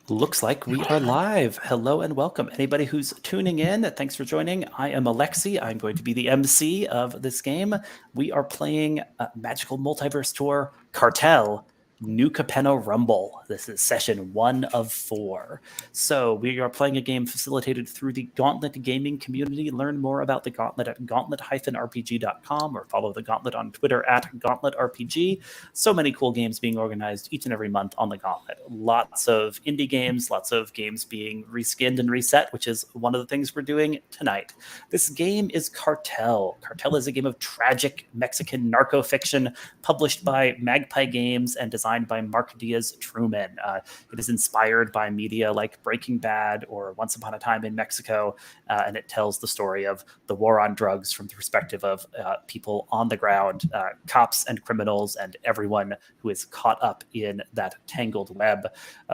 Looks like we are live. Hello and welcome. Anybody who's tuning in, thanks for joining. I am Alexi. I'm going to be the MC of this game. We are playing Magical Multiverse Tour Cartel, New Capenna Rumble. This is session 1 of 4. So we are playing a game facilitated through the Gauntlet gaming community. Learn more about the Gauntlet at gauntlet-rpg.com or follow the Gauntlet on Twitter at GauntletRPG. So many cool games being organized each and every month on the Gauntlet. Lots of indie games, lots of games being reskinned and reset, which is one of the things we're doing tonight. This game is Cartel. Cartel is a game of tragic Mexican narco fiction published by Magpie Games and designed by Mark Diaz-Truman. It is inspired by media like Breaking Bad or Once Upon a Time in Mexico, and it tells the story of the war on drugs from the perspective of people on the ground, cops and criminals, and everyone who is caught up in that tangled web.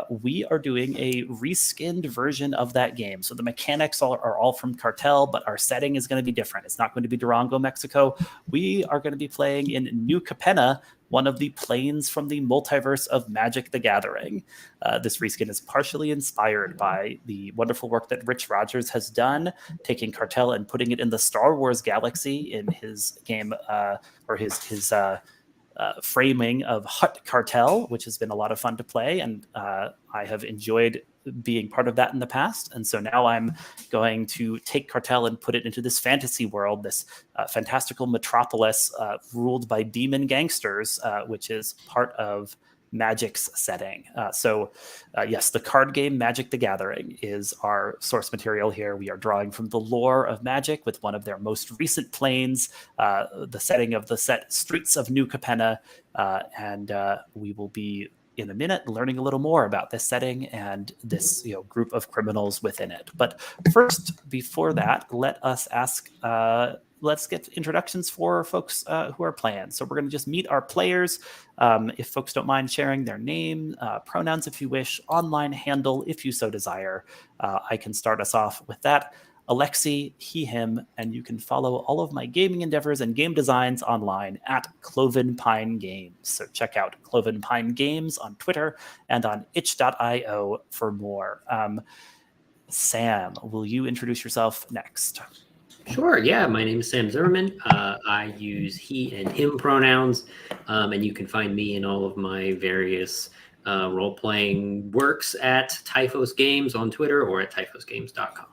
We are doing a reskinned version of that game. So the mechanics are all from Cartel, but our setting is going to be different. It's not going to be Durango, Mexico. We are going to be playing in New Capenna, one of the planes from the multiverse of Magic the Gathering. This reskin is partially inspired by the wonderful work that Rich Rogers has done, taking Cartel and putting it in the Star Wars galaxy in his game, or his framing of Hut Cartel, which has been a lot of fun to play, and I have enjoyed being part of that in the past. And so now I'm going to take Cartel and put it into this fantasy world, this fantastical metropolis ruled by demon gangsters, which is part of Magic's setting. Yes, the card game Magic the Gathering is our source material here. We are drawing from the lore of Magic with one of their most recent planes, the setting of the set Streets of New Capenna, and we will be in a minute learning a little more about this setting and this group of criminals within it. But first, before that, let's get introductions for folks who are playing. So we're going to just meet our players. If folks don't mind sharing their name, pronouns if you wish, online handle if you so desire. I can start us off with that. Alexi, he, him, and you can follow all of my gaming endeavors and game designs online at Cloven Pine Games. So check out Cloven Pine Games on Twitter and on itch.io for more. Sam, will you introduce yourself next? Sure, yeah. My name is Sam Zimmerman. I use he and him pronouns, and you can find me in all of my various role-playing works at Typhos Games on Twitter or at typhosgames.com.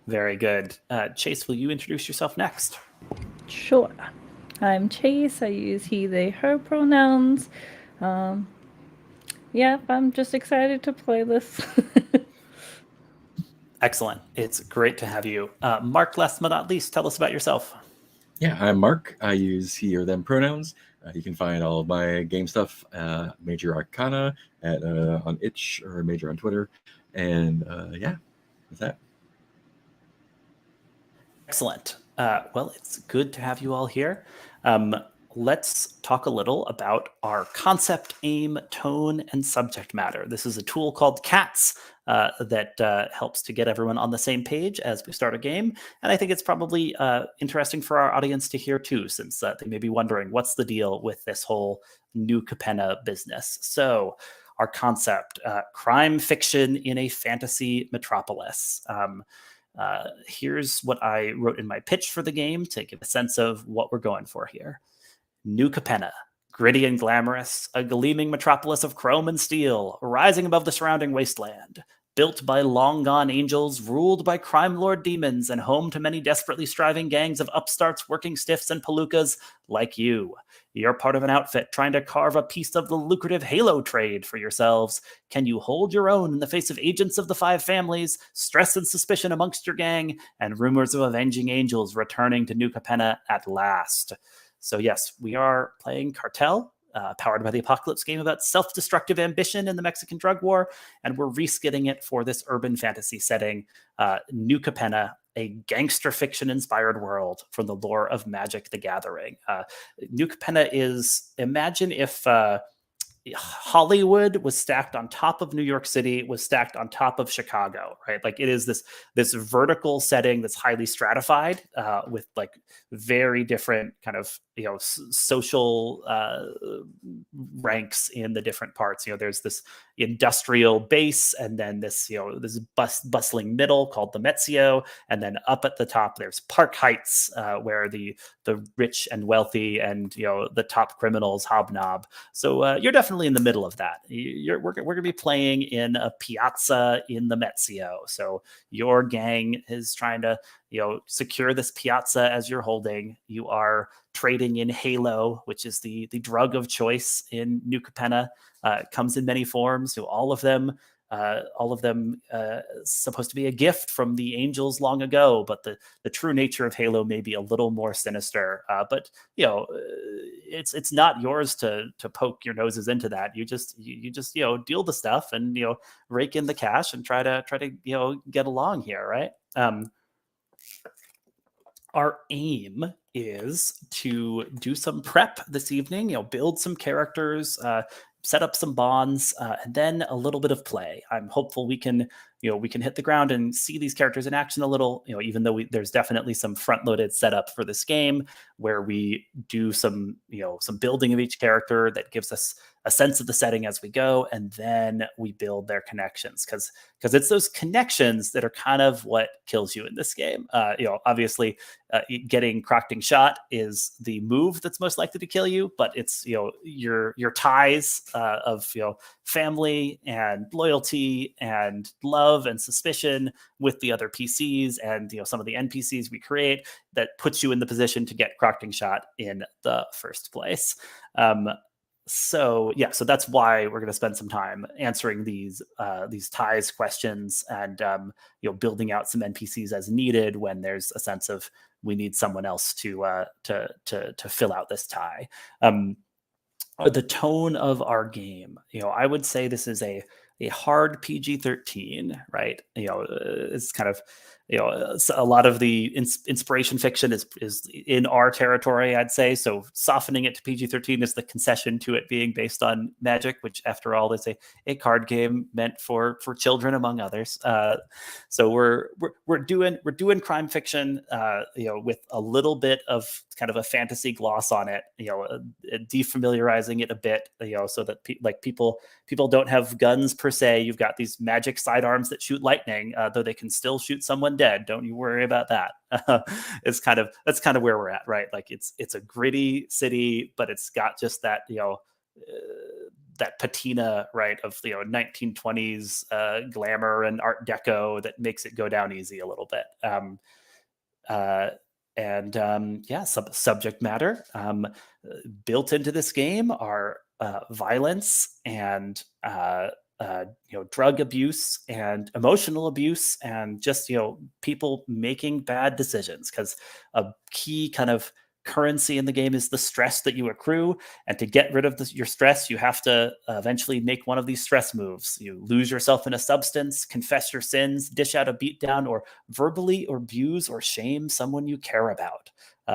Very good. Chase, will you introduce yourself next? Sure. I'm Chase. I use he, they, her pronouns. I'm just excited to play this. Excellent. It's great to have you. Mark, last but not least, tell us about yourself. Yeah, I'm Mark. I use he or them pronouns. You can find all of my game stuff, Major Arcana on itch or Major on Twitter. And with that. Excellent. Well, it's good to have you all here. Let's talk a little about our concept, aim, tone, and subject matter. This is a tool called CATS that helps to get everyone on the same page as we start a game. And I think it's probably interesting for our audience to hear too, since they may be wondering what's the deal with this whole New Capenna business. So our concept, crime fiction in a fantasy metropolis. Here's what I wrote in my pitch for the game to give a sense of what we're going for here. New Capenna, gritty and glamorous, a gleaming metropolis of chrome and steel, rising above the surrounding wasteland. Built by long-gone angels, ruled by crimelord demons, and home to many desperately striving gangs of upstarts, working stiffs, and palookas like you. You're part of an outfit trying to carve a piece of the lucrative Halo trade for yourselves. Can you hold your own in the face of agents of the Five Families, stress and suspicion amongst your gang, and rumors of avenging angels returning to New Capenna at last? So yes, we are playing Cartel, powered by the Apocalypse game about self-destructive ambition in the Mexican drug war, and we're reskinning it for this urban fantasy setting, New Capenna, a gangster fiction-inspired world from the lore of Magic the Gathering. New Capenna is, imagine if Hollywood was stacked on top of New York City, was stacked on top of Chicago, right? Like it is this vertical setting that's highly stratified, with like very different kind of social ranks in the different parts. There's this industrial base, and then this this bustling middle called the Metzio, and then up at the top there's Park Heights, where the rich and wealthy and the top criminals hobnob. So you're definitely in the middle of that. We're going to be playing in a piazza in the Metzio. So your gang is trying to secure this piazza as you're holding. You are trading in Halo, which is the drug of choice in New Capenna. It comes in many forms. So all of them supposed to be a gift from the angels long ago, but the true nature of Halo may be a little more sinister. But it's not yours to poke your noses into that. You just deal the stuff and rake in the cash and try to get along here, right? Our aim is to do some prep this evening, build some characters, set up some bonds, and then a little bit of play. I'm hopeful we can hit the ground and see these characters in action a little, even though there's definitely some front-loaded setup for this game where we do some building of each character that gives us a sense of the setting as we go, and then we build their connections, because it's those connections that are kind of what kills you in this game. Obviously, getting Crocting shot is the move that's most likely to kill you, but it's your ties of family and loyalty and love and suspicion with the other PCs and some of the NPCs we create that puts you in the position to get Crocting shot in the first place. So that's why we're going to spend some time answering these ties questions and building out some NPCs as needed when there's a sense of we need someone else to fill out this tie. The tone of our game, I would say this is a hard PG-13, right? It's kind of a lot of the inspiration fiction is in our territory, I'd say. So softening it to PG-13 is the concession to it being based on magic, which after all is a card game meant for children, among others. So we're doing crime fiction, with a little bit of kind of a fantasy gloss on it, defamiliarizing it a bit, so that people don't have guns per se. You've got these magic sidearms that shoot lightning, though they can still shoot someone dead. Don't you worry about that. That's kind of where we're at, right? Like it's a gritty city, but it's got just that that patina, right, of 1920s glamour and Art Deco that makes it go down easy a little bit. Subject matter built into this game are violence and drug abuse and emotional abuse and just people making bad decisions, because a key kind of currency in the game is the stress that you accrue, and to get rid of your stress you have to eventually make one of these stress moves. You lose yourself in a substance, confess your sins, dish out a beatdown, or verbally abuse or shame someone you care about.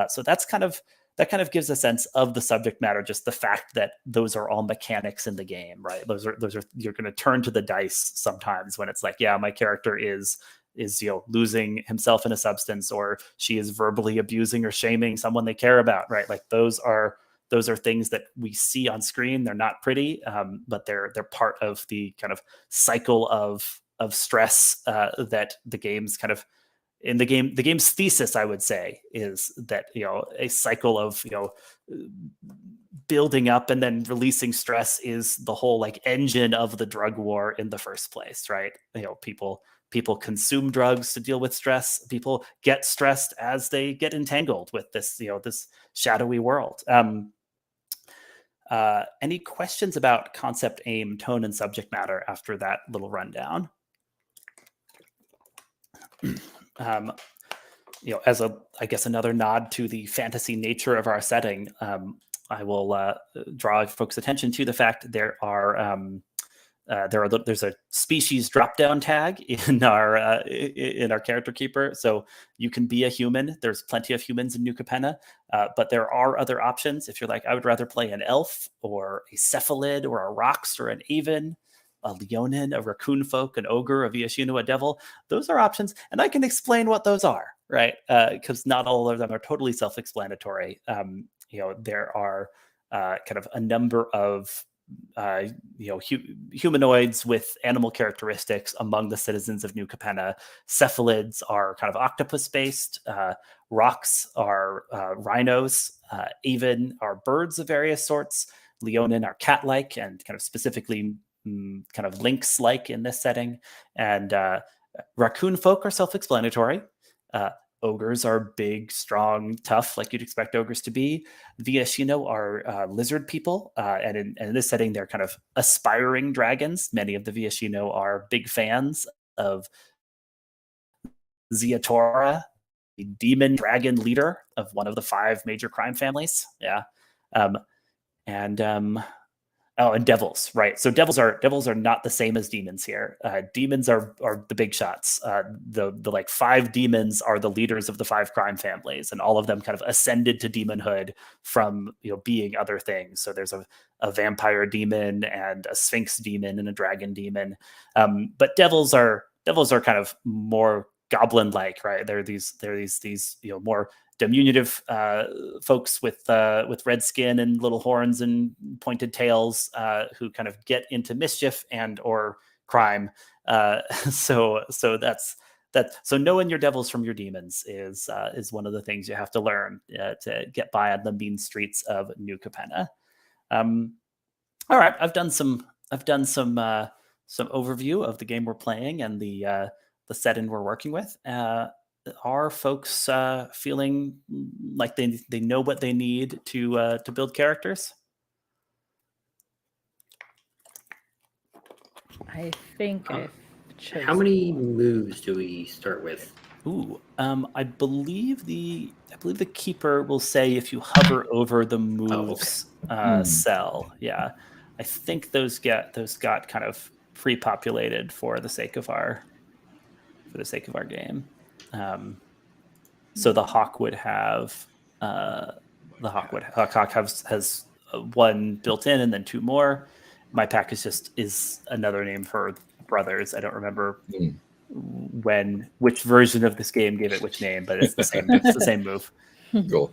So that kind of gives a sense of the subject matter, just the fact that those are all mechanics in the game, right? Those are you're going to turn to the dice sometimes when it's like, yeah, my character is losing himself in a substance, or she is verbally abusing or shaming someone they care about, right? Like those are things that we see on screen. They're not pretty, but they're part of the kind of cycle of stress that the game's kind of in the game's thesis, I would say, is that a cycle of building up and then releasing stress is the whole like engine of the drug war in the first place, right? People consume drugs to deal with stress. People get stressed as they get entangled with this this shadowy world. Any questions about concept, aim, tone, and subject matter after that little rundown? As I guess another nod to the fantasy nature of our setting, I will draw folks' attention to the fact there are there's a species drop down tag in our character keeper, so you can be a human. There's plenty of humans in New Capenna, but there are other options. If you're like, I would rather play an elf or a cephalid or a rox or an aven, a leonin, a raccoon folk, an ogre, a viashino, a devil. Those are options, and I can explain what those are, right? Because not all of them are totally self-explanatory. There are kind of a number of humanoids with animal characteristics among the citizens of New Capenna. Cephalids are kind of octopus-based. Rocs are rhinos. Aven are birds of various sorts. Leonin are cat-like and kind of specifically kind of lynx-like in this setting. And raccoon folk are self-explanatory. Ogres are big, strong, tough, like you'd expect ogres to be. Viashino are lizard people, and in this setting, they're kind of aspiring dragons. Many of the Viashino are big fans of Ziatora, the demon dragon leader of one of the 5 major crime families. Yeah. And devils, right? So devils are not the same as demons here. Demons are the big shots. The like 5 demons are the leaders of the 5 crime families, and all of them kind of ascended to demonhood from being other things. So there's a vampire demon and a sphinx demon and a dragon demon. But devils are kind of more goblin-like, right? They're these more diminutive folks with red skin and little horns and pointed tails who kind of get into mischief and or crime. So that's that. So knowing your devils from your demons is one of the things you have to learn to get by on the mean streets of New Capenna. All right, I've done some overview of the game we're playing and the setting we're working with. Are folks feeling like they know what they need to build characters? I think I've chosen. How many moves do we start with? Ooh, I believe the keeper will say if you hover over the moves cell. Yeah, I think those got kind of pre-populated for the sake of our game. So the hawk would have hawk has 1 built in and then 2 more. My pack is another name for brothers. I don't remember which version of this game gave it which name, but it's the same. It's the same move. Cool.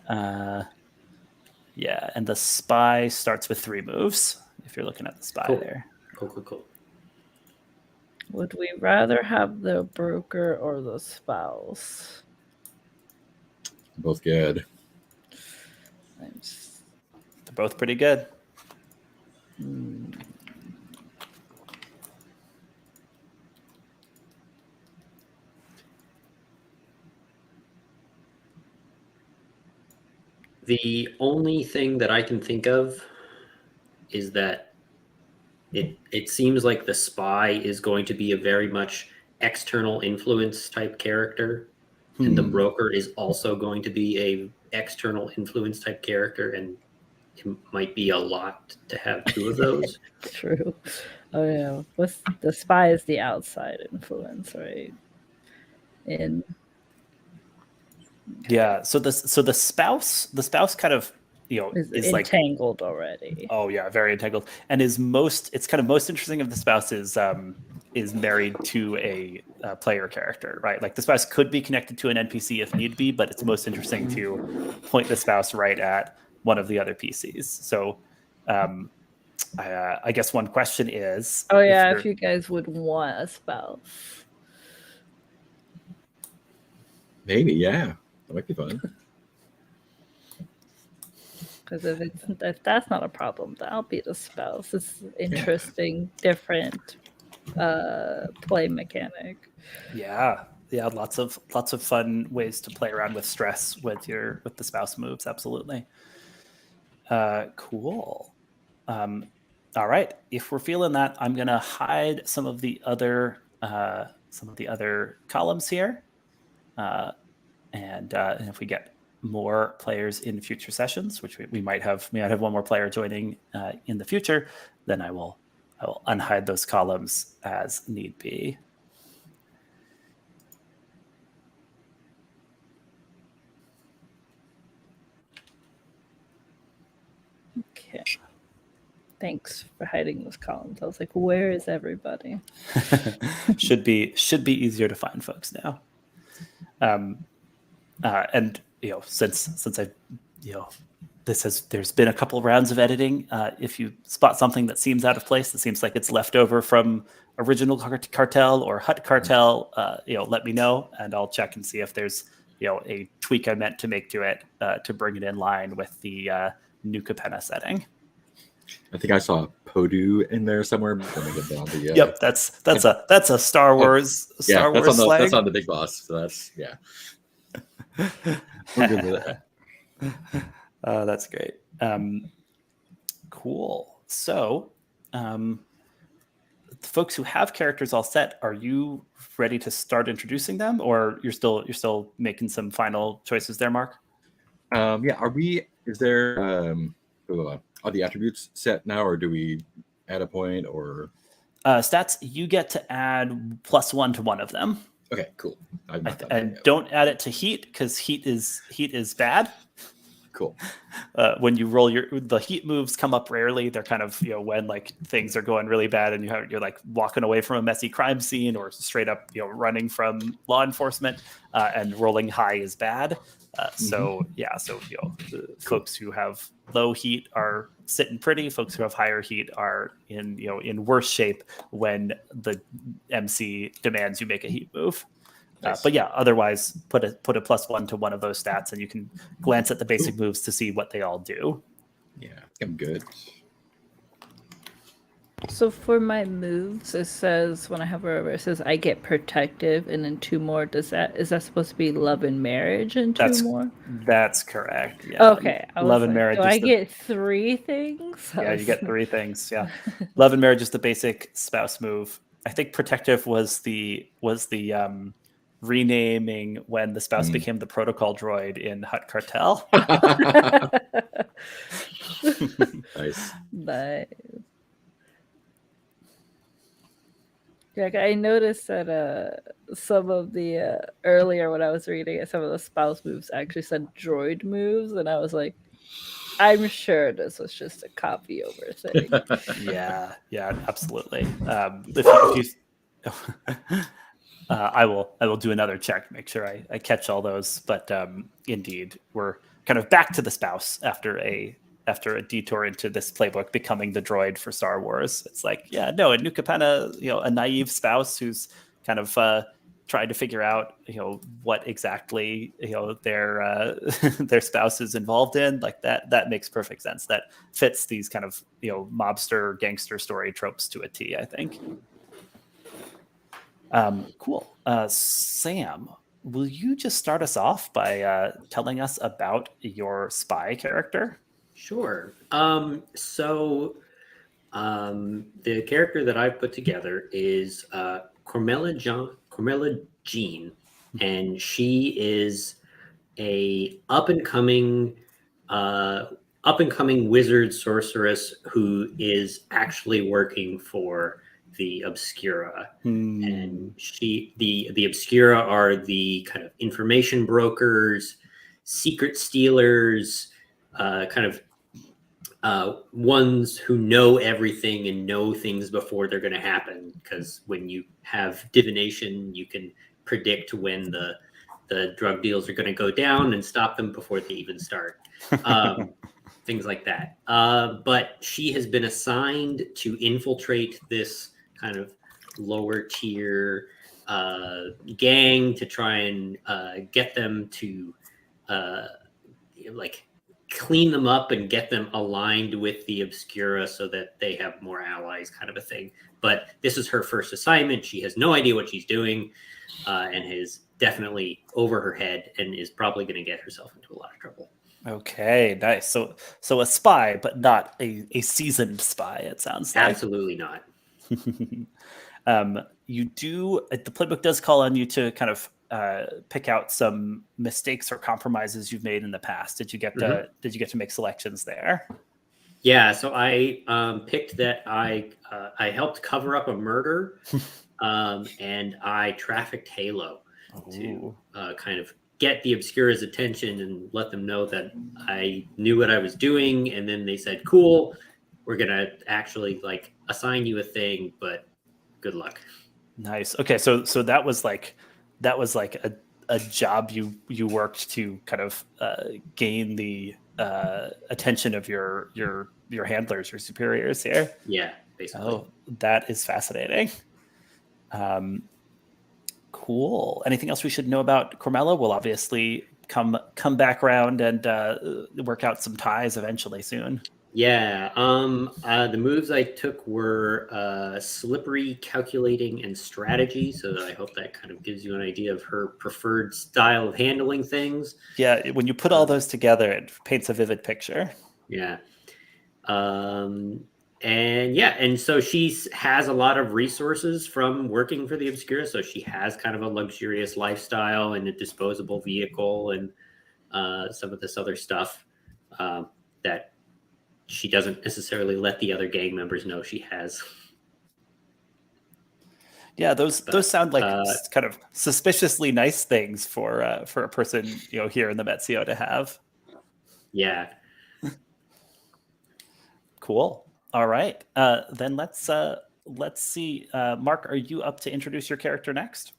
Yeah, and the spy starts with 3 moves. If you're looking at the spy there. Cool. Would we rather have the broker or the spouse? Both good. They're both pretty good. The only thing that I can think of is that it seems like the spy is going to be a very much external influence type character, and the broker is also going to be a external influence type character, and it might be a lot to have 2 of those. True. Oh yeah. The spy is the outside influence, right? Yeah. So the spouse kind of is like entangled already. Oh yeah, very entangled, and it's kind of most interesting of the spouse is married to a player character, right? Like the spouse could be connected to an NPC if need be, but it's most interesting to point the spouse right at one of the other PCs. So I guess one question is, if you guys would want a spouse. Maybe, yeah. That might be fun. Because if that's not a problem, that'll be the spouse. It's interesting, different play mechanic. Yeah, lots of fun ways to play around with stress with the spouse moves. Absolutely. Cool. All right. If we're feeling that, I'm gonna hide some of the other columns here, and if we get more players in future sessions, which we might have 1 more player joining in the future, then I will I will unhide those columns as need be. Okay. Thanks for hiding those columns. I was like, where is everybody? should be easier to find folks now. And since I, there's been a couple rounds of editing. If you spot something that seems out of place, that seems like it's left over from original Cartel or Hut Cartel, let me know, and I'll check and see if there's a tweak I meant to make to it to bring it in line with the new Capenna setting. I think I saw Podu in there somewhere. Let me get down the, Yep, that's a Star Wars Star Wars slang. That's on the big boss. So that's we're good with that. That's great. Cool. So, the folks who have characters all set, are you ready to start introducing them, or you're still making some final choices there, Mark? Yeah. Are we? Is there? Are the attributes set now, or do we add a point or stats? You get to add +1 to one of them. Okay, cool. And don't add it to heat, because heat is bad. Cool. When you roll the heat moves come up rarely. They're kind of when like things are going really bad and you're like walking away from a messy crime scene or straight up running from law enforcement, and rolling high is bad. So the folks who have low heat are sitting pretty. Folks who have higher heat are in worse shape when the MC demands you make a heat move. Nice. But yeah, otherwise put a +1 to one of those stats, and you can glance at the basic moves to see what they all do. Yeah, I'm good. So for my moves, it says when I hover over, it says I get protective, and then 2 more. Is that supposed to be love and marriage and 2 more? That's correct. Yeah. Okay. Love and marriage. Do I get 3 things? Yeah, you get 3 things. Yeah. Love and marriage is the basic spouse move. I think protective was the renaming when the spouse became the protocol droid in Hut Cartel. Nice. Nice. Yeah, I noticed that some of the earlier when I was reading it, some of the spouse moves actually said droid moves, and I was like, I'm sure this was just a copy over thing. Yeah, absolutely. If you I will do another check to make sure I catch all those. But indeed, we're kind of back to the spouse after a detour into this playbook becoming the droid for Star Wars. It's like, in New Capenna, a naive spouse who's kind of trying to figure out what exactly their spouse is involved in. Like that makes perfect sense. That fits these kind of mobster gangster story tropes to a T, I think. Cool. Sam, will you just start us off by telling us about your spy character? Sure. So the character that I've put together is Cormella Jean, and she is a up and coming wizard sorceress who is actually working for the Obscura. And the Obscura are the kind of information brokers, secret stealers, ones who know everything and know things before they're going to happen. Because when you have divination, you can predict when the drug deals are going to go down and stop them before they even start. Things like that. But she has been assigned to infiltrate this kind of lower tier gang to try and get them to clean them up and get them aligned with the Obscura so that they have more allies, kind of a thing. But this is her first assignment. She has no idea what she's doing, and is definitely over her head and is probably going to get herself into a lot of trouble. Okay, nice. So a spy, but not a seasoned spy, it sounds like. Absolutely not. You do, the playbook does call on you to kind of pick out some mistakes or compromises you've made in the past. Did you get to make selections there? Yeah, so I picked that I helped cover up a murder, and I trafficked Halo to kind of get the Obscura's attention and let them know that I knew what I was doing. And then they said, "Cool, we're gonna actually like assign you a thing, but good luck." Nice. Okay, so that was like a job you worked to kind of gain the attention of your handlers, your superiors here. Yeah, basically. Oh, that is fascinating. Cool. Anything else we should know about Cormella? We'll obviously come back around and work out some ties eventually soon. Yeah. The moves I took were slippery, calculating, and strategy. So I hope that kind of gives you an idea of her preferred style of handling things. Yeah, when you put all those together, it paints a vivid picture. Yeah. And so she has a lot of resources from working for the Obscura. So she has kind of a luxurious lifestyle and a disposable vehicle and some of this other stuff that she doesn't necessarily let the other gang members know she has. Yeah, those sound like kind of suspiciously nice things for a person here in the Metzio to have. Yeah. Cool. All right. Then let's see. Mark, are you up to introduce your character next?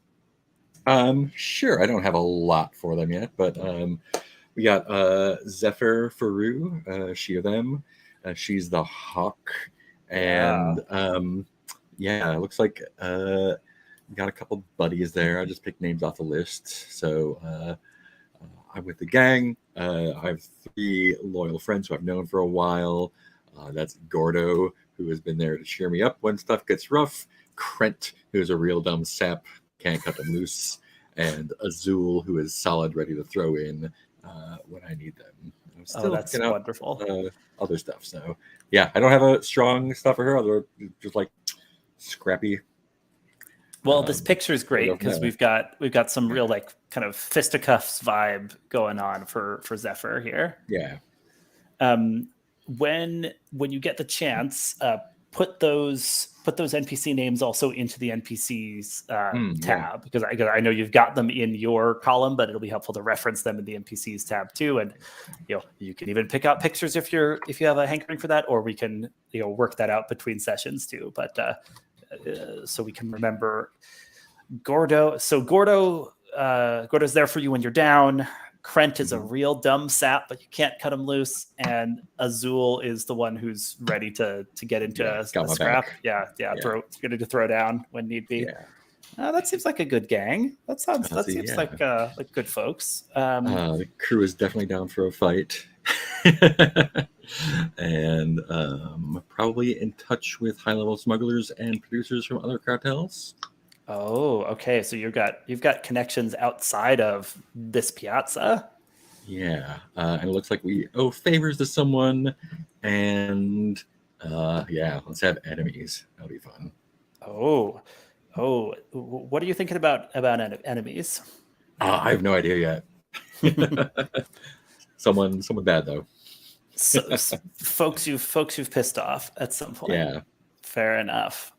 Sure. I don't have a lot for them yet, but we got Zephyr Feru, she or them. She's the hawk, and it looks like got a couple buddies there. I just picked names off the list. So I'm with the gang. I have 3 loyal friends who I've known for a while. That's Gordo, who has been there to cheer me up when stuff gets rough. Krent, who's a real dumb sap, can't cut them loose. And Azul, who is solid, ready to throw in when I need them. I'm still that's picking out, wonderful. Other stuff. So yeah, I don't have a strong stuff for her, other just like scrappy. Well, this picture is great because we've got some real like kind of fisticuffs vibe going on for Zephyr here. Yeah. When you get the chance, put those NPC names also into the NPCs tab, because I know you've got them in your column, but it'll be helpful to reference them in the NPCs tab too. And you can even pick out pictures if you have a hankering for that, or we can work that out between sessions too. But so we can remember Gordo. So Gordo's there for you when you're down. Krent is a real dumb sap, but you can't cut him loose. And Azul is the one who's ready to get into a scrap. Ready to throw down when need be. Yeah. That seems like a good gang. That seems like good folks. The crew is definitely down for a fight. And probably in touch with high-level smugglers and producers from other cartels. Oh, okay. So you've got connections outside of this piazza. Yeah, and it looks like we owe favors to someone, and let's have enemies. That'll be fun. Oh, what are you thinking about enemies? I have no idea yet. Someone bad though. So, folks you've pissed off at some point. Yeah, fair enough.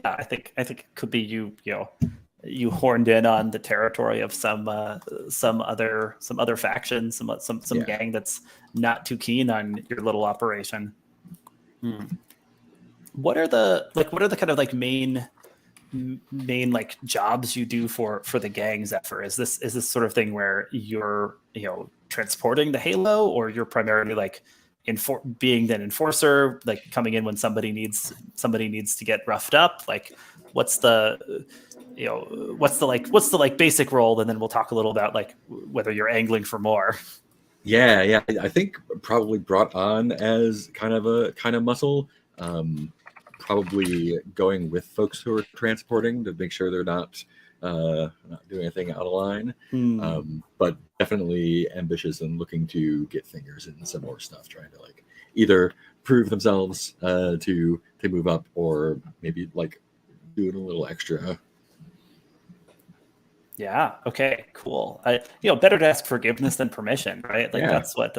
I think it could be you horned in on the territory of some other faction, some gang that's not too keen on your little operation. What are the kind of like main like jobs you do for the gang, Zephyr? Is this sort of thing where you're transporting the Halo, or you're primarily like being an enforcer, like coming in when somebody needs to get roughed up? Like what's the basic role, and then we'll talk a little about like whether you're angling for more. Yeah, I think probably brought on as kind of muscle, probably going with folks who are transporting to make sure they're not doing anything out of line, but definitely ambitious and looking to get fingers in some more stuff, trying to like either prove themselves to move up, or maybe like doing a little extra. Yeah. Okay. Cool. Better to ask forgiveness than permission, right? Like that's what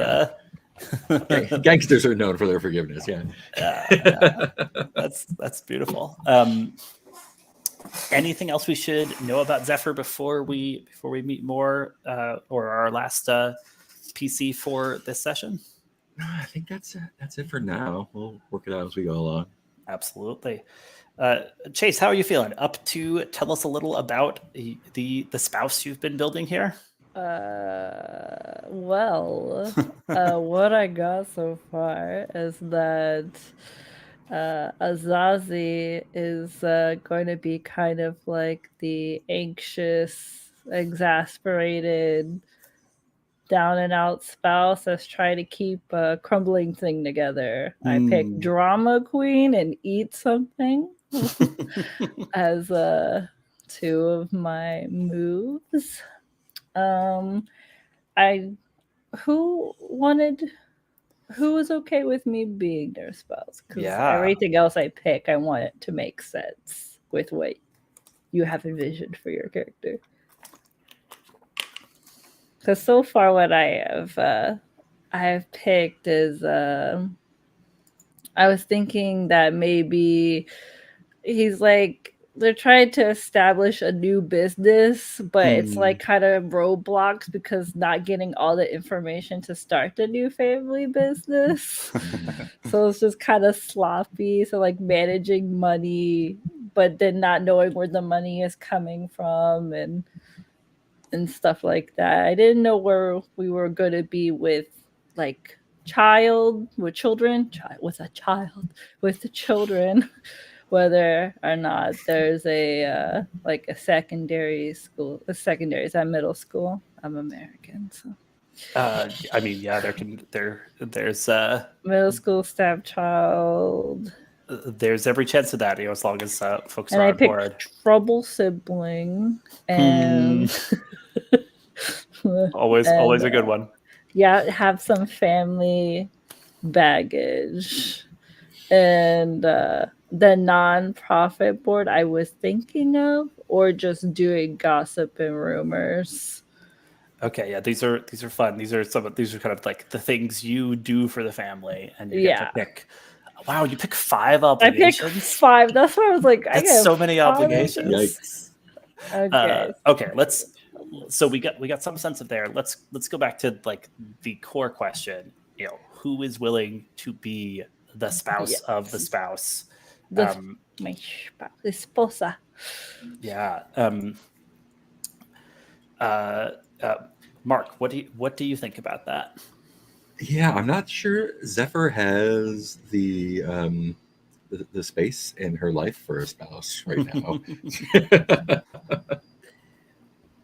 Gangsters are known for their forgiveness. Yeah. That's beautiful. Anything else we should know about Zephyr before we meet more, or our last PC for this session? No, I think that's it for now. We'll work it out as we go along. Absolutely. Chase, how are you feeling? Up to tell us a little about the spouse you've been building here? What I got so far is that Azazi is going to be kind of like the anxious, exasperated, down and out spouse that's trying to keep a crumbling thing together. I picked drama queen and eat something as two of my moves. Who was okay with me being their spouse? Because everything else I pick, I want it to make sense with what you have envisioned for your character. Because so far, what I have picked is I was thinking that maybe he's like, they're trying to establish a new business, but it's like kind of roadblocks because not getting all the information to start the new family business. So it's just kind of sloppy. So like managing money, but then not knowing where the money is coming from and stuff like that. I didn't know where we were going to be with like children, with the children. Whether or not there's a like a secondary school, a secondary is that middle school? I'm American, so. I mean, yeah, there's middle school stepchild. There's every chance of that, as long as folks and are I on board. Trouble sibling and always a good one. Yeah, have some family baggage. And the non-profit board I was thinking of, or just doing gossip and rumors. Okay, yeah, these are fun. These are kind of like the things you do for the family, and you get to pick. Wow, you pick 5 obligations. I picked 5. That's why I was like, that's so many obligations. Yikes. Okay, so we got some sense of there. Let's go back to like the core question. Who is willing to be the spouse of the spouse? My spouse, the esposa. Yeah. Mark, what do you think about that? Yeah, I'm not sure Zephyr has the space in her life for a spouse right now.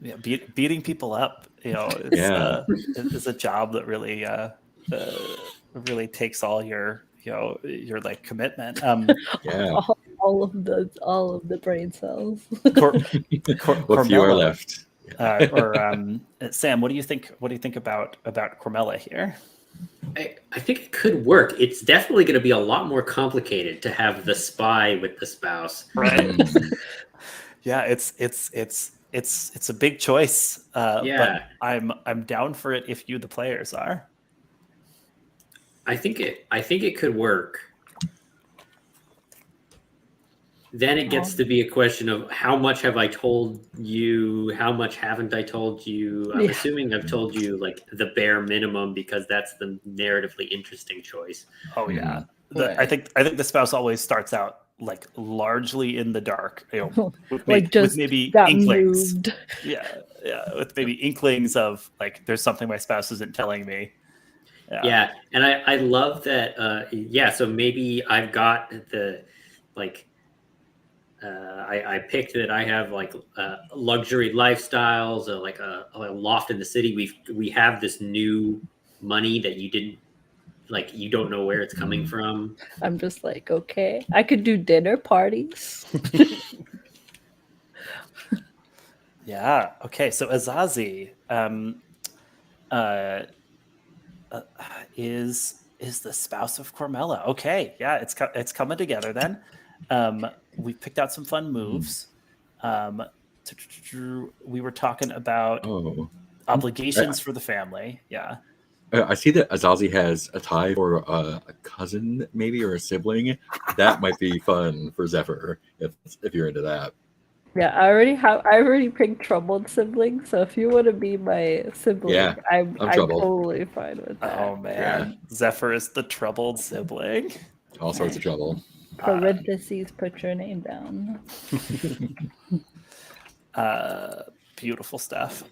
Yeah, beating people up, is a job that really really takes all your like commitment. All of the brain cells. What few are left? Sam, what do you think about Cormella here? I think it could work. It's definitely going to be a lot more complicated to have the spy with the spouse. Right. Yeah, it's a big choice. But I'm down for it if you the players are. I think it could work. Then it gets to be a question of how much have I told you, how much haven't I told you? I'm assuming I've told you like the bare minimum because that's the narratively interesting choice. Oh yeah. I think the spouse always starts out like largely in the dark, with maybe inklings. Moved. Yeah, with maybe inklings of like there's something my spouse isn't telling me. Yeah, and I love that. So maybe I've got the like. I picked that I have like luxury lifestyles, like a loft in the city. We have this new money that you don't know where it's coming from. I'm just like, okay, I could do dinner parties. Yeah. Okay. So Azazi is the spouse of Cormella. Okay. Yeah. It's coming together then. We picked out some fun moves. We were talking about obligations for the family. Yeah. I see that Azazi has a tie for a cousin, maybe, or a sibling. That might be fun for Zephyr if you're into that. Yeah, I already picked troubled sibling, so if you want to be my sibling, Yeah, I'm troubled. totally fine with that. Oh man, Zephyr is the troubled sibling. All sorts of trouble. Parentheses, put your name down. Beautiful stuff.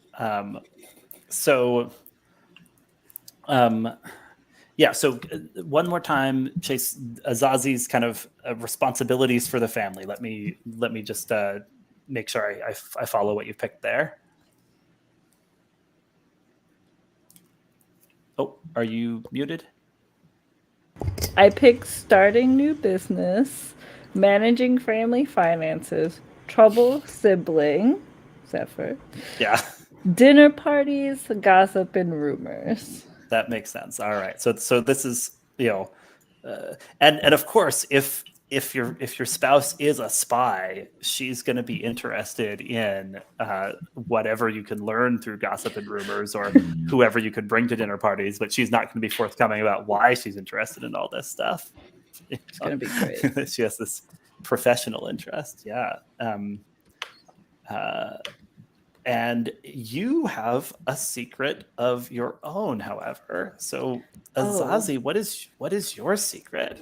So one more time, Chase, Azazi's kind of responsibilities for the family. Let me just make sure I follow what you picked there. Oh, are you muted? I picked starting new business, managing family finances, trouble sibling, Zephyr, Yeah, dinner parties, gossip, and rumors. that makes sense. All right, so this is and of course if your spouse is a spy, she's going to be interested in whatever you can learn through gossip and rumors, or whoever you could bring to dinner parties. But she's not going to be forthcoming about why she's interested in all this stuff. It's going to be great. She has this professional interest. Yeah. And you have a secret of your own, however. So, Azazi, what is your secret?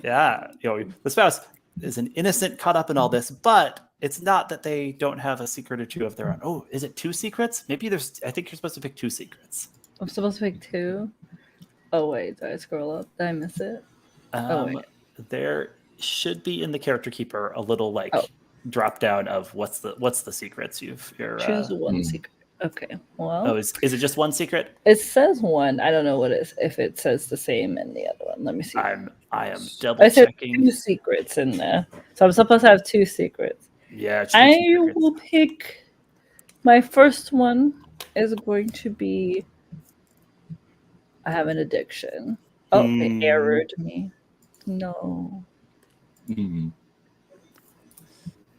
Yeah, the spouse is an innocent caught up in all this, but it's not that they don't have a secret or two of their own. Oh, is it 2 secrets? Maybe I think you're supposed to pick 2 secrets. I'm supposed to pick 2? Oh, wait, did I scroll up? Did I miss it? Wait. There should be in the character keeper a little drop down of what's the secrets you're choose one secret. Okay, well. Oh, is it just 1 secret? It says 1. I don't know if it says the same in the other one. Let me see. I am double checking. 2 secrets in there, so I'm supposed to have 2 secrets. Yeah, I will pick. My first one is going to be. I have an addiction. Oh, it errored me. No.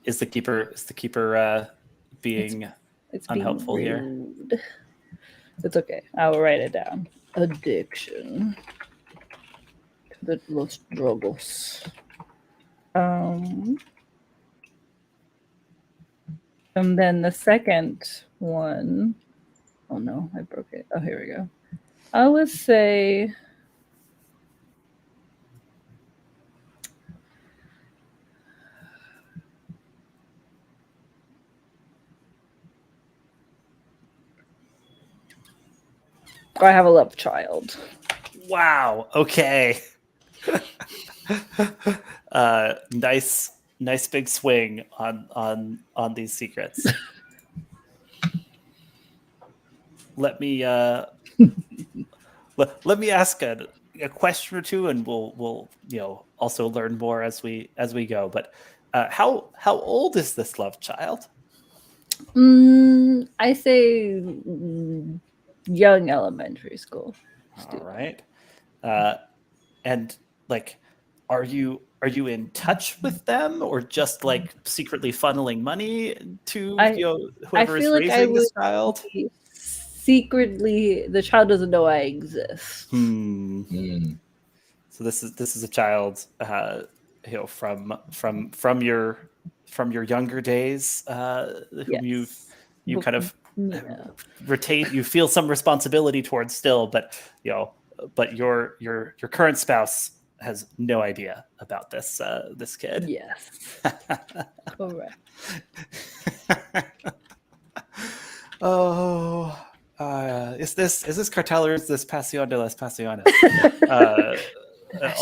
Is the keeper being it's unhelpful being here? It's okay. I will write it down. Addiction to los drogos. And then the second one. Oh no, I broke it. Oh, here we go. I would say. I have a love child. Wow. Okay. Nice big swing on these secrets. Let me let me ask a question or two, and we'll also learn more as we go. But how old is this love child? I say young elementary school. All right. And are you in touch with them, or just secretly funneling money to whoever is raising this child? Secretly, the child doesn't know I exist. So this is a child, from your younger days, whom you kind of retain. You feel some responsibility towards still, but your current spouse has no idea about this kid. Yes, correct. Oh. Is this Cartel or is this Pasión de las Pasiones?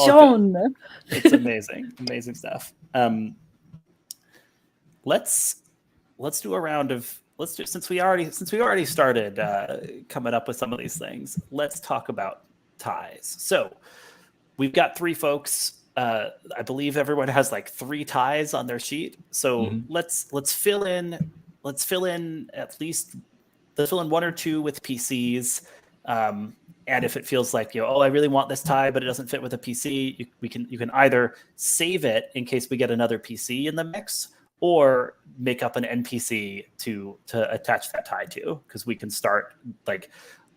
Jean. It's amazing stuff. Let's do a round of since we already started coming up with some of these things. Let's talk about ties. So we've got 3 folks. I believe everyone has 3 ties on their sheet. So let's fill in at least. Let's fill in 1 or 2 with PCs, and if it feels like I really want this tie, but it doesn't fit with a PC, you can either save it in case we get another PC in the mix, or make up an NPC to attach that tie to, because we can start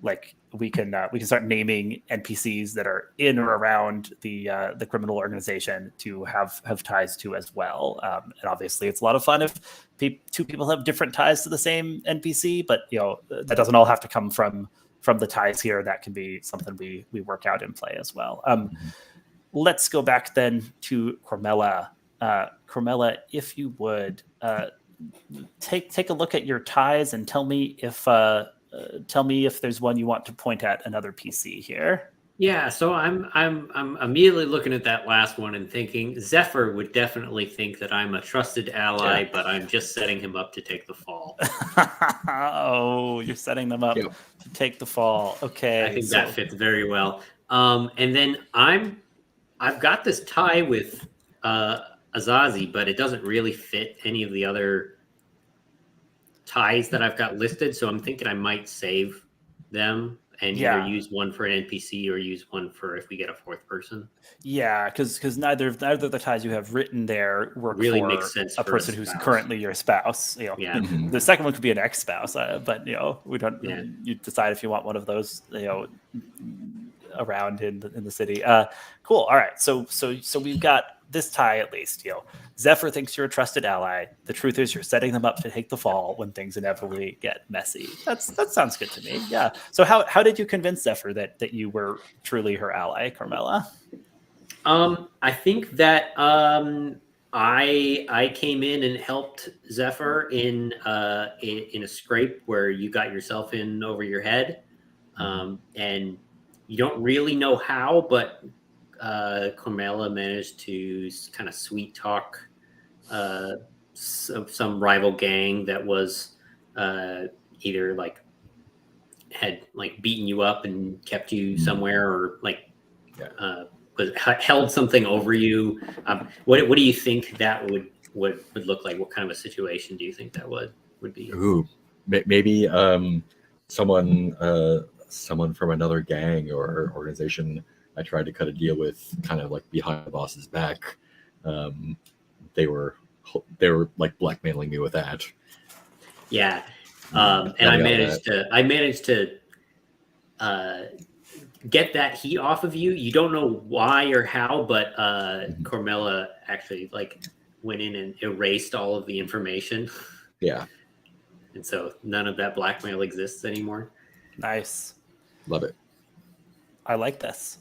like we can start naming NPCs that are in or around the criminal organization to have ties to as well. And obviously, it's a lot of fun if two people have different ties to the same NPC, but that doesn't all have to come from the ties here. That can be something we work out in play as well. Let's go back then to Cormella. Cormella, if you would take a look at your ties and tell me if there's one you want to point at another PC here. Yeah, so I'm immediately looking at that last one and thinking Zephyr would definitely think that I'm a trusted ally, but I'm just setting him up to take the fall. Oh, you're setting them up to take the fall. Okay, I think that fits very well. And then I've got this tie with Azazi, but it doesn't really fit any of the other ties that I've got listed. So I'm thinking I might save them and either use one for an NPC or use one for if we get a fourth person. Yeah, because neither of the ties you have written there work really for makes sense a for person who's currently your spouse. The second one could be an ex-spouse, but we don't. Yeah. You decide if you want one of those. Around in the city. Cool. All right. So we've got this tie at least. Zephyr thinks you're a trusted ally. The truth is you're setting them up to take the fall when things inevitably get messy. That sounds good to me. Yeah. So how did you convince Zephyr that you were truly her ally, Cormella? I think that I came in and helped Zephyr in a scrape where you got yourself in over your head, and you don't really know how, but Cormella managed to kind of sweet talk some rival gang that was either had beaten you up and kept you somewhere, or held something over you. What do you think that would look like? What kind of a situation do you think that would be? Ooh, maybe someone from another gang or organization I tried to cut a deal with, kind of behind the boss's back. They were blackmailing me with that. Yeah, and I managed to get that heat off of you. You don't know why or how, but Cormella actually went in and erased all of the information. Yeah, and so none of that blackmail exists anymore. Nice. Love it. I like this.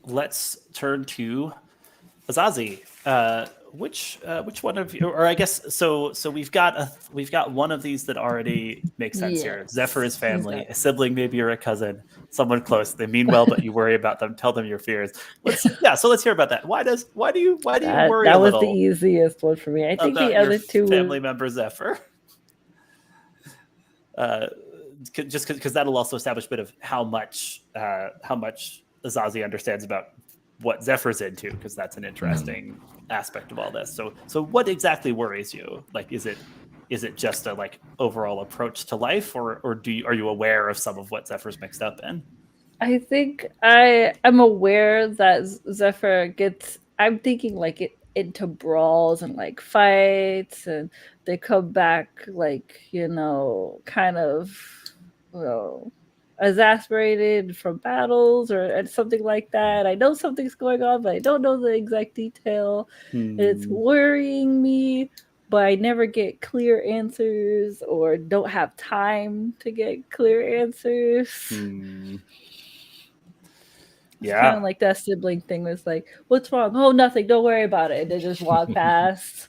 Let's turn to Azazi. Which one of you, or I guess so we've got one of these that already makes sense here. Zephyr is family, a sibling, maybe you're a cousin, someone close. They mean well, but you worry about them. Tell them your fears. So let's hear about that. Why do you worry that a was little? The easiest one for me. I think the other two family member Zephyr. Just because that'll also establish a bit of how much Azazi understands about what Zephyr's into, because that's an interesting aspect of all this. So what exactly worries you? Is it just a overall approach to life, or are you aware of some of what Zephyr's mixed up in? I think I'm aware that Zephyr gets. I'm thinking into brawls and fights, and they come back kind of exasperated from battles or something like that. I know something's going on, but I don't know the exact detail. And it's worrying me, but I never get clear answers or don't have time to get clear answers. Yeah. Kind of like that sibling thing was what's wrong? Oh, nothing. Don't worry about it. And they just walk past.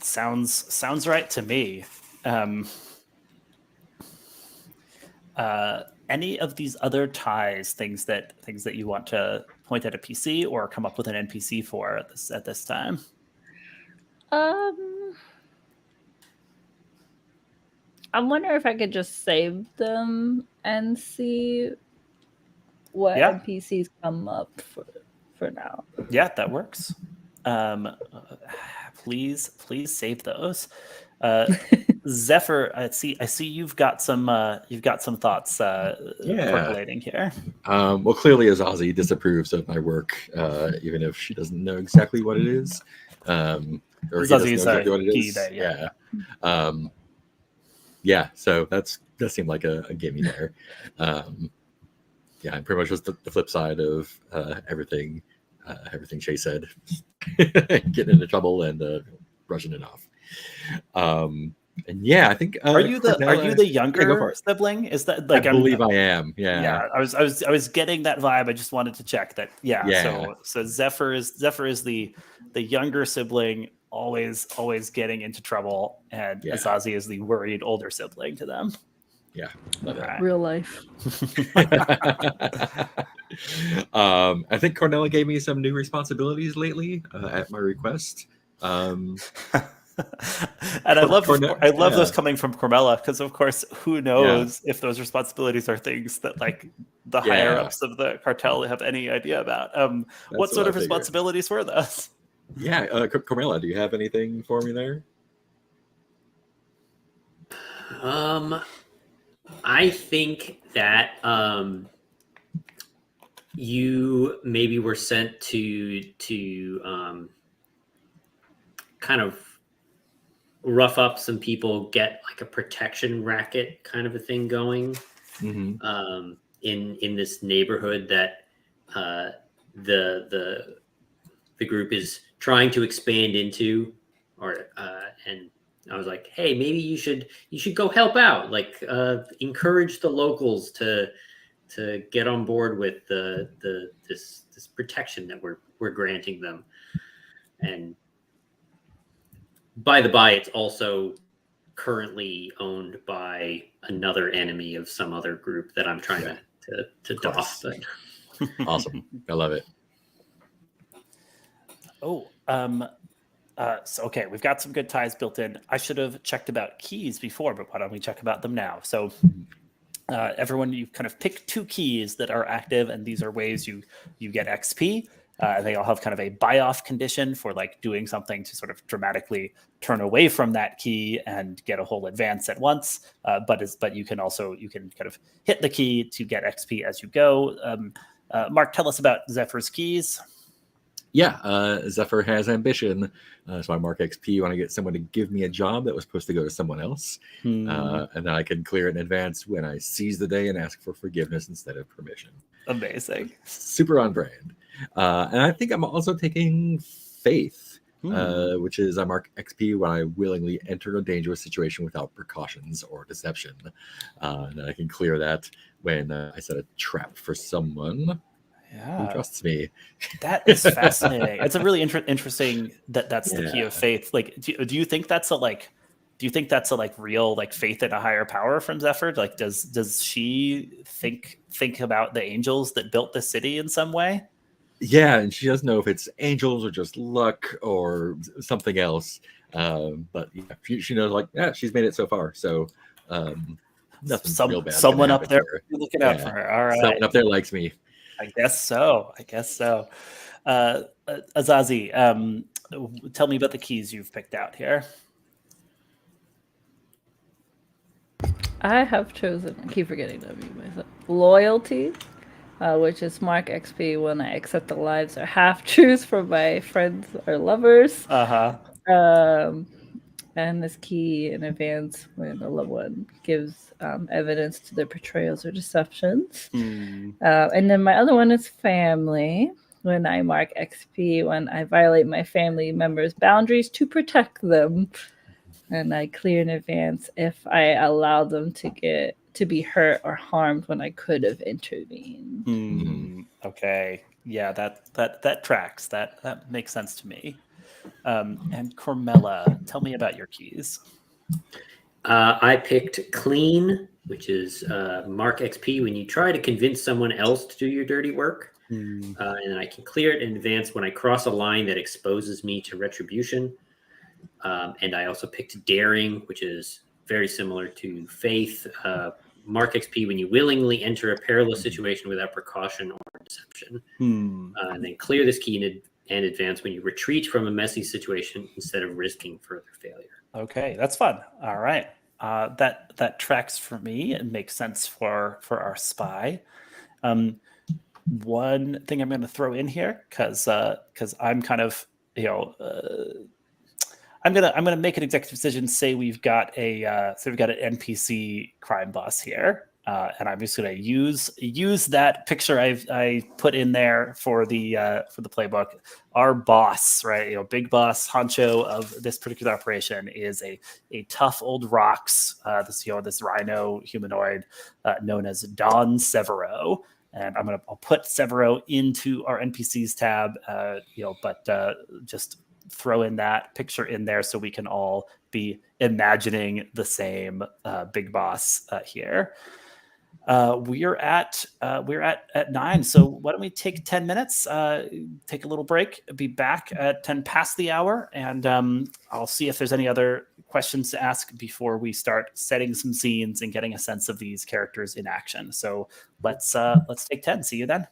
Sounds right to me. Any of these other ties, things that you want to point at a PC or come up with an NPC for at this time? I wonder if I could just save them and see what NPCs come up for now. Yeah, that works. Please save those. Zephyr, I see you've got some thoughts percolating here. Well, clearly Azazi disapproves of my work, even if she doesn't know exactly what it is. Or he doesn't know exactly what it is. Yeah, so that seemed like a gimme there. Yeah, and pretty much was the flip side of everything Shay said. Getting into trouble and brushing it off. And yeah, I think Are you the Yeah, go younger for it. sibling? Is that I like believe I am. Yeah. Yeah, I was getting that vibe. I just wanted to check that. Yeah, Yeah. so Zephyr is the younger sibling, always getting into trouble, and Yeah. Azazi is the worried older sibling to them. Yeah. Love All right. Real life. I think Cormella gave me some new responsibilities lately at my request. And I love those coming from Cormella, because of course, who knows if those responsibilities are things that like the higher ups of the cartel have any idea about. What sort of responsibilities were those? Yeah, Cormella, do you have anything for me there? I think that you maybe were sent to kind of rough up some people, get like a protection racket kind of a thing going in this neighborhood that the group is trying to expand into, or and I was like, hey, maybe you should go help out, like encourage the locals to get on board with this protection that we're granting them. And by the by, it's also currently owned by another enemy of some other group that I'm trying to doff. But awesome, I love it. Oh, so okay, we've got some good ties built in. I should have checked about keys before, but why don't we check about them now? So everyone, you kind of pick 2 keys that are active, and these are ways you get XP. They all have kind of a buy-off condition for like doing something to sort of dramatically turn away from that key and get a whole advance at once. But you can kind of hit the key to get XP as you go. Mark, tell us about Zephyr's keys. Yeah, Zephyr has ambition, so I mark XP when I get someone to give me a job that was supposed to go to someone else, and then I can clear it in advance when I seize the day and ask for forgiveness instead of permission. Amazing. Super on brand. And I think I'm also taking faith, which is I mark XP when I willingly enter a dangerous situation without precautions or deception. And I can clear that when I set a trap for someone who trusts me. That is fascinating. It's a really interesting that's the key of faith. Like, do you think that's a real like faith in a higher power from Zephyr? Like, does she think about the angels that built the city in some way? Yeah, and she doesn't know if it's angels or just luck or something else. But yeah, she knows, like, she's made it so far. So nothing real bad. Someone up there looking out for her. All right. Someone up there likes me. I guess so. Azazi, tell me about the keys you've picked out here. I have chosen, I keep forgetting to mute myself, loyalty, which is mark XP when I accept the lives or half-truths from my friends or lovers. And this key in advance when a loved one gives evidence to their betrayals or deceptions. And then my other one is family, when I mark XP when I violate my family members' boundaries to protect them. And I clear in advance if I allow them to be hurt or harmed when I could have intervened. Okay. Yeah, that tracks. That makes sense to me. And Cormella, tell me about your keys. I picked clean, which is mark XP when you try to convince someone else to do your dirty work. And then I can clear it in advance when I cross a line that exposes me to retribution. And I also picked daring, which is very similar to faith. Mark XP when you willingly enter a perilous situation without precaution or deception. And then clear this key in advance when you retreat from a messy situation instead of risking further failure. Okay, that's fun. All right. That tracks for me and makes sense for our spy. One thing I'm going to throw in here, because I'm kind of, I'm gonna make an executive decision. Say we've got an NPC crime boss here, and I'm just gonna use that picture I put in there for the playbook. Our boss, right? Big boss, honcho of this particular operation is a tough old rocks. This rhino humanoid known as Don Severo. And I'll put Severo into our NPCs tab, but just throw in that picture in there so we can all be imagining the same big boss here. We're at 9, so why don't we take 10 minutes, take a little break, be back at 10 past the hour, and I'll see if there's any other questions to ask before we start setting some scenes and getting a sense of these characters in action. So let's take 10. See you then.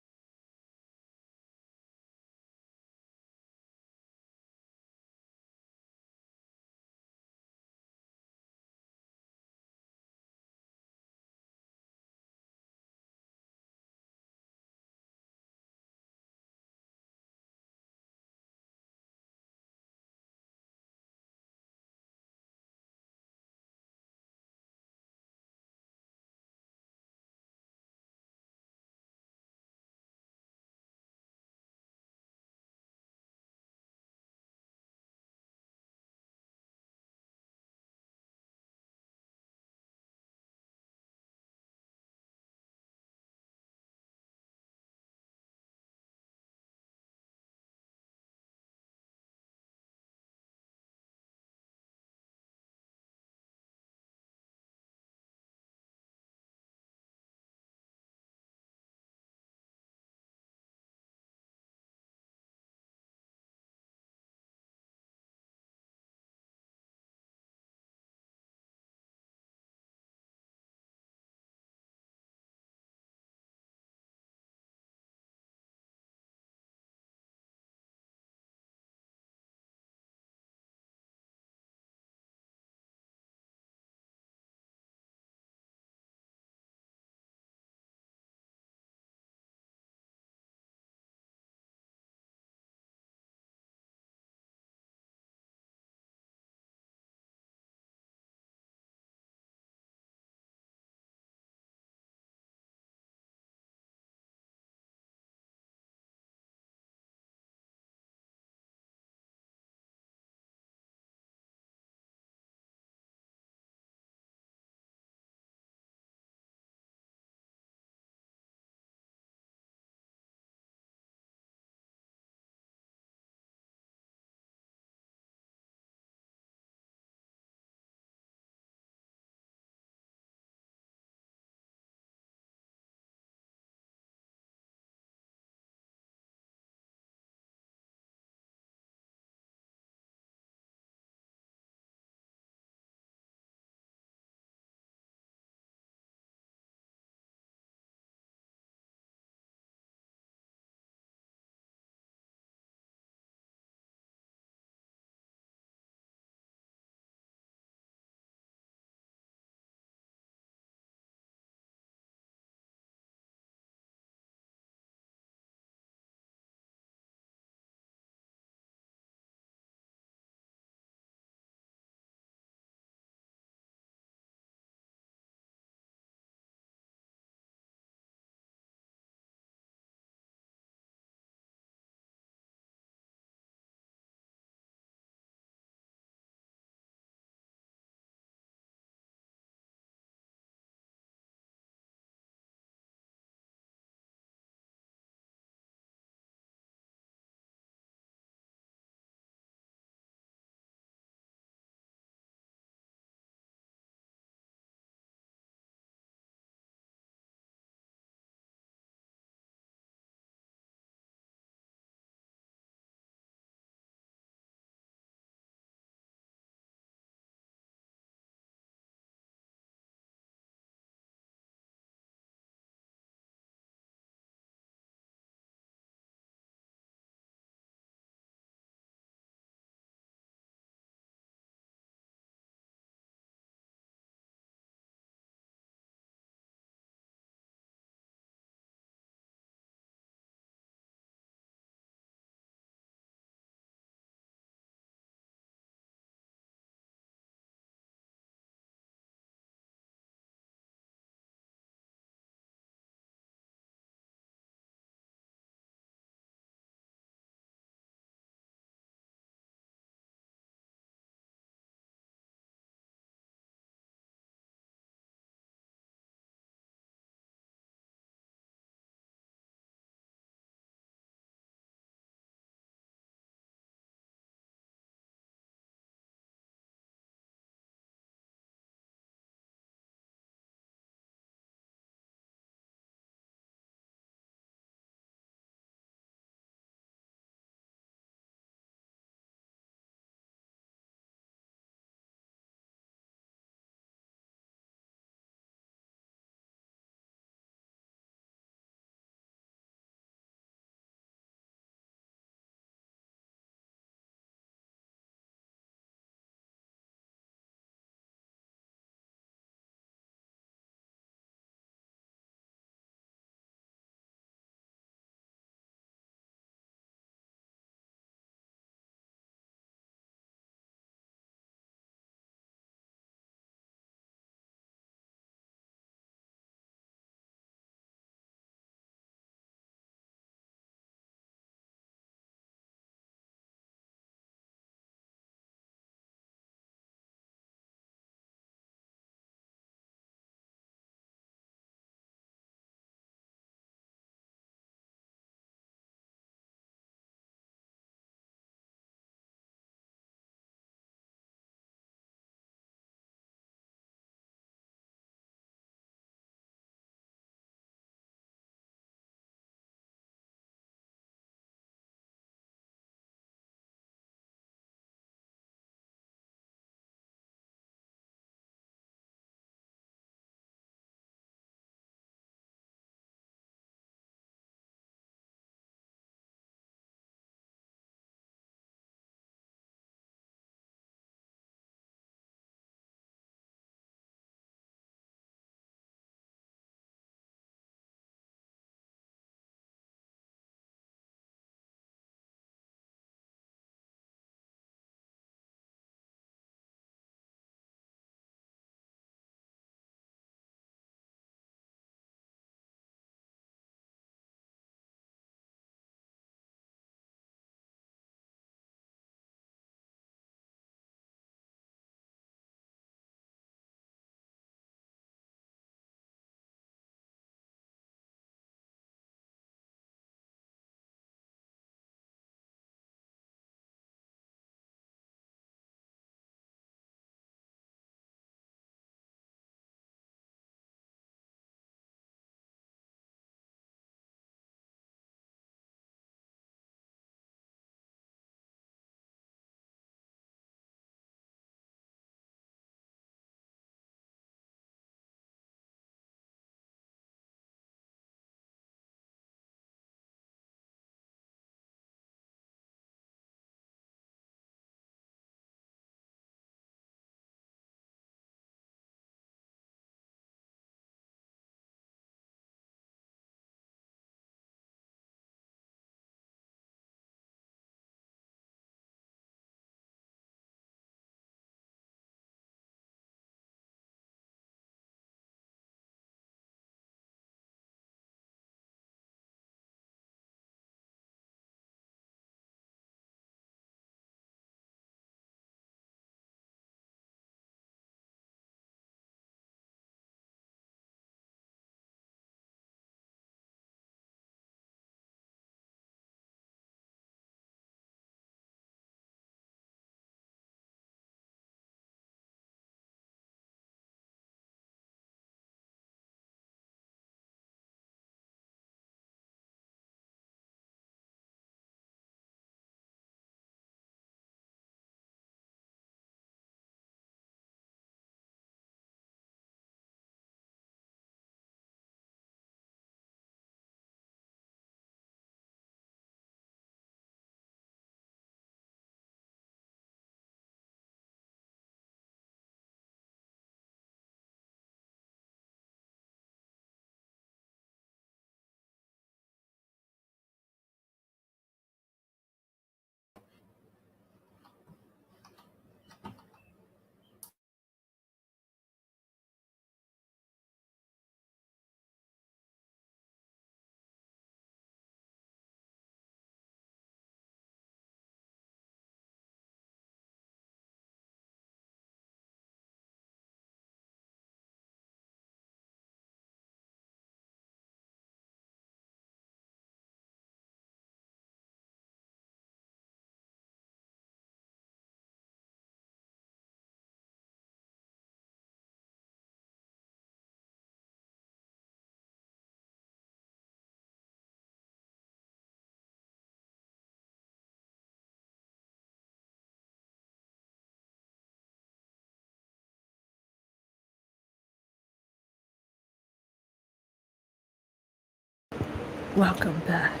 Welcome back.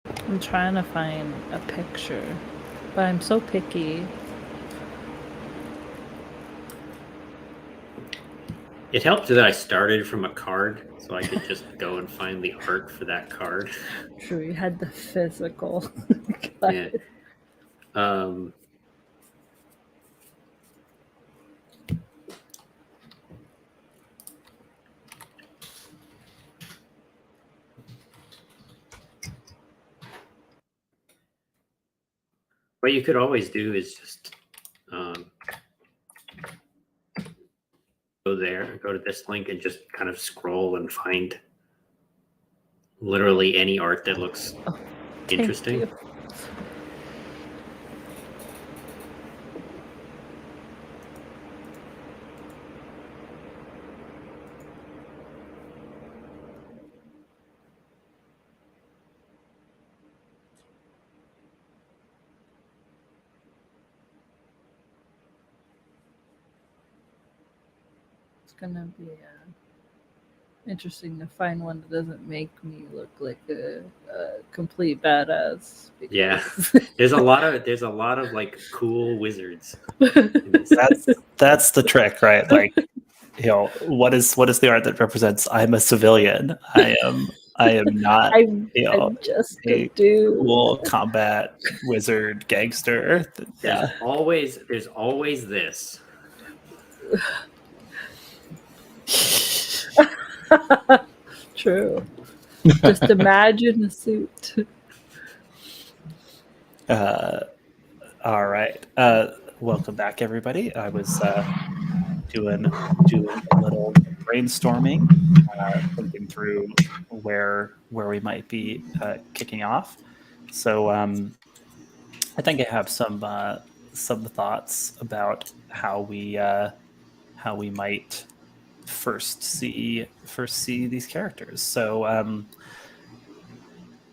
I'm trying to find a picture, but I'm so picky. It helped that I started from a card, so I could just go and find the art for that card. True, you had the physical. Yeah. What you could always do is just go there, go to this link, and just kind of scroll and find literally any art that looks interesting. You. It's gonna be interesting to find one that doesn't make me look like a complete badass. Yeah, there's a lot of like cool wizards. That's the trick, right? Like, you know, what is the art that represents I'm a civilian? I am not I'm just a a dude. cool combat wizard gangster. Yeah. There's always this. True. Just imagine a suit. All right. Welcome back, everybody. I was doing a little brainstorming, thinking through where we might be kicking off. So I think I have some thoughts about how we might first see these characters. So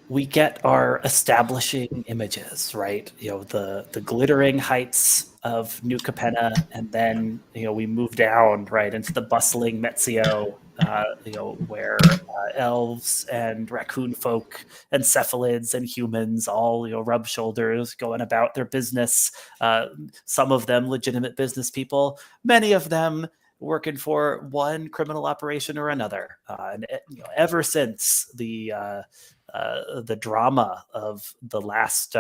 we get our establishing images, right? You know, the glittering heights of New Capenna, and then, you know, we move down right into the bustling Metzio, you know, where elves and raccoon folk and cephalids and humans all, you know, rub shoulders, going about their business. Some of them legitimate business people, many of them working for one criminal operation or another. And you know, ever since the drama of the last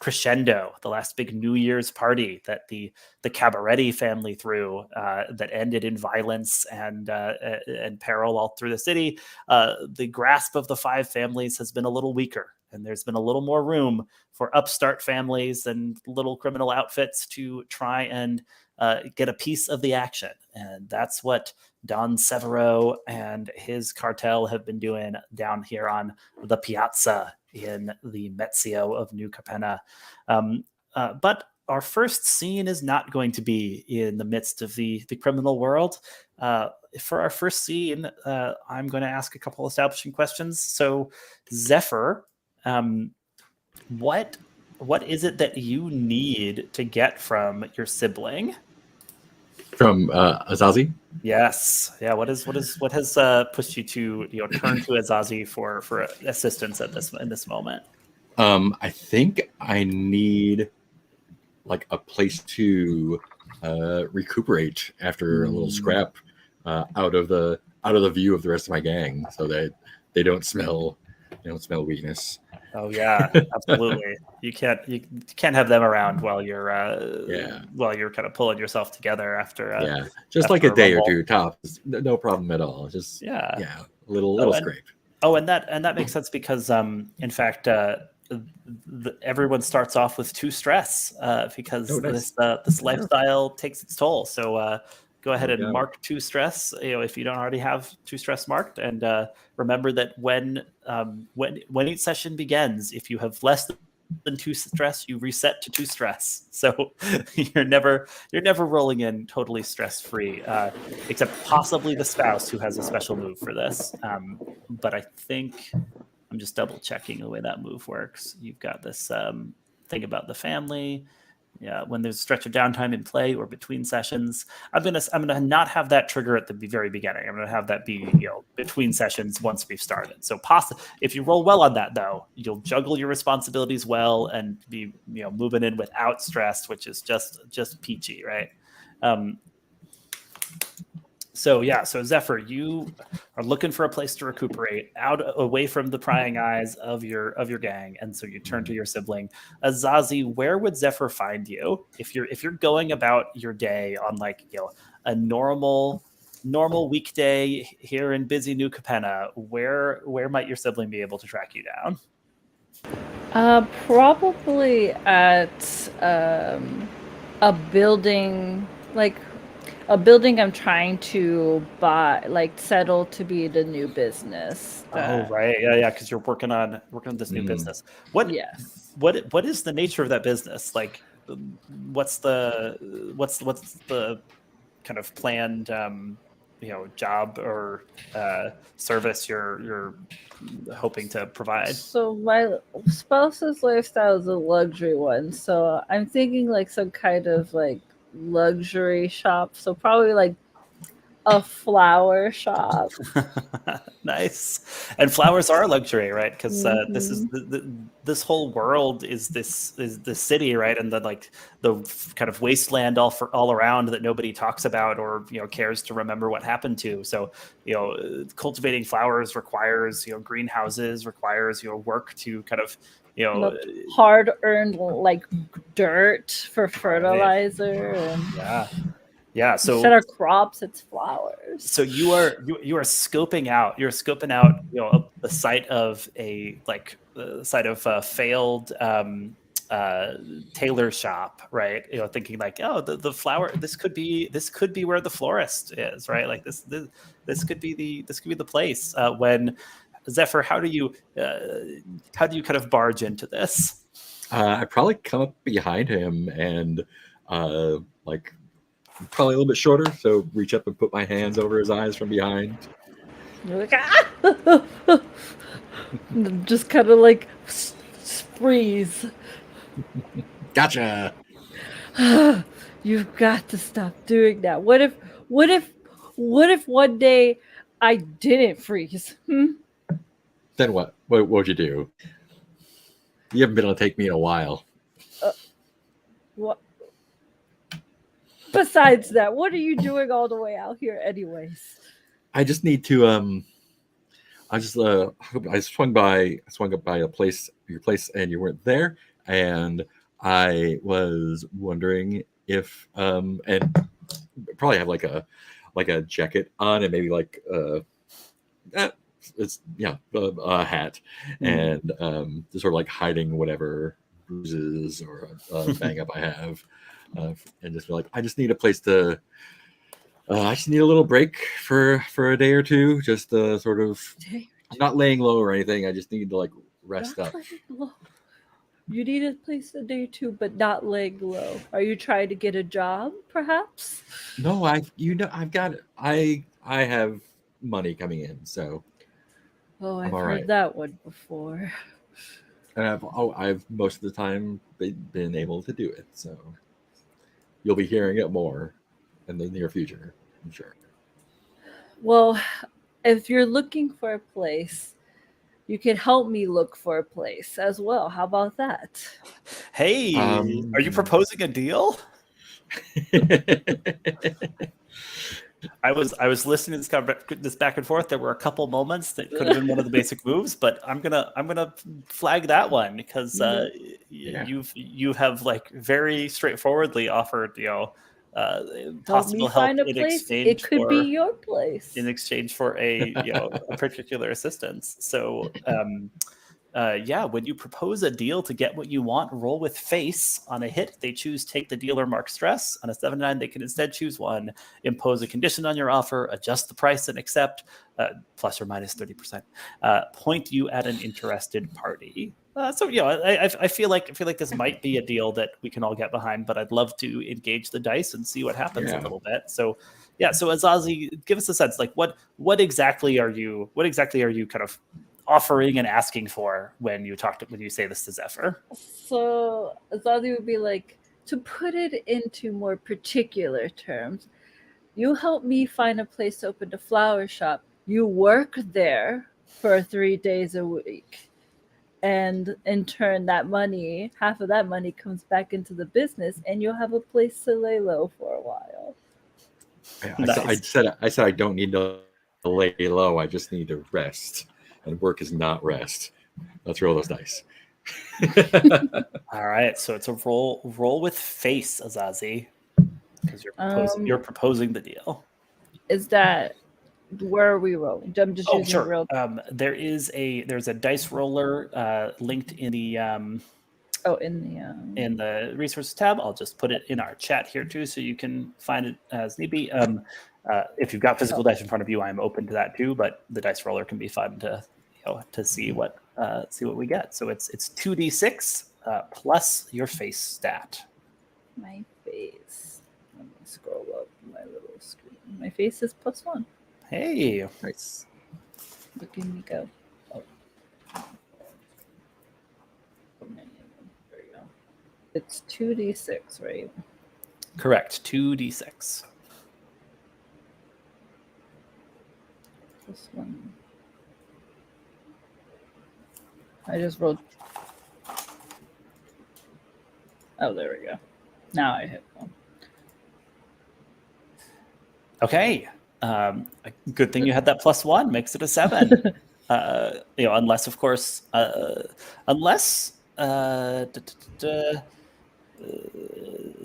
crescendo, the last big New Year's party that the Cabaretti family threw, that ended in violence and peril all through the city, the grasp of the five families has been a little weaker, and there's been a little more room for upstart families and little criminal outfits to try and get a piece of the action. And that's what Don Severo and his cartel have been doing down here on the piazza in the Metzio of New Capenna. But our first scene is not going to be in the midst of the criminal world. For our first scene, I'm going to ask a couple establishing questions. So, Zephyr, what is it that you need to get from your sibling? From Azazi? Yes. Yeah. What has pushed you to, you know, turn to Azazi for assistance in this moment? I think I need like a place to recuperate after a little scrap out of the view of the rest of my gang, so that they don't smell weakness. Oh yeah, absolutely. You can't have them around while you're while you're kind of pulling yourself together after just after like a day rumble. or two tops, no problem at all. Just a little scrape. And that makes sense because in fact everyone starts off with 2 stress because this lifestyle takes its toll. So go ahead and mark 2 stress, you know, if you don't already have 2 stress marked, and remember that when each session begins, if you have less than 2 stress, you reset to 2 stress. So you're never rolling in totally stress free, except possibly the spouse, who has a special move for this. But I think I'm just double checking the way that move works. You've got this think about the family. Yeah, when there's a stretch of downtime in play or between sessions, I'm gonna not have that trigger at the very beginning. I'm gonna have that be between sessions once we've started. So if you roll well on that, though, you'll juggle your responsibilities well and be moving in without stress, which is just peachy, right? So Zephyr, you are looking for a place to recuperate away from the prying eyes of your gang, and so you turn to your sibling. Azazi, where would Zephyr find you if you're going about your day on a normal weekday here in busy New Capenna? Where might your sibling be able to track you down? Probably at a building I'm trying to buy, settle to be the new business. Oh, right. Yeah, because you're working on this new business. What is the nature of that business? Like, what's the kind of planned job or service you're hoping to provide? So my spouse's lifestyle is a luxury one, so I'm thinking some kind of luxury shop. So probably a flower shop. Nice. And flowers are a luxury, right? Because this is this whole world is the city, right? And the kind of wasteland all around that nobody talks about or cares to remember what happened to. So cultivating flowers requires greenhouses, requires work to kind of hard earned dirt for fertilizer. Right. Yeah. So instead of crops, it's flowers. So you are scoping out. You're scoping out, the site of a failed tailor shop, right? Thinking the flower. This could be where the florist is, right? Like this could be the place. When Zephyr, how do you kind of barge into this? I probably come up behind him and probably a little bit shorter, so reach up and put my hands over his eyes from behind. You're ah! Just kind of freeze. Gotcha. You've got to stop doing that. What if one day I didn't freeze? Then what? What would you do? You haven't been able to take me in a while. What? Besides that, what are you doing all the way out here anyways? I just need to I swung up by your place and you weren't there, and I was wondering if and probably have a jacket on and maybe a hat and just sort of hiding whatever bruises or bang up I have. And just I just need a place to. I just need a little break for a day or two, just sort of. I'm not laying low or anything. I just need to rest up. You need a place a day or two, but not laying low. Are you trying to get a job, perhaps? No, I've got. I have money coming in, so. Oh, I've heard that one before. And I've most of the time been able to do it, so. You'll be hearing it more in the near future, I'm sure. Well, if you're looking for a place, you can help me look for a place as well. How about that? Hey, are you proposing a deal? I was listening to this back and forth. There were a couple moments that could have been one of the basic moves, but I'm gonna flag that one because you have very straightforwardly offered possible help in exchange. It could be your place in exchange for a a particular assistance. So when you propose a deal to get what you want, roll with face. On a hit, they choose take the deal or mark stress. On a 7-9, they can instead choose one, impose a condition on your offer, adjust the price and accept, plus or minus 30%. Point you at an interested party. I feel like this might be a deal that we can all get behind, but I'd love to engage the dice and see what happens a little bit. So Azazi, give us a sense, what exactly are you kind of offering and asking for when you say this to Zephyr? So Azazi would be like, to put it into more particular terms, you help me find a place to open a flower shop. You work there for 3 days a week. And in turn, half of that money comes back into the business, and you'll have a place to lay low for a while. I said I don't need to lay low. I just need to rest, and work is not rest. Let's roll those dice. All right, so it's a roll with face, Azazi, because you're proposing the deal. Is that where are we rolling? I'm just using sure. real. There's a dice roller linked in the in the resources tab. I'll just put it in our chat here too, so you can find it as need be. If you've got physical dice in front of you, I'm open to that too. But the dice roller can be fun to see what we get. So it's 2d6 plus your face stat. My face. Let me scroll up my little screen. My face is +1. Hey, Nice. Look at me go. Oh. There you go. It's 2d6, right? correct. 2d6. This one. I just rolled. Oh, there we go. Now I hit one. Okay. Good thing you had that +1. Makes it a 7. Unless, of course,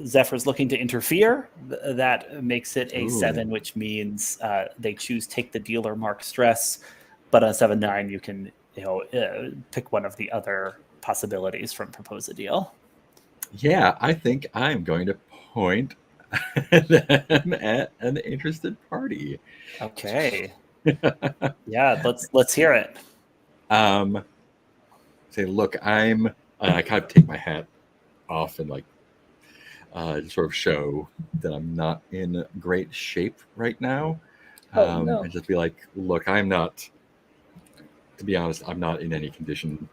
Zephyr's looking to interfere, that makes it a 7, which means they choose take the deal or mark stress. But on 7-9, you can pick one of the other possibilities from propose a deal. Yeah, I think I'm going to point them at an interested party. Okay. Yeah, let's hear it. Say, look, I kind of take my hat off and sort of show that I'm not in great shape right now. No. And just be like, look, to be honest, I'm not in any condition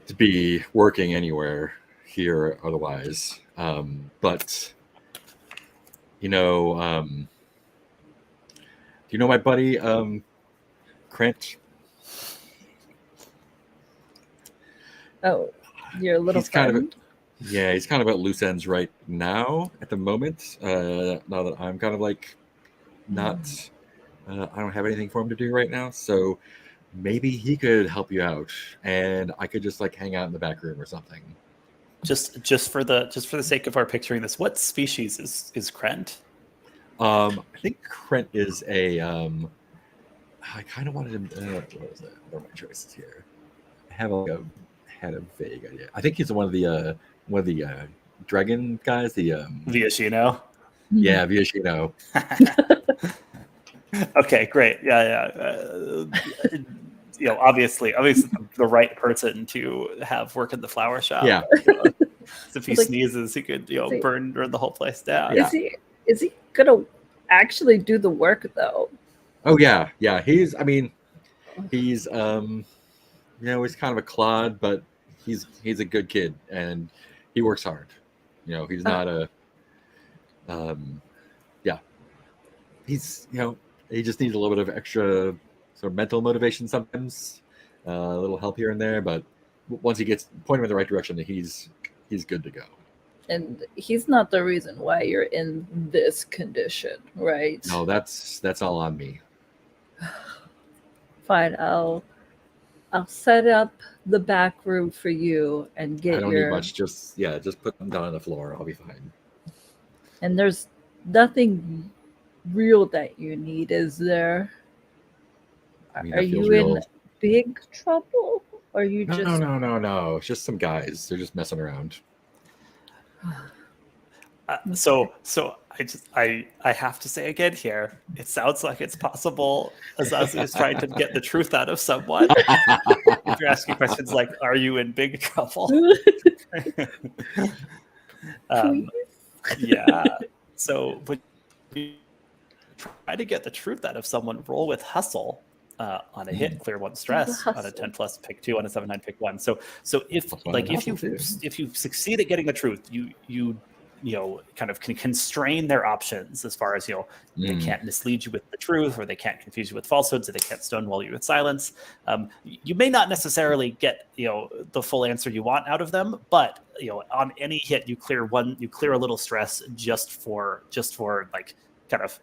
to be working anywhere here otherwise. But do you know my buddy Krent? Oh, your little He's kind friend? he's kind of at loose ends right now at the moment. Now that I'm kind of not, I don't have anything for him to do right now. So maybe he could help you out, and I could just hang out in the back room or something. Just for the sake of our picturing this, what species is Krent? I think Krent is a. I kind of wanted him. What was that? What are my choices here? I have had a vague idea. I think he's one of the dragon guys. The Viashino. Yeah, Viashino. Okay, great. Yeah. Obviously the right person to have work in the flower shop. Yeah. If he sneezes, he could burn the whole place down. Yeah. Is he gonna actually do the work though? Oh yeah. He's kind of a clod, but he's a good kid and he works hard. He's not a he's he just needs a little bit of extra sort of mental motivation sometimes, a little help here and there, but once he gets point him in the right direction, he's good to go. And he's not the reason why you're in this condition, right? No, that's all on me. Fine, I'll set up the back room for you and get I don't need much. Just put them down on the floor. I'll be fine. And there's nothing real that you need, is there? I mean, are you in big trouble? Or are you just No. It's just some guys. They're just messing around. So I have to say again here, it sounds like it's possible Azazi is trying to get the truth out of someone. If you're asking questions like, are you in big trouble? Yeah. So would you try to get the truth out of someone, roll with hustle. on a hit, clear 1 stress. On a 10+, pick 2. On a 7/9, pick 1. So if you succeed at getting the truth, you kind of can constrain their options as far as they can't mislead you with the truth, or they can't confuse you with falsehoods, or they can't stonewall you with silence. You may not necessarily get the full answer you want out of them, but on any hit you clear a little stress just for like kind of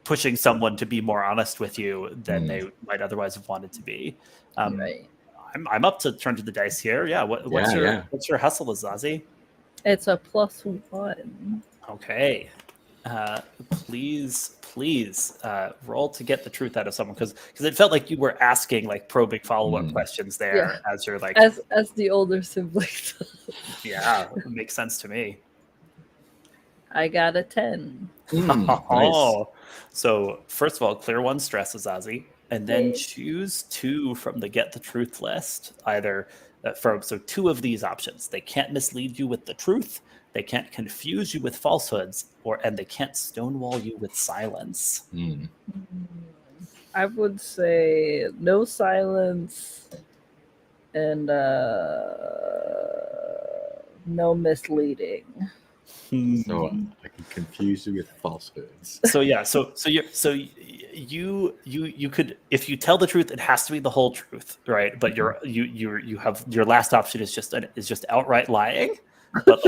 pushing someone to be more honest with you than they might otherwise have wanted to be. Right. I'm up to turn to the dice here. Yeah. What's your hustle, Azazi? It's a +1. Okay. Please roll to get the truth out of someone, because it felt like you were asking like probing follow-up questions there as you're like as the older sibling. Yeah, it makes sense to me. I got a 10. Nice. So first of all, clear 1 stress, Azazi, and then choose 2 from the get the truth list. Either so 2 of these options. They can't mislead you with the truth, they can't confuse you with falsehoods, and they can't stonewall you with silence. I would say no silence and no misleading. So I can confuse you with falsehoods. So you could, if you tell the truth, it has to be the whole truth, right? But you have your last option is just outright lying, but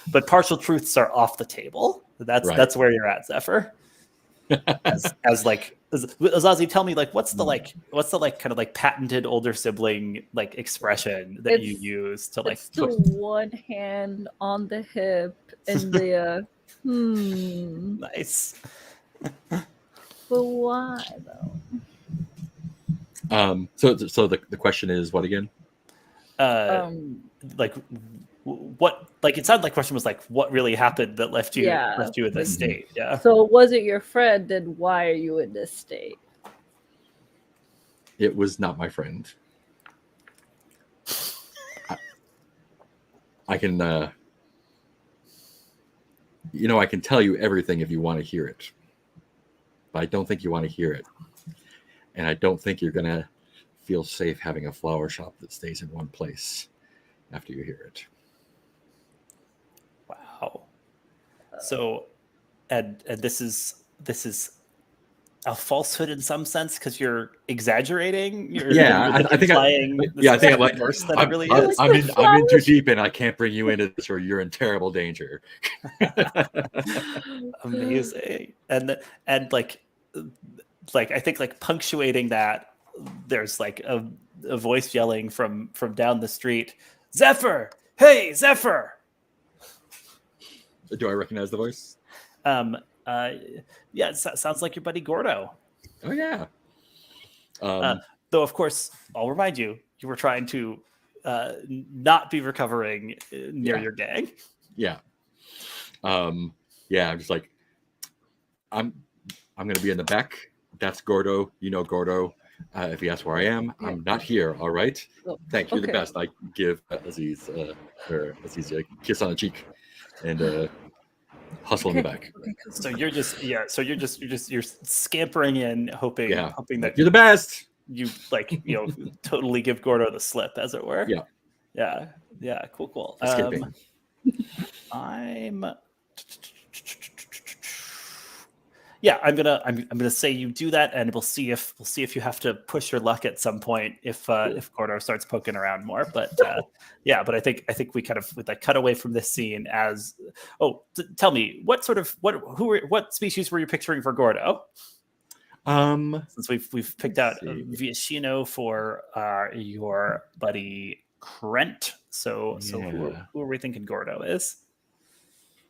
but partial truths are off the table. That's where you're at, Zephyr. Azazi, tell me, what's the kind of patented older sibling expression that you use to it's the one hand on the hip and the nice. But why though? So the question is what again? What, it sounded like the question was what really happened that left you in this state? Yeah. So was it your friend, and why are you in this state? It was not my friend. I can I can tell you everything if you want to hear it, but I don't think you want to hear it, and I don't think you're gonna feel safe having a flower shop that stays in one place after you hear it. Wow. So, and this is a falsehood in some sense, because you're exaggerating. I think I'm like worse than it really is. I'm in too deep, and I can't bring you into this, or you're in terrible danger. Amazing. And I think punctuating that, there's a voice yelling from down the street, Zephyr! Hey, Zephyr! Do I recognize the voice? Yeah, it sounds like your buddy Gordo. Oh yeah. Though of course, I'll remind you, you were trying to not be recovering near your gang. Yeah. I'm just I'm gonna be in the back. That's Gordo. Gordo. If he asks where I am, I'm not here. All right. Thank you. You're the best. I give Aziz a kiss on the cheek and hustle in the back. So you're scampering in, hoping that you're the best. You totally give Gordo the slip, as it were. Yeah. Cool. Skipping. I'm gonna say you do that, and we'll see if you have to push your luck at some point if Gordo starts poking around more. But but I think we kind of cut away from this scene as tell me what species were you picturing for Gordo? Since we've picked out Viashino for your buddy Krent, so who are we thinking Gordo is?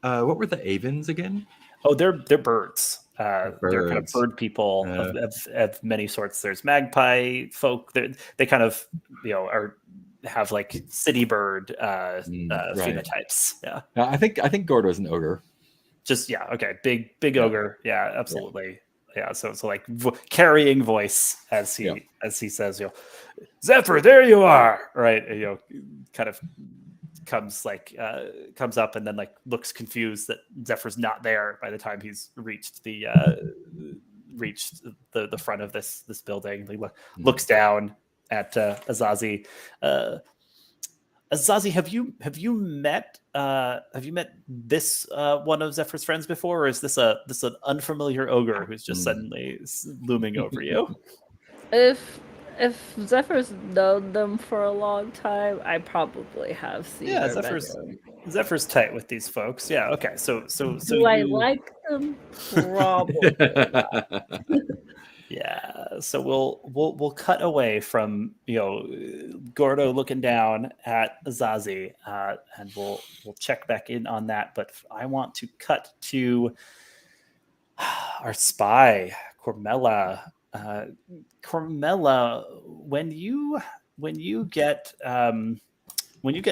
What were the Avens again? Oh, they're birds. They're kind of bird people of many sorts. There's magpie folk. They kind of have city bird phenotypes. Yeah. I think Gordo is an ogre. Just big ogre. Yeah, absolutely. Yeah. So carrying voice as he says, Zephyr, there you are. Right. Kind of comes up and then looks confused that Zephyr's not there by the time he's reached the reach the front of this building. He looks down at Azazi. Azazi, have you met this one of Zephyr's friends before, or is this an unfamiliar ogre who's just suddenly looming over you? If Zephyr's known them for a long time, I probably have seen Yeah, their bedroom. Zephyr's tight with these folks. Yeah, okay. So Do I like them? Probably not. Yeah, so we'll cut away from Gordo looking down at Azazi, and we'll check back in on that. But I want to cut to our spy, Cormella. Cormella, when you get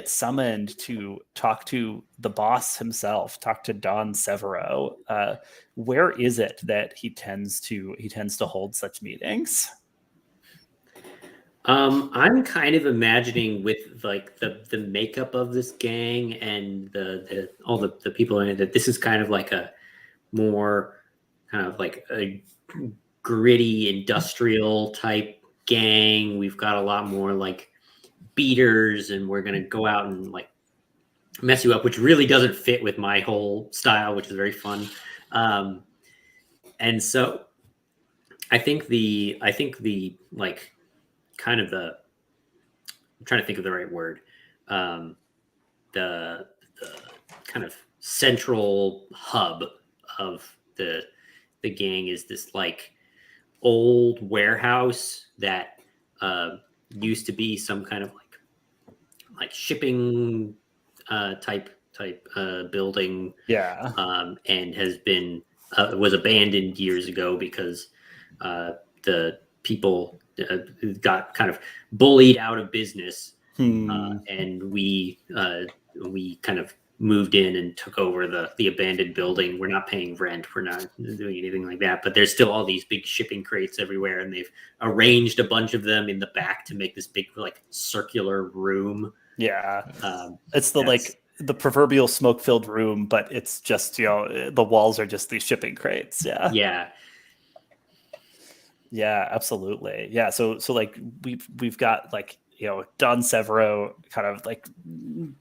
summoned to talk to the boss himself, talk to Don Severo, where is it that he tends to hold such meetings? I'm kind of imagining with like the makeup of this gang and all the people in it, that this is kind of like a more kind of like a gritty industrial type gang. We've got a lot more like beaters, and we're gonna go out and like mess you up, which really doesn't fit with my whole style, which is very fun. And so I think the like kind of I'm trying to think of the right word. The kind of central hub of the gang is this like old warehouse that used to be some kind of like shipping type building. Yeah. And has been was abandoned years ago because the people got kind of bullied out of business, and we kind of moved in and took over the abandoned building. We're not paying rent. We're not doing anything like that. But there's still all these big shipping crates everywhere, and they've arranged a bunch of them in the back to make this big like circular room. Yeah. It's the proverbial smoke-filled room, but it's just the walls are just these shipping crates. Yeah. Yeah, absolutely. Yeah, so like we've got like Don Severo kind of like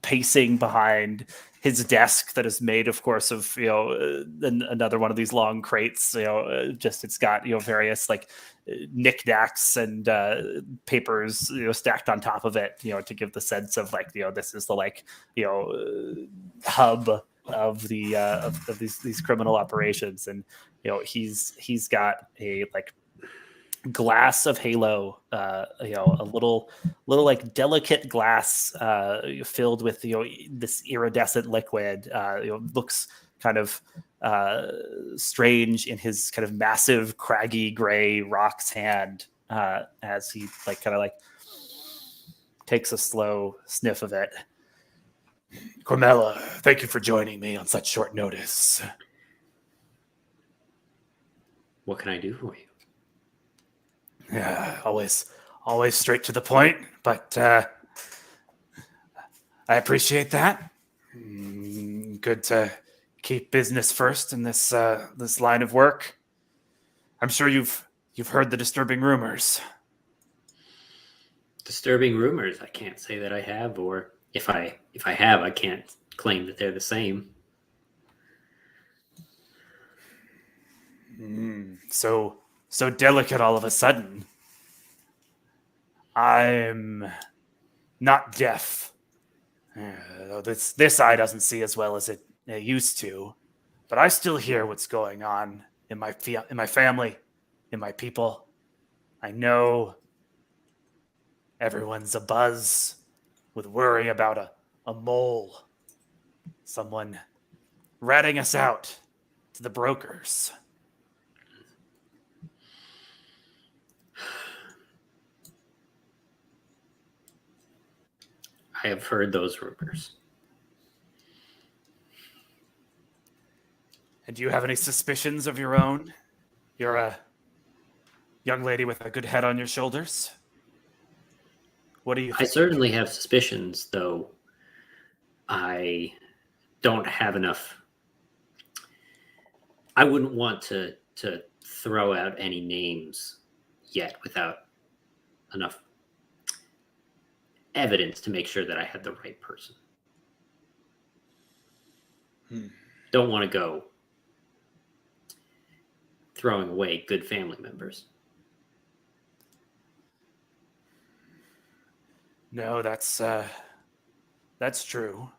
pacing behind his desk that is made, of course, of another one of these long crates. Just it's got various like knickknacks and papers stacked on top of it, to give the sense of like this is the like hub of the of these criminal operations. And he's got a like glass of Halo, a little like delicate glass filled with this iridescent liquid. Looks kind of strange in his kind of massive craggy gray rock's hand as he kind of takes a slow sniff of it. Cormella, thank you for joining me on such short notice. What can I do for you? Yeah, always straight to the point, but I appreciate that. Good to keep business first in this line of work. I'm sure you've heard the disturbing rumors. Disturbing rumors? I can't say that I have, or if I have, I can't claim that they're the same. So delicate all of a sudden. I'm not deaf. Though this eye doesn't see as well as it used to, but I still hear what's going on in my family, in my people. I know everyone's abuzz with worry about a mole, someone ratting us out to the brokers. I have heard those rumors. And do you have any suspicions of your own? You're a young lady with a good head on your shoulders. What do you think? I certainly have suspicions, though I don't have enough. I wouldn't want to to throw out any names yet without enough evidence to make sure that I had the right person. Don't want to go throwing away good family members. No, that's true.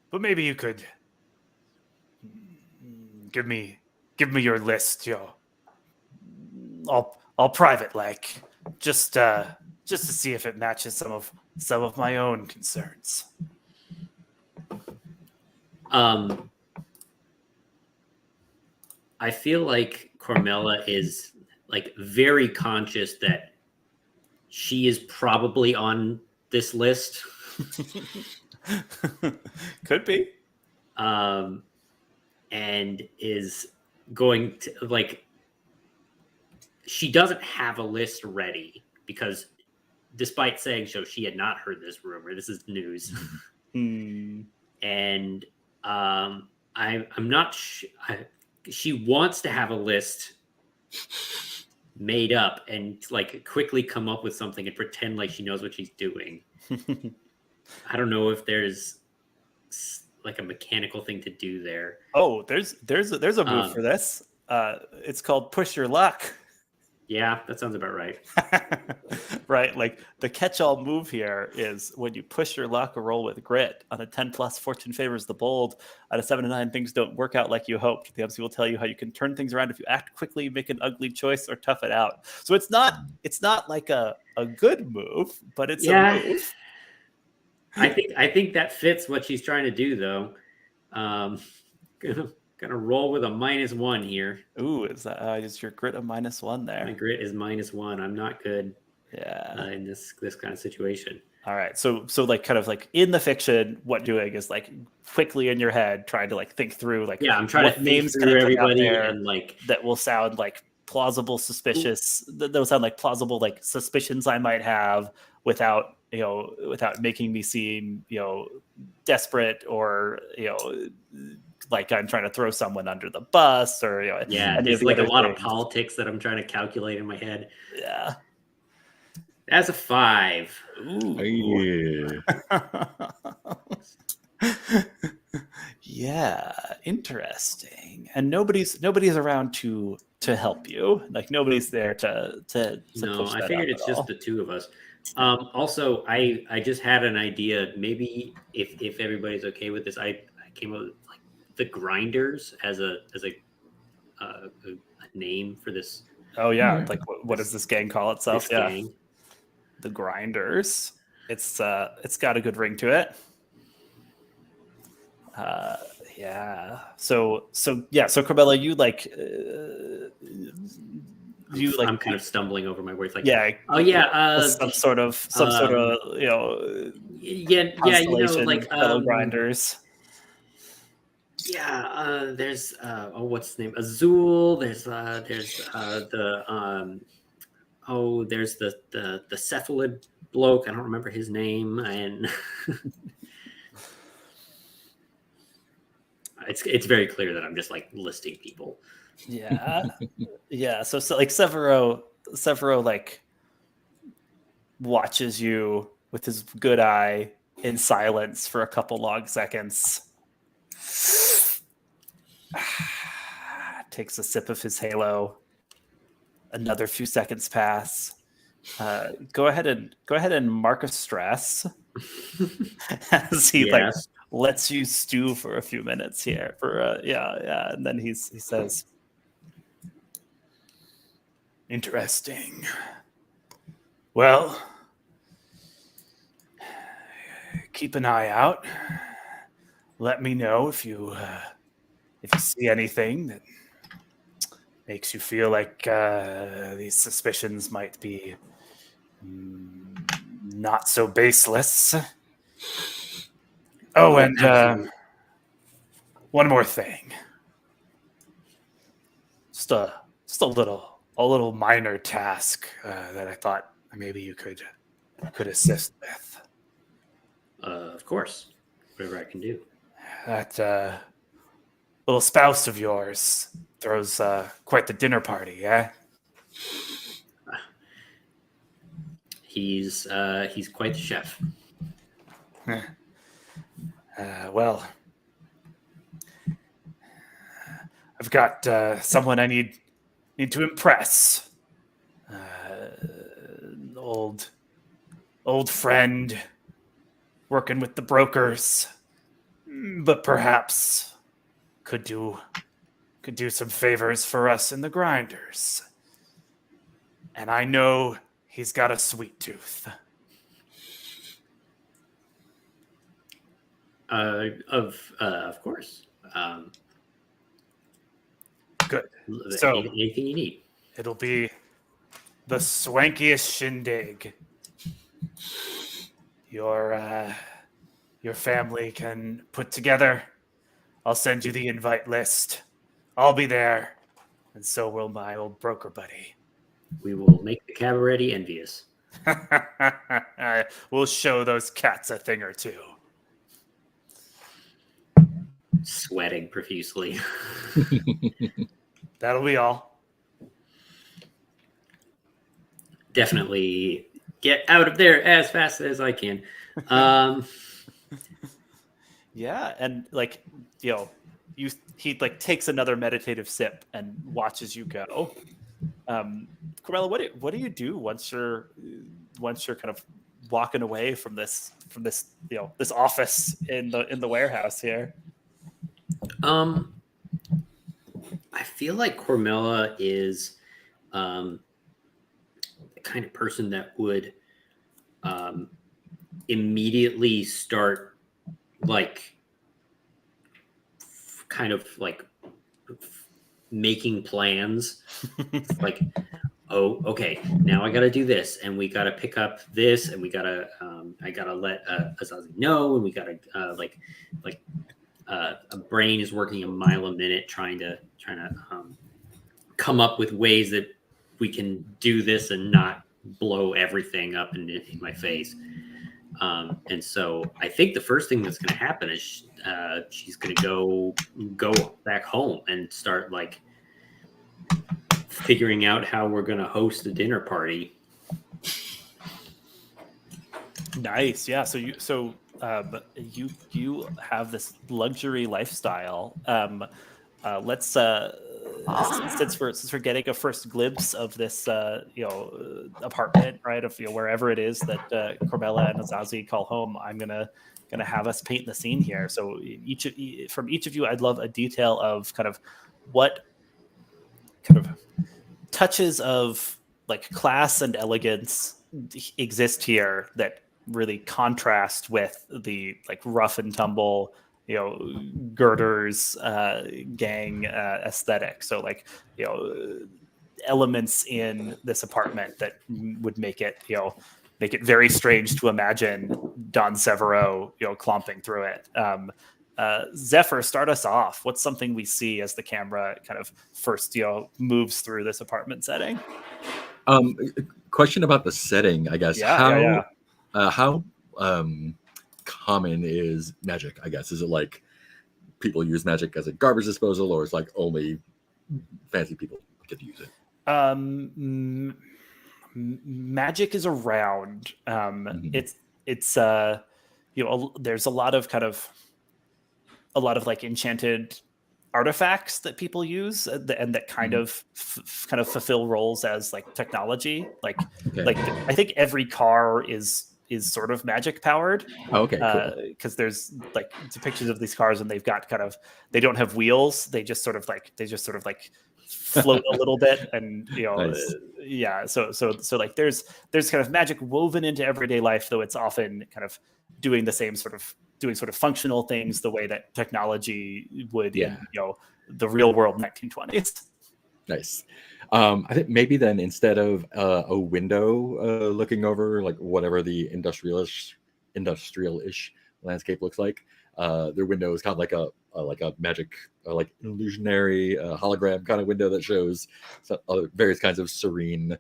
But maybe you could give me your list, all private, like just to see if it matches some of my own concerns. I feel like Cormella is like very conscious that she is probably on this list. Could be. And is going to like, she doesn't have a list ready because despite saying so, she had not heard this rumor. This is news. And I'm not she wants to have a list made up and like quickly come up with something and pretend like she knows what she's doing. I don't know if there's like a mechanical thing to do there. Oh, there's a move for this. It's called push your luck. Yeah, that sounds about right. Right, like the catch-all move here is when you push your luck or roll with grit on a 10+, fortune favors the bold. At a 7 to 9, things don't work out like you hoped. The MC will tell you how you can turn things around if you act quickly, make an ugly choice, or tough it out. So it's not like a good move, but it's a move. I think that fits what she's trying to do, though. Gonna roll with a -1 here. Ooh, is your grit a -1 there? My grit is -1. I'm not good. Yeah. In this kind of situation. All right. So like kind of like in the fiction, what doing is like quickly in your head trying to like think through like I'm trying to names think through everybody there and like that will sound like plausible suspicious. That will sound like plausible like suspicions I might have without making me seem desperate or like I'm trying to throw someone under the bus or it's like a lot of politics that I'm trying to calculate in my head. Yeah. That's a 5. Ooh. Yeah, interesting. And nobody's around to help you. Like nobody's there to No, push I that figured up it's at just all. the two of us. Also, I just had an idea. Maybe if everybody's okay with this, I came up with like the Grinders as a name for this. Oh yeah, like what does this gang call itself? This gang. The Grinders. It's got a good ring to it. Yeah. So Cormella, you like I'm kind of stumbling over my words. Like, some sort of constellation, like fellow grinders. Yeah, there's what's his name? Azul. There's the cephalid bloke. I don't remember his name, and it's very clear that I'm just like listing people. Yeah, yeah. So like Severo like watches you with his good eye in silence for a couple long seconds. Takes a sip of his halo. Another few seconds pass. Go ahead and mark a stress as he like lets you stew for a few minutes here. And then he says, "Interesting. Well, keep an eye out. Let me know if you see anything that makes you feel like these suspicions might be not so baseless. Oh, and one more thing. Just a little minor task that I thought maybe you could assist with. Of course, whatever I can do. That little spouse of yours, throws quite the dinner party, yeah? He's quite the chef. Well, I've got someone I need to impress. Old friend working with the brokers, but perhaps could do some favors for us in the grinders. And I know he's got a sweet tooth. Of course. Good. So anything you need. it'll be the swankiest shindig your family can put together. I'll send you the invite list. I'll be there, and so will my old broker buddy. We will make the cabaret envious. We'll show those cats a thing or two. Sweating profusely. That'll be all. Definitely get out of there as fast as I can. Yeah, and like, he like takes another meditative sip and watches you go. Cormella, what do you do once you're kind of walking away from this this office in the warehouse here? I feel like Cormella is the kind of person that would immediately start kind of making plans. Like, oh, okay, now I got to do this, and we got to pick up this, and we got to I got to let Azazi know, and we got to a brain is working a mile a minute trying to come up with ways that we can do this and not blow everything up in my face. And so I think the first thing that's going to happen is she's going to go back home and start figuring out how we're going to host a dinner party. Nice. Yeah. So you have this luxury lifestyle. Let's since we're getting a first glimpse of this apartment, right, of wherever it is that Cormella and Azazi call home, I'm gonna have us paint the scene here. So from each of you, I'd love a detail of kind of what kind of touches of class and elegance exist here that really contrast with the rough and tumble girders gang aesthetic. So elements in this apartment that would make it very strange to imagine Don Severo clomping through it. Zephyr, start us off. What's something we see as the camera kind of first moves through this apartment setting? Question about the setting, I guess. How common is magic, I guess? Is it like people use magic as a garbage disposal, or it's only fancy people get to use it? Magic is around. It's there's a lot of enchanted artifacts that people use and that kind of fulfill roles as technology. I think every car is sort of magic powered. Okay, cool. Because there's depictions of these cars and they've got they don't have wheels. They just sort of float a little bit, and Nice. Yeah. So there's kind of magic woven into everyday life, though it's often kind of doing the same sort of functional things the way that technology would in the real world 1920s. Nice. I think maybe then instead of a window looking over whatever the industrial-ish landscape looks like, their window is kind of like a magic, illusionary hologram kind of window that shows various kinds of serene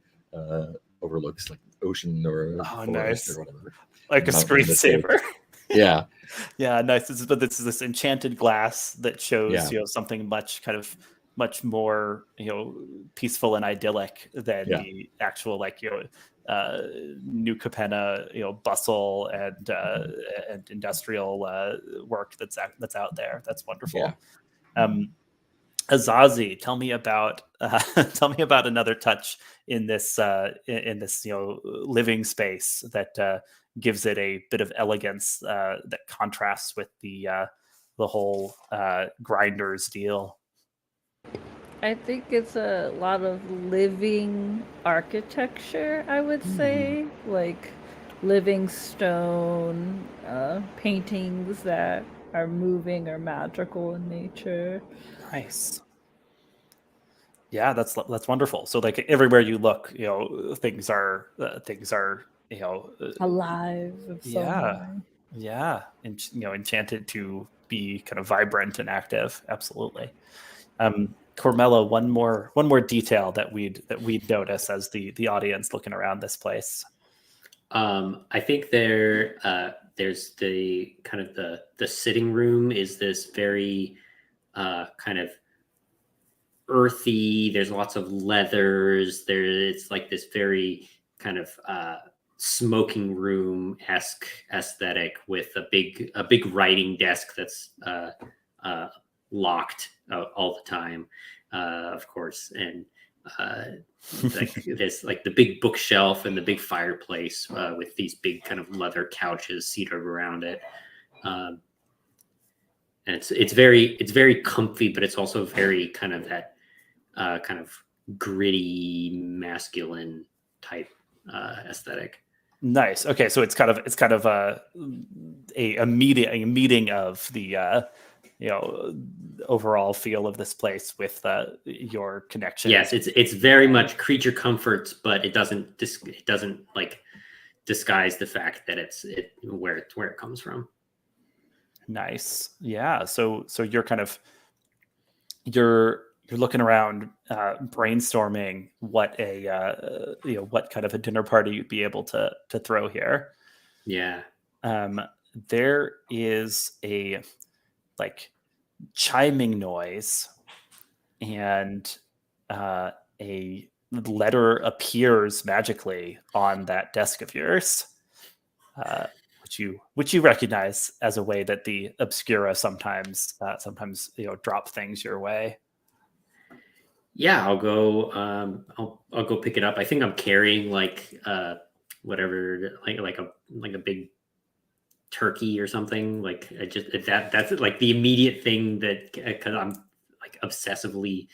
overlooks, like ocean or forest or whatever. Like a screensaver. Yeah. Yeah, nice. This is this enchanted glass that shows something much kind of much more peaceful and idyllic than Yeah. the actual New Capenna bustle and industrial work that's out there. That's wonderful. Yeah. Azazi, tell me about another touch in this living space that gives it a bit of elegance that contrasts with the whole grinders deal. I think it's a lot of living architecture, I would say, like living stone, paintings that are moving or magical in nature. Nice. Yeah, that's wonderful. So like everywhere you look, things are Alive of some yeah, way. yeah, and enchanted to be kind of vibrant and active. Absolutely. Cormella, one more detail that we'd notice as the audience looking around this place. I think there's the kind of the sitting room is this very kind of earthy. There's lots of leathers. It's like this very kind of smoking room esque aesthetic with a big writing desk that's locked all the time, of course, and like there's like the big bookshelf and the big fireplace with these big kind of leather couches seated around it. And it's very comfy, but it's also very kind of that kind of gritty masculine type aesthetic. Nice. Okay, so it's kind of a meeting of the overall feel of this place with your connection. Yes, it's very much creature comforts, but it doesn't like disguise the fact that it's where it comes from. Nice. Yeah. So you're kind of you're looking around, brainstorming what what kind of a dinner party you'd be able to throw here. Yeah. There is a like chiming noise, and a letter appears magically on that desk of yours, which you recognize as a way that the Obscura sometimes drop things your way. Yeah, I'll go. I'll go pick it up. I think I'm carrying like whatever, like a big turkey or something. Like that's like the immediate thing that, because I'm like obsessively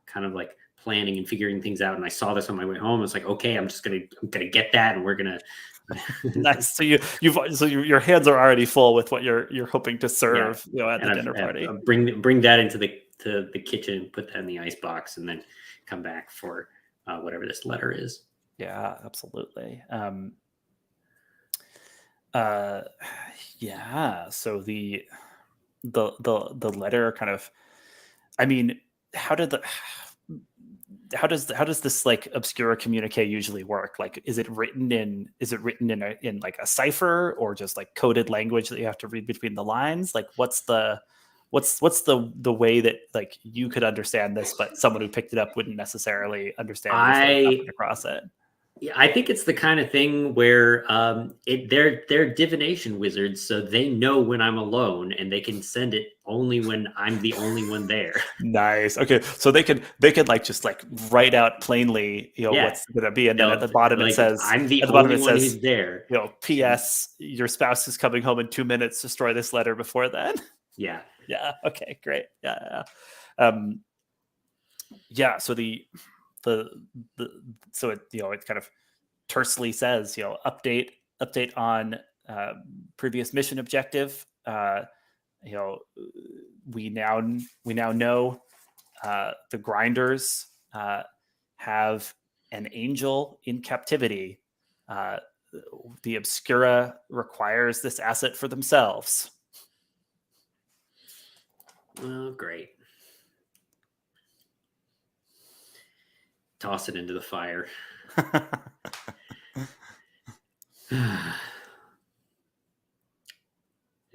kind of like planning and figuring things out. And I saw this on my way home. It's like, okay, I'm gonna get that, and we're gonna. Nice. So your hands are already full with what you're hoping to serve, at the dinner party. Bring that into the kitchen and put that in the ice box, and then come back for whatever this letter is. Yeah, absolutely. Yeah. So the letter kind of, I mean, how does this like Obscura communique usually work? Like, is it written in like a cipher, or just like coded language that you have to read between the lines? Like, what's the way that like you could understand this, but someone who picked it up wouldn't necessarily understand across it? Yeah, I think it's the kind of thing where they're divination wizards, so they know when I'm alone, and they can send it only when I'm the only one there. Nice. Okay, so they could like just like write out plainly, what's going to be, and then at the bottom like, it says, I'm the only one who's there. P.S. Your spouse is coming home in 2 minutes. Destroy this letter before then. Yeah. Yeah. Okay. Great. Yeah. Yeah. So so it it kind of tersely says, update on previous mission objective. We now know the grinders have an angel in captivity. The Obscura requires this asset for themselves. Oh, great. Toss it into the fire.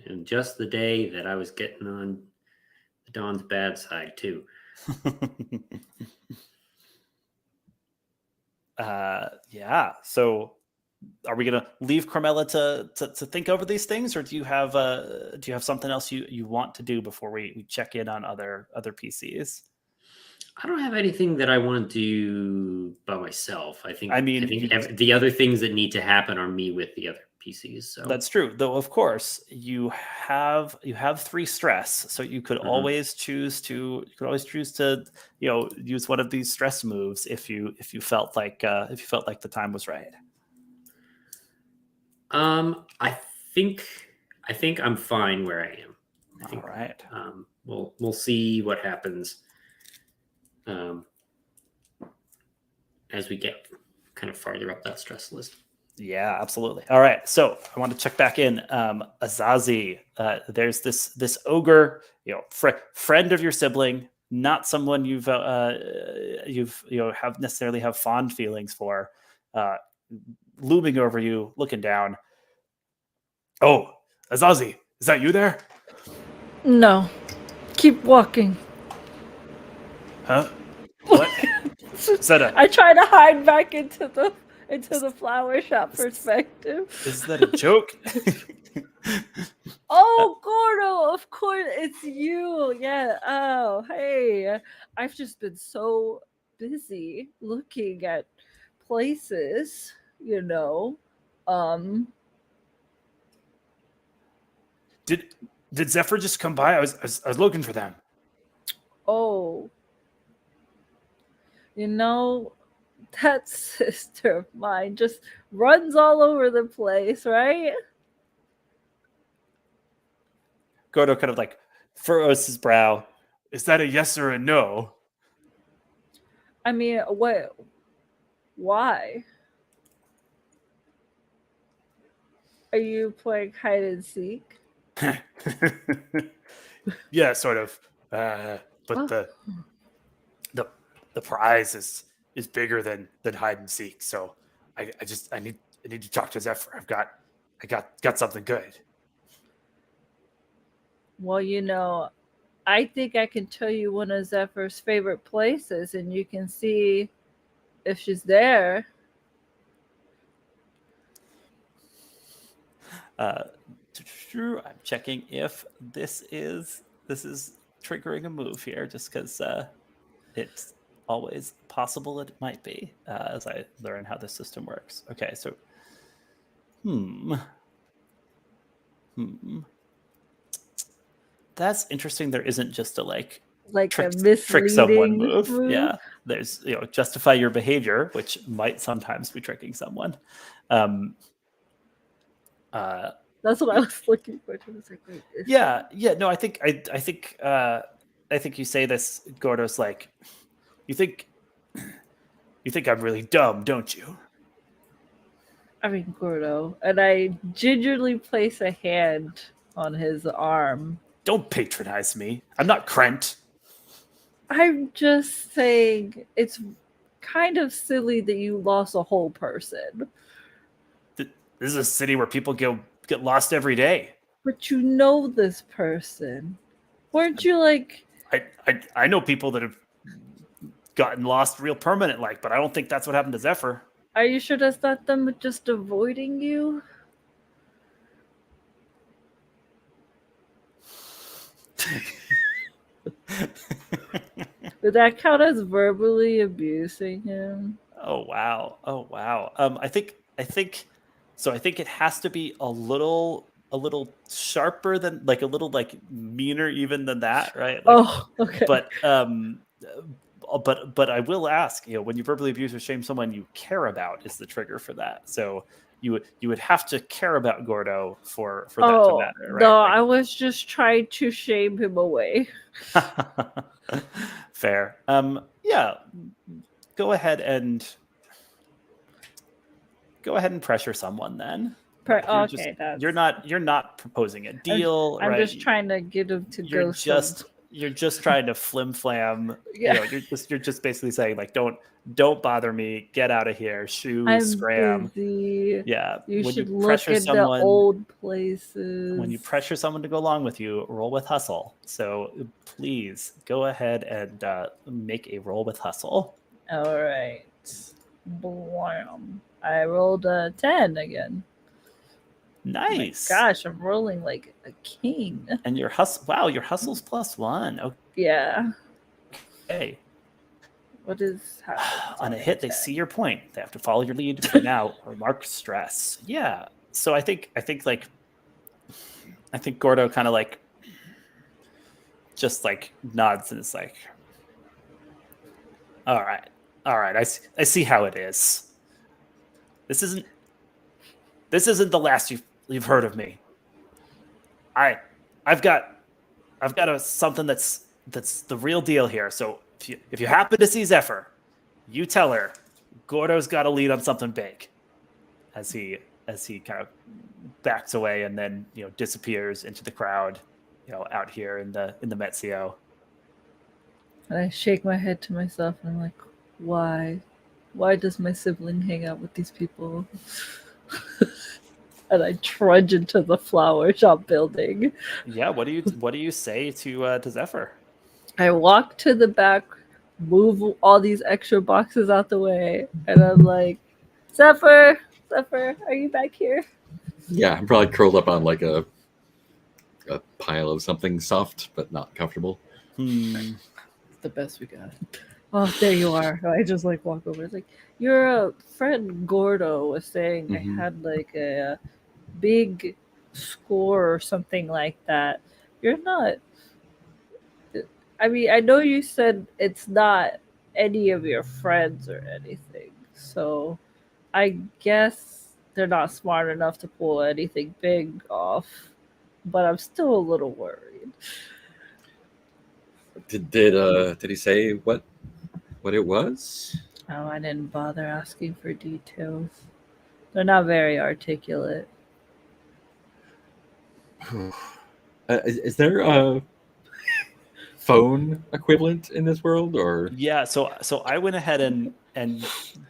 And just the day that I was getting on Dawn's bad side too. Yeah. So, are we gonna leave Cormella to think over these things, or do you have something else you want to do before we check in on other PCs? I don't have anything that I want to do by myself. I think the other things that need to happen are me with the other PCs. So that's true. Though, of course, you have 3 stress, so you could always choose to use one of these stress moves if you felt like the time was right. I think I'm fine where I am. All right. We'll see what happens as we get kind of farther up that stress list. Yeah, absolutely. All right, so I want to check back in. Azazi, there's this ogre, friend of your sibling, not someone you've have necessarily have fond feelings for, looming over you, looking down. Oh, Azazi, is that you there? No, keep walking. Huh? What? I try to hide back into the flower shop perspective. Is that a joke? Oh, Gordo, of course it's you. Yeah. Oh, hey. I've just been so busy looking at places, Did Zephyr just come by? I was looking for them. Oh. That sister of mine just runs all over the place, right? Gordo kind of like furrows his brow. Is that a yes or a no? I mean, what? Why? Are you playing hide and seek? Yeah, sort of. But the prize is bigger than hide and seek. So I need to talk to Zephyr. I got something good. Well, I think I can tell you one of Zephyr's favorite places, and you can see if she's there. I'm checking if this is triggering a move here, just because it's always possible it might be, as I learn how the system works. Okay, so that's interesting. There isn't just a trick someone move. Yeah, there's justify your behavior, which might sometimes be tricking someone. That's what I was looking for. No, I think you say this, Gordo's like, you think I'm really dumb, don't you? I mean, Gordo, and I gingerly place a hand on his arm. Don't patronize me. I'm not Krent. I'm just saying it's kind of silly that you lost a whole person. This is a city where people get lost every day. But you know this person. Weren't you like... I know people that have gotten lost real permanent, but I don't think that's what happened to Zephyr. Are you sure that's not them just avoiding you? Would that count as verbally abusing him? Oh wow. I think so. I think it has to be a little sharper than a little meaner even than that, right? Okay. But I will ask, when you verbally abuse or shame someone you care about is the trigger for that. So you would have to care about Gordo for that to matter, right? No, I was just trying to shame him away. Fair. Yeah. Go ahead and pressure someone then. You're not proposing a deal. I'm just trying to get him to go. you're just trying to flim flam. Yeah. You're just basically saying like, don't bother me. Get out of here. Shoo, I'm scram. busy. Yeah. You when should you look pressure at the someone, old places. when you pressure someone to go along with you, roll with hustle. So please go ahead and make a roll with hustle. All right. Blam. I rolled a 10 again. Nice. Oh my gosh, I'm rolling like a king. And your hustle. Wow, your hustle's +1. Yeah. Okay. What is happening? On a hit, they see your point. They have to follow your lead for now or mark stress. Yeah. So I think Gordo kind of like just like nods and is like, all right. I see how it is. This isn't the last you've heard of me. I've got something that's the real deal here. So if you happen to see Zephyr, you tell her Gordo's got a lead on something big. As he kind of backs away and then disappears into the crowd, out here in the Metzio. And I shake my head to myself and I'm like, why? Why does my sibling hang out with these people? And I trudge into the flower shop building. Yeah, what do you say to Zephyr? I walk to the back, move all these extra boxes out the way, and I'm like, Zephyr, are you back here? Yeah, I'm probably curled up on like a pile of something soft but not comfortable. It's the best we got. Oh, there you are. I just like walk over. It's like, your friend Gordo was saying I had like a big score or something like that. You're not. I mean, I know you said it's not any of your friends or anything, so I guess they're not smart enough to pull anything big off, but I'm still a little worried. Did he say what it was? Oh, I didn't bother asking for details. They're not very articulate. Is there a phone equivalent in this world, or Yeah, so I went ahead and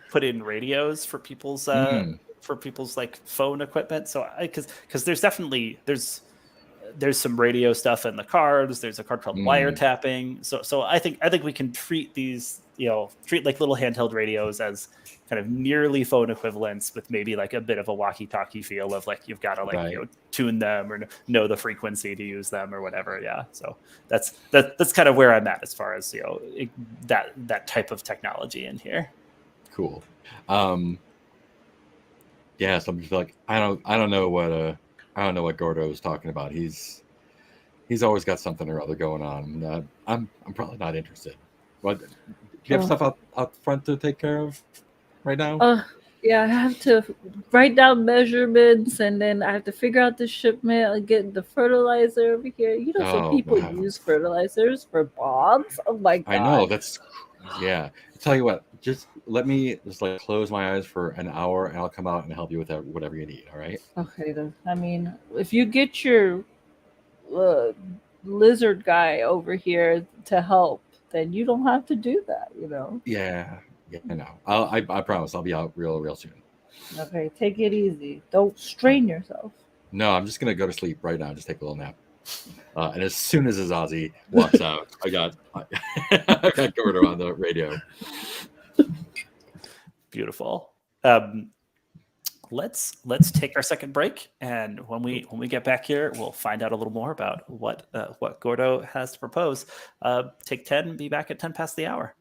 put in radios for people's like phone equipment. So because there's definitely there's some radio stuff in the cards. There's a card called wiretapping. So I think we can treat these treat like little handheld radios as kind of nearly phone equivalents with maybe like a bit of a walkie-talkie feel of like you've got to like right. tune them or know the frequency to use them or whatever. Yeah, so that's kind of where I'm at as far as that type of technology in here. Cool. Yeah, so I'm just like I don't know what Gordo was talking about. He's always got something or other going on. I'm probably not interested. What? Do you have stuff out front to take care of right now? Yeah, I have to write down measurements and then I have to figure out the shipment and get the fertilizer over here. You know, some people use fertilizers for bombs. Oh my god! I know that's yeah. I'll tell you what, just let me just like close my eyes for an hour and I'll come out and help you with whatever you need. All right? Okay, then. I mean, if you get your lizard guy over here to help, then you don't have to do that. Yeah, I know. I promise I'll be out real soon. Okay, take it easy. Don't strain yourself. No, I'm just gonna go to sleep right now. Just take a little nap. And as soon as Azazi walks out, I got Gordo on the radio. Beautiful. Let's take our second break, and when we get back here, we'll find out a little more about what Gordo has to propose. Take 10. Be back at 10 past the hour.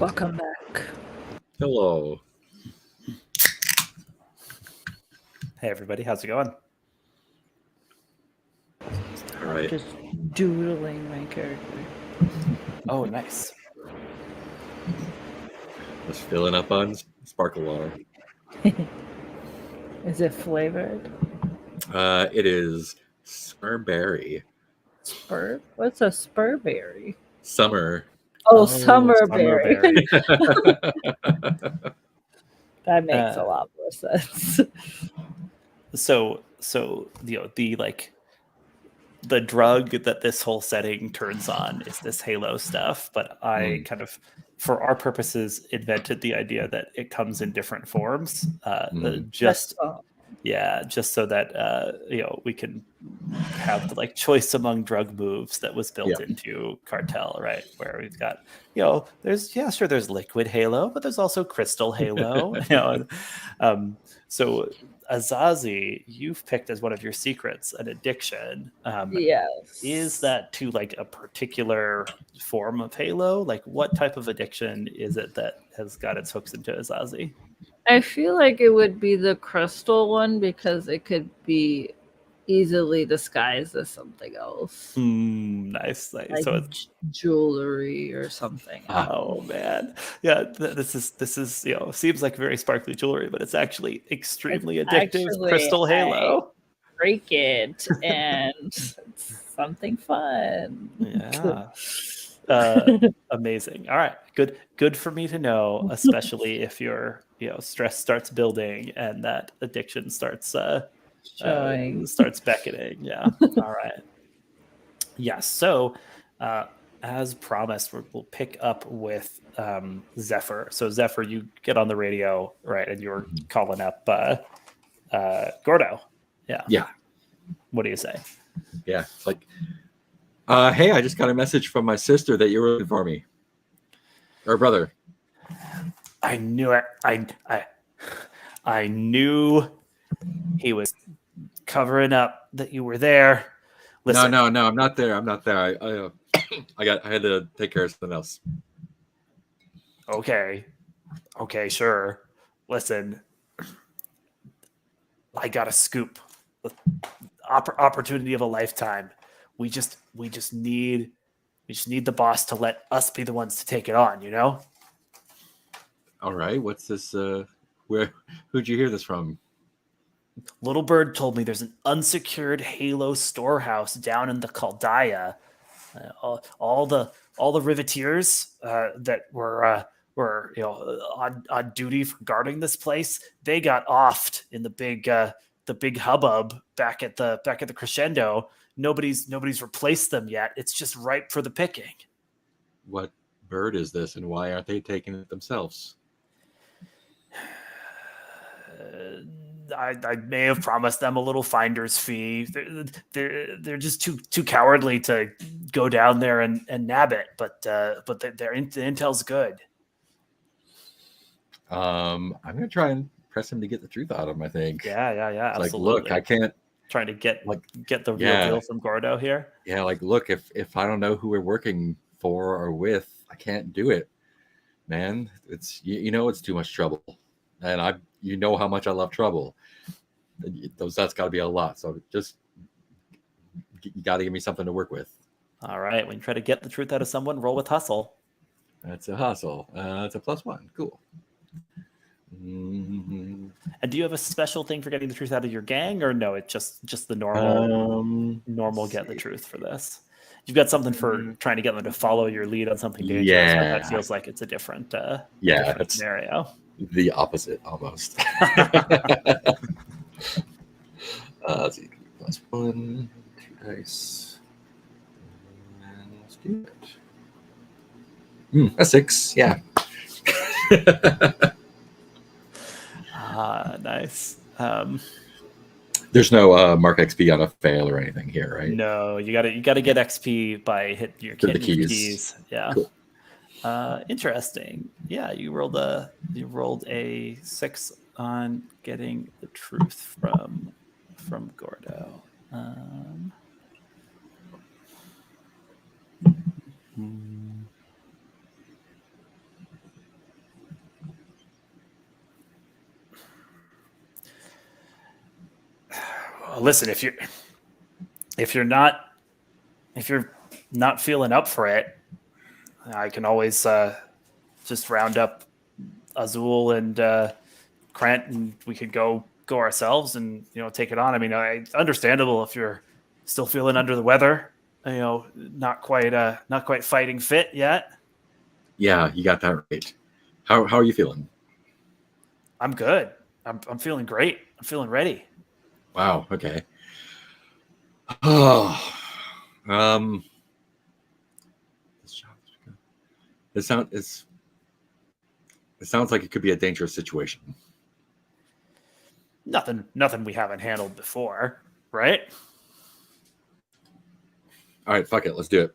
Welcome back. Hello. Hey everybody, how's it going? All right. Just doodling my character. Oh, nice. Just filling up on sparkle water. Is it flavored? It is Summerberry. Spur? What's a spurberry? Summer. Oh, summerberry. Summerberry. That makes a lot more sense. So the drug that this whole setting turns on is this Halo stuff, but I kind of, for our purposes, invented the idea that it comes in different forms, just so that we can have the choice among drug moves that was built into Cartel, right? Where we've got there's liquid Halo, but there's also crystal Halo. So Azazi, you've picked as one of your secrets an addiction. Yes. Is that to a particular form of Halo? What type of addiction is it that has got its hooks into Azazi? I feel like it would be the crystal one because it could be easily disguised as something else. Nice. Like So it's jewelry or something. Oh man, yeah. This is seems like very sparkly jewelry, but it's actually extremely addictive. Crystal Halo. Break it and it's something fun. Yeah. Amazing. All right. Good for me to know, especially if your stress starts building and that addiction starts beckoning. Yeah. All right. Yes. So as promised, we'll pick up with Zephyr. So Zephyr, you get on the radio, right, and you're calling up Gordo. Yeah. Yeah. What do you say? Yeah. It's like, hey, I just got a message from my sister that you were looking for me. Or brother. I knew it. I knew he was covering up that you were there. Listen. No, I'm not there. I'm not there. I had to take care of something else. Okay, sure. Listen, I got a scoop. Opportunity of a lifetime. We just need the boss to let us be the ones to take it on. All right. What's this? Who'd you hear this from? Little Bird told me there's an unsecured Halo storehouse down in the Caldaya. All the riveteers that were on duty for guarding this place, they got offed in the big hubbub back at the Crescendo. Nobody's replaced them yet. It's just ripe for the picking. What bird is this, and why aren't they taking it themselves? I may have promised them a little finder's fee. They're just too cowardly to go down there and nab it. But the intel's good. I'm gonna try and press him to get the truth out of him. I think. Yeah. It's Absolutely. Look, I can't. Trying to get the real deal from Gordo here. Yeah, look, if I don't know who we're working for or with, I can't do it, man. It's it's too much trouble, and how much I love trouble. That's got to be a lot. So just you got to give me something to work with. All right. When you try to get the truth out of someone, roll with hustle. That's a hustle. That's a +1. Cool. Mm-hmm. And do you have a special thing for getting the truth out of your gang, or no? It's just the normal get the truth for this. You've got something for trying to get them to follow your lead on something dangerous. Yeah, but that feels like it's a different that's scenario. The opposite almost. Let's see, +1, 2 dice, and let's do it. A 6, yeah. Nice. There's no mark XP on a fail or anything here, right? No, you got to get XP by hitting your keys. Yeah. Cool. Interesting. Yeah, you rolled a 6 on getting the truth from Gordo. listen, if you're not feeling up for it, I can always just round up Azul and Krent, and we could go ourselves and take it on. I mean, understandable if you're still feeling under the weather. Not quite fighting fit yet. Yeah, you got that right. How are you feeling? I'm good. I'm feeling great. I'm feeling ready. Wow. Okay. Oh, it sounds like it could be a dangerous situation. Nothing we haven't handled before, right? All right, fuck it, let's do it.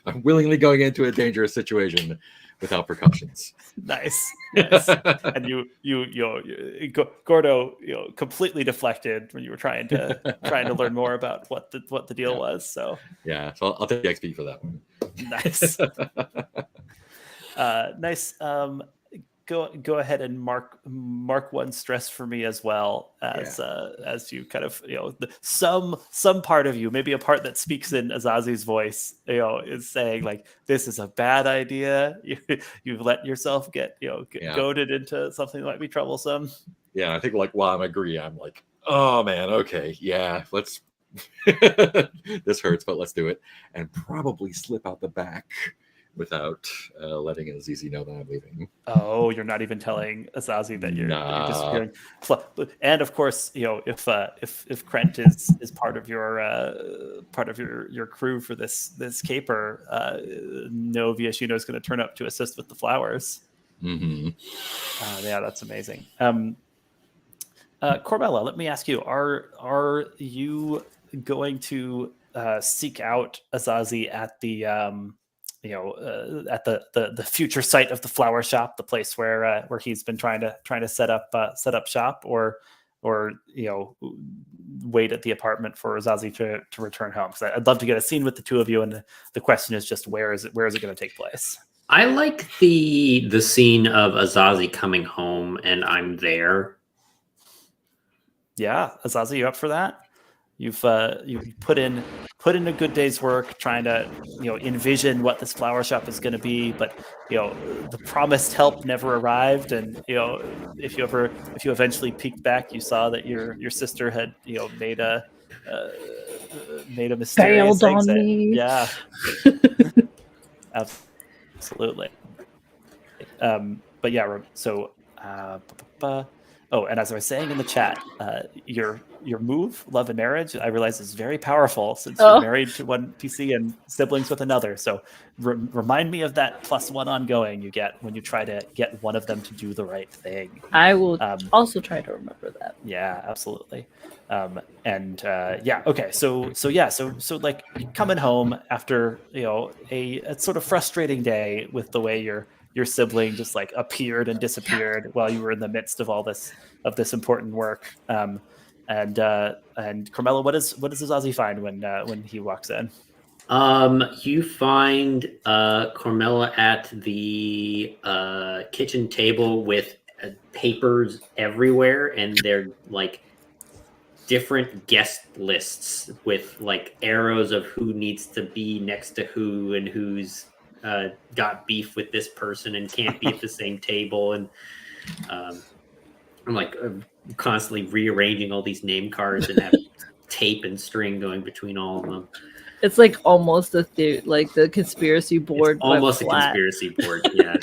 I'm willingly going into a dangerous situation without precautions. Nice. And Gordo, completely deflected when you were trying to learn more about what the deal was. So yeah, so I'll take the XP for that one. Nice. Nice. Go ahead and mark one stress for me as well as you kind of some part of you, maybe a part that speaks in Azazi's voice, is saying like, this is a bad idea. You've let yourself get goaded into something that might be troublesome. Yeah, I think like while I'm agreeing, I'm like, oh man, okay, yeah, let's this hurts, but let's do it, and probably slip out the back went letting Azazi know that I'm leaving. Oh, you're not even telling Azazi that you're disappearing. And of course, if Krent is part of your crew for this caper, Novia Shino is going to turn up to assist with the flowers. Mm-hmm. Yeah, that's amazing. Cormella, let me ask you: Are you going to seek out Azazi at the at the future site of the flower shop, the place where he's been trying to set up shop, or wait at the apartment for Azazi to return home? Because I'd love to get a scene with the two of you, and the question is just where is it going to take place? I like the scene of Azazi coming home and I'm there. Yeah, Azazi, you up for that? You've put in a good day's work trying to envision what this flower shop is going to be, but the promised help never arrived, and if you eventually peeked back, you saw that your sister had made a mysterious Failed on exit. me. Yeah, absolutely. But yeah, so. Oh, and as I was saying in the chat, your move, Love and Marriage, I realize is very powerful since you're married to one PC and siblings with another. So remind me of that +1 ongoing you get when you try to get one of them to do the right thing. I will also try to remember that. Yeah, absolutely. Okay. So like coming home after a sort of frustrating day with the way your sibling just like appeared and disappeared while you were in the midst of all this important work. And Cormella, what does Azazi find when he walks in? You find Cormella at the kitchen table with papers everywhere, and they're like different guest lists with like arrows of who needs to be next to who and who's got beef with this person and can't be at the same table. And I'm like constantly rearranging all these name cards and have tape and string going between all of them. It's like almost the conspiracy board. It's almost a conspiracy board, yeah.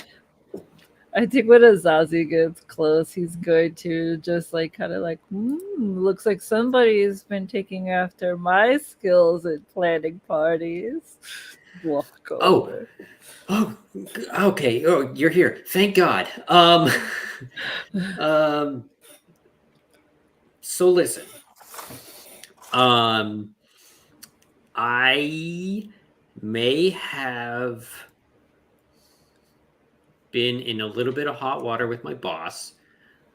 I think when Azazi gets close, he's going to just like kind of like, looks like somebody's been taking after my skills at planning parties. Walk over. Oh, okay. Oh, you're here. Thank God. So listen. I may have been in a little bit of hot water with my boss.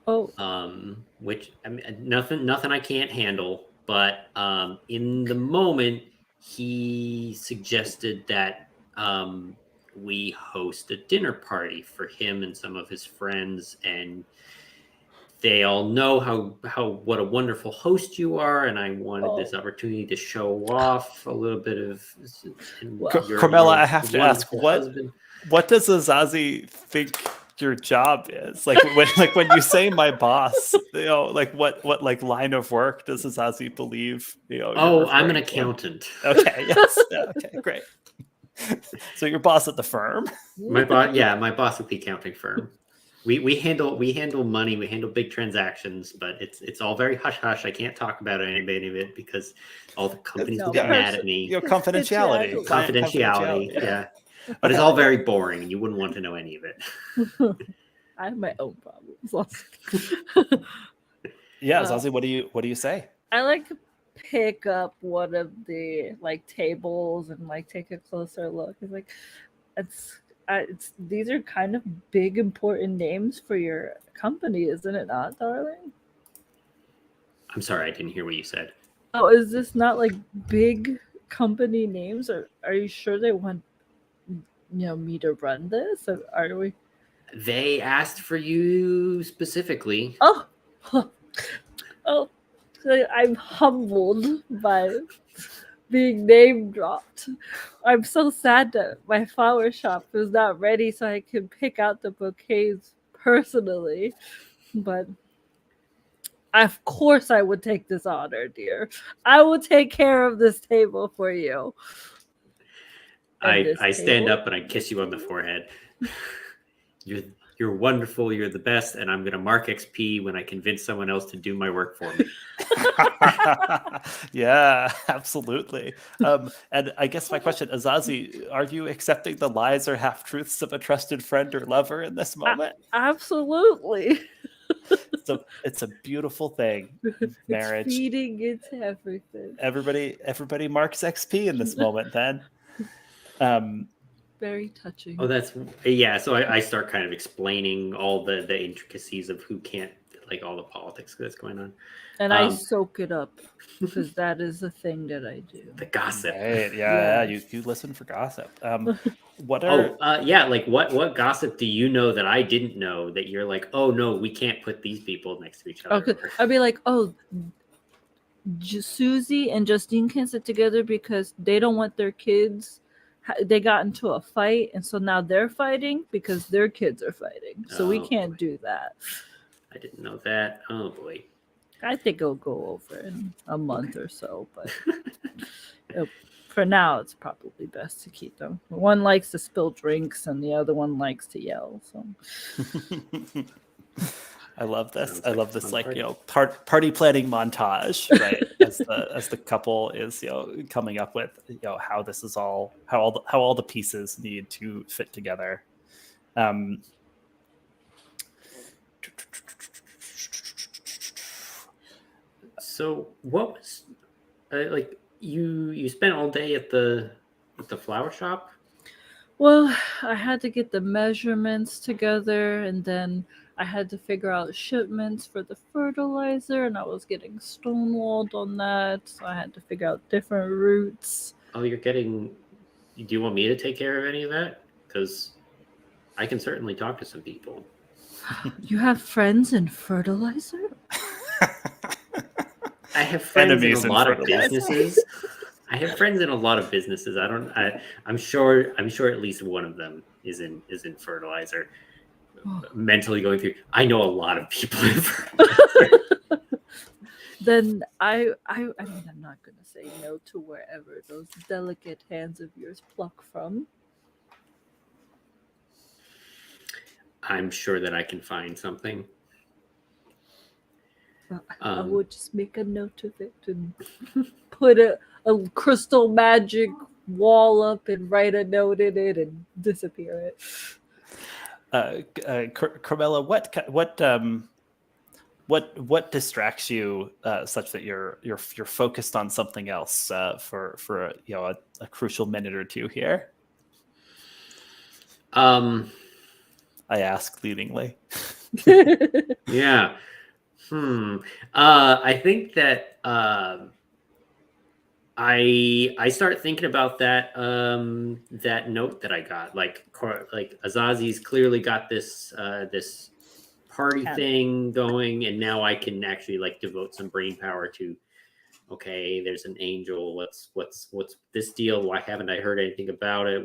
Which I mean, nothing I can't handle. But in the moment, he suggested that we host a dinner party for him and some of his friends, and they all know how what a wonderful host you are, and I wanted this Oh. opportunity to show off a little bit of Wow. Carmella, I have to ask, wonderful what husband. what does Azazi think your job is? Like when you say my boss, like what like line of work does Azazi believe? You're Oh, I'm an referring to? accountant. Okay, yes, yeah, okay, great. So your boss at the firm. My boss, yeah, my boss at the accounting firm. We handle money, we handle big transactions, but it's all very hush hush. I can't talk about any of it because all the companies will get mad at me. Confidentiality. Confidentiality, yeah. But it's Okay. all very boring, and you wouldn't want to know any of it. I have my own problems. Also. Yeah, Zazie, what do you say? I like to pick up one of the like tables and like take a closer look. It's like it's these are kind of big important names for your company, isn't it not, darling? I'm sorry, I didn't hear what you said. Oh, is this not like big company names? Or are you sure they want me to run this? Or are we? They asked for you specifically. Oh, oh, so I'm humbled by being name dropped. I'm so sad that my flower shop is not ready so I can pick out the bouquets personally. But of course I would take this honor, dear. I will take care of this table for you. I stand up and I kiss you on the forehead. You're wonderful. You're the best, and I'm gonna mark XP when I convince someone else to do my work for me. Yeah, absolutely. And I guess my question, Azazi, are you accepting the lies or half truths of a trusted friend or lover in this moment? Absolutely. So it's a beautiful thing. Marriage. It's feeding into everything. Everybody marks XP in this moment. Then. Very touching. Oh, yeah. So I start kind of explaining all the intricacies of who can't, like all the politics that's going on. And I soak it up because that is the thing that I do. The gossip. Right, yeah. You listen for gossip. What what gossip do you know that I didn't know that you're like, oh no, we can't put these people next to each other? Okay, I'd be like, oh, Susie and Justine can't sit together because they don't want their kids. They got into a fight, and so now they're fighting because their kids are fighting. So we can't do that. I didn't know that. Oh boy. I think it'll go over in a month or so, but for now, it's probably best to keep them. One likes to spill drinks, and the other one likes to yell. So. I love this. Sounds I like love a this, fun like party. party planning montage, right? as the couple is coming up with how this is all how all the pieces need to fit together. So what was like you spent all day at the flower shop? Well, I had to get the measurements together, and then I had to figure out shipments for the fertilizer, and I was getting stonewalled on that, so I had to figure out different routes. Oh, do you want me to take care of any of that? Because I can certainly talk to some people. You have friends in fertilizer? I have friends Enemies in in a lot of fertilizer. businesses. I have friends in a lot of businesses. I'm sure at least one of them is in fertilizer. Oh. Mentally going through, I know a lot of people in fertilizer. Then I mean, I'm not gonna say no to wherever those delicate hands of yours pluck from. I'm sure that I can find something. I would just make a note of it and put a crystal magic wall up and write a note in it and disappear it. Cormella, what distracts you such that you're focused on something else for a crucial minute or two here? I ask leadingly. Yeah. I think that I start thinking about that that note that I got. Like Azazi's clearly got this party Cat. thing going, and now I can actually like devote some brain power to. Okay, there's an angel. What's this deal? Why haven't I heard anything about it?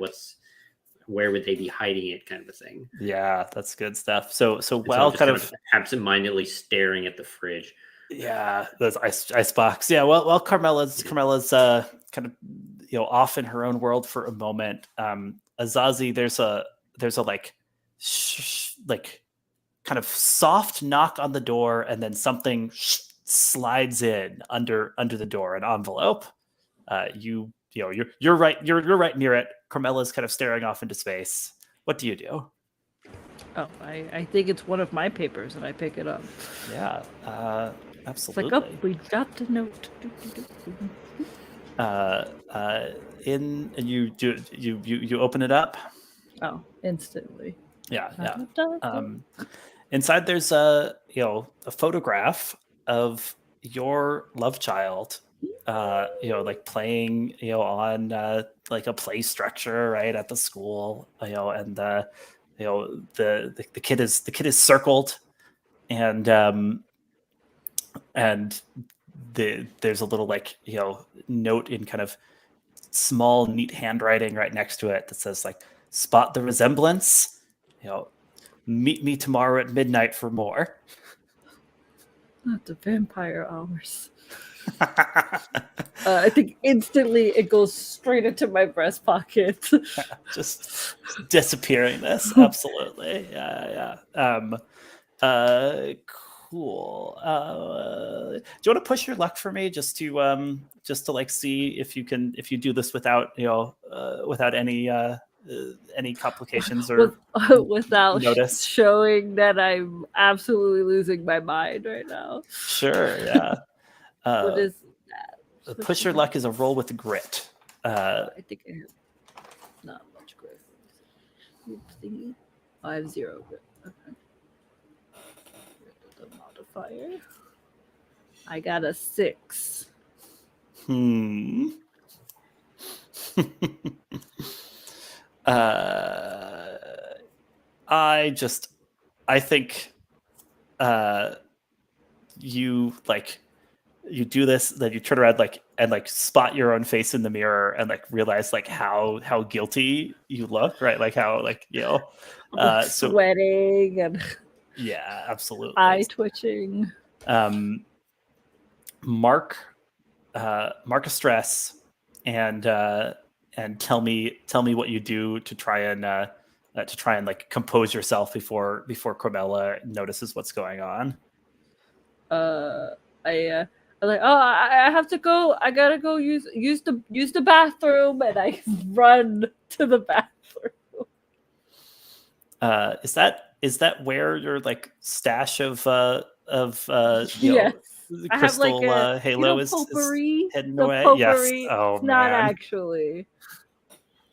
Where would they be hiding it? Kind of a thing. Yeah, that's good stuff. So And so while I'm just kind of absentmindedly staring at the fridge. yeah, those ice box. Yeah, well, Carmella's kind of off in her own world for a moment. Azazi, there's a like like kind of soft knock on the door, and then something slides in under the door, an envelope. You're right near it. Cormella's kind of staring off into space. What do you do? Oh, I think it's one of my papers, and I pick it up. Yeah, It's like, absolutely. oh, we got the note. And you open it up. Oh, instantly. Yeah. Inside there's a photograph of your love child, like playing, on like a play structure right at the school, and the kid is circled, and there's a little like note in kind of small neat handwriting right next to it that says like, spot the resemblance, meet me tomorrow at midnight for more. Not the vampire hours. I think instantly it goes straight into my breast pocket. Just disappearing this. Absolutely. Yeah. Cool. Do you want to push your luck for me just to like see if you do this without without any complications or without notice? showing that I'm absolutely losing my mind right now. Sure. Yeah. What is that? Push your luck is a roll with grit. I think I have not much grit. Thingy. I have 0 grit. Okay. The modifier. I got a 6. I think you do this, then you turn around and spot your own face in the mirror and realize how guilty you look, right? Like how Sweating and yeah, absolutely. eye twitching. Mark a stress and tell me what you do to try and compose yourself before Cormella notices what's going on. I'm like, oh, I have to go. I gotta go use the bathroom, and I run to the bathroom. Is that where your stash of yes. crystal halo is potpourri? hidden the away? Potpourri, Yes. Oh, it's not man. actually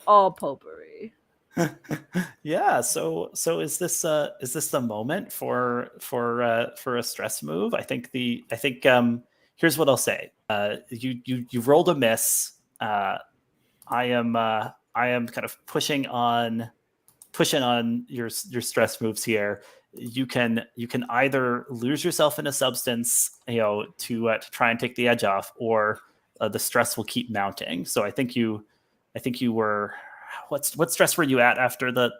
all potpourri. Yeah. So is this the moment for a stress move? I think here's what I'll say. You rolled a miss. I am kind of pushing on your stress moves here. You can either lose yourself in a substance, to try and take the edge off, or the stress will keep mounting. So I think you were. What stress were you at after the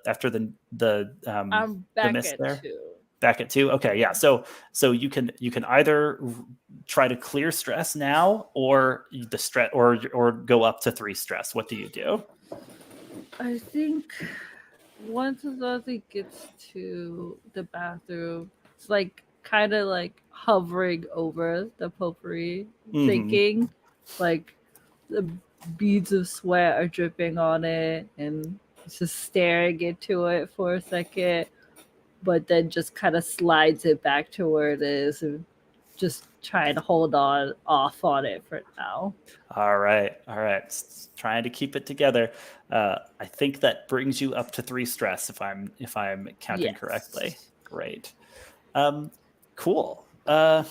I'm back the miss at there? 2. Back at 2. Okay, yeah. So you can either try to clear stress now, or the stress, or go up to 3 stress. What do you do? I think once Azazi gets to the bathroom, it's kind of hovering over the potpourri, thinking the beads of sweat are dripping on it, and just staring into it for a second, but then just kind of slides it back to where it is and just trying to hold off on it for now. All right. Trying to keep it together. I think that brings you up to 3 stress if I'm counting correctly. Great. Cool. I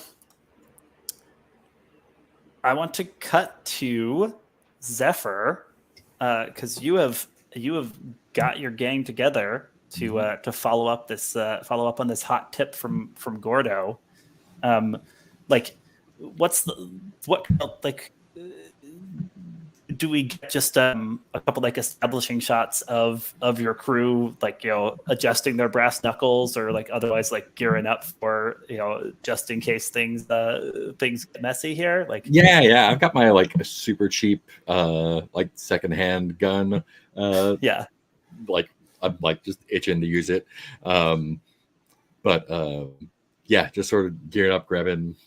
want to cut to Zephyr, because you have got your gang together. to follow up on this hot tip from Gordo. Like, do we get just a couple like establishing shots of your crew, like, adjusting their brass knuckles, or like otherwise like gearing up for, just in case things get messy here? Like, yeah, I've got my like a super cheap like secondhand gun. Yeah. Like I'm like just itching to use it. But yeah, just sort of gearing up, grabbing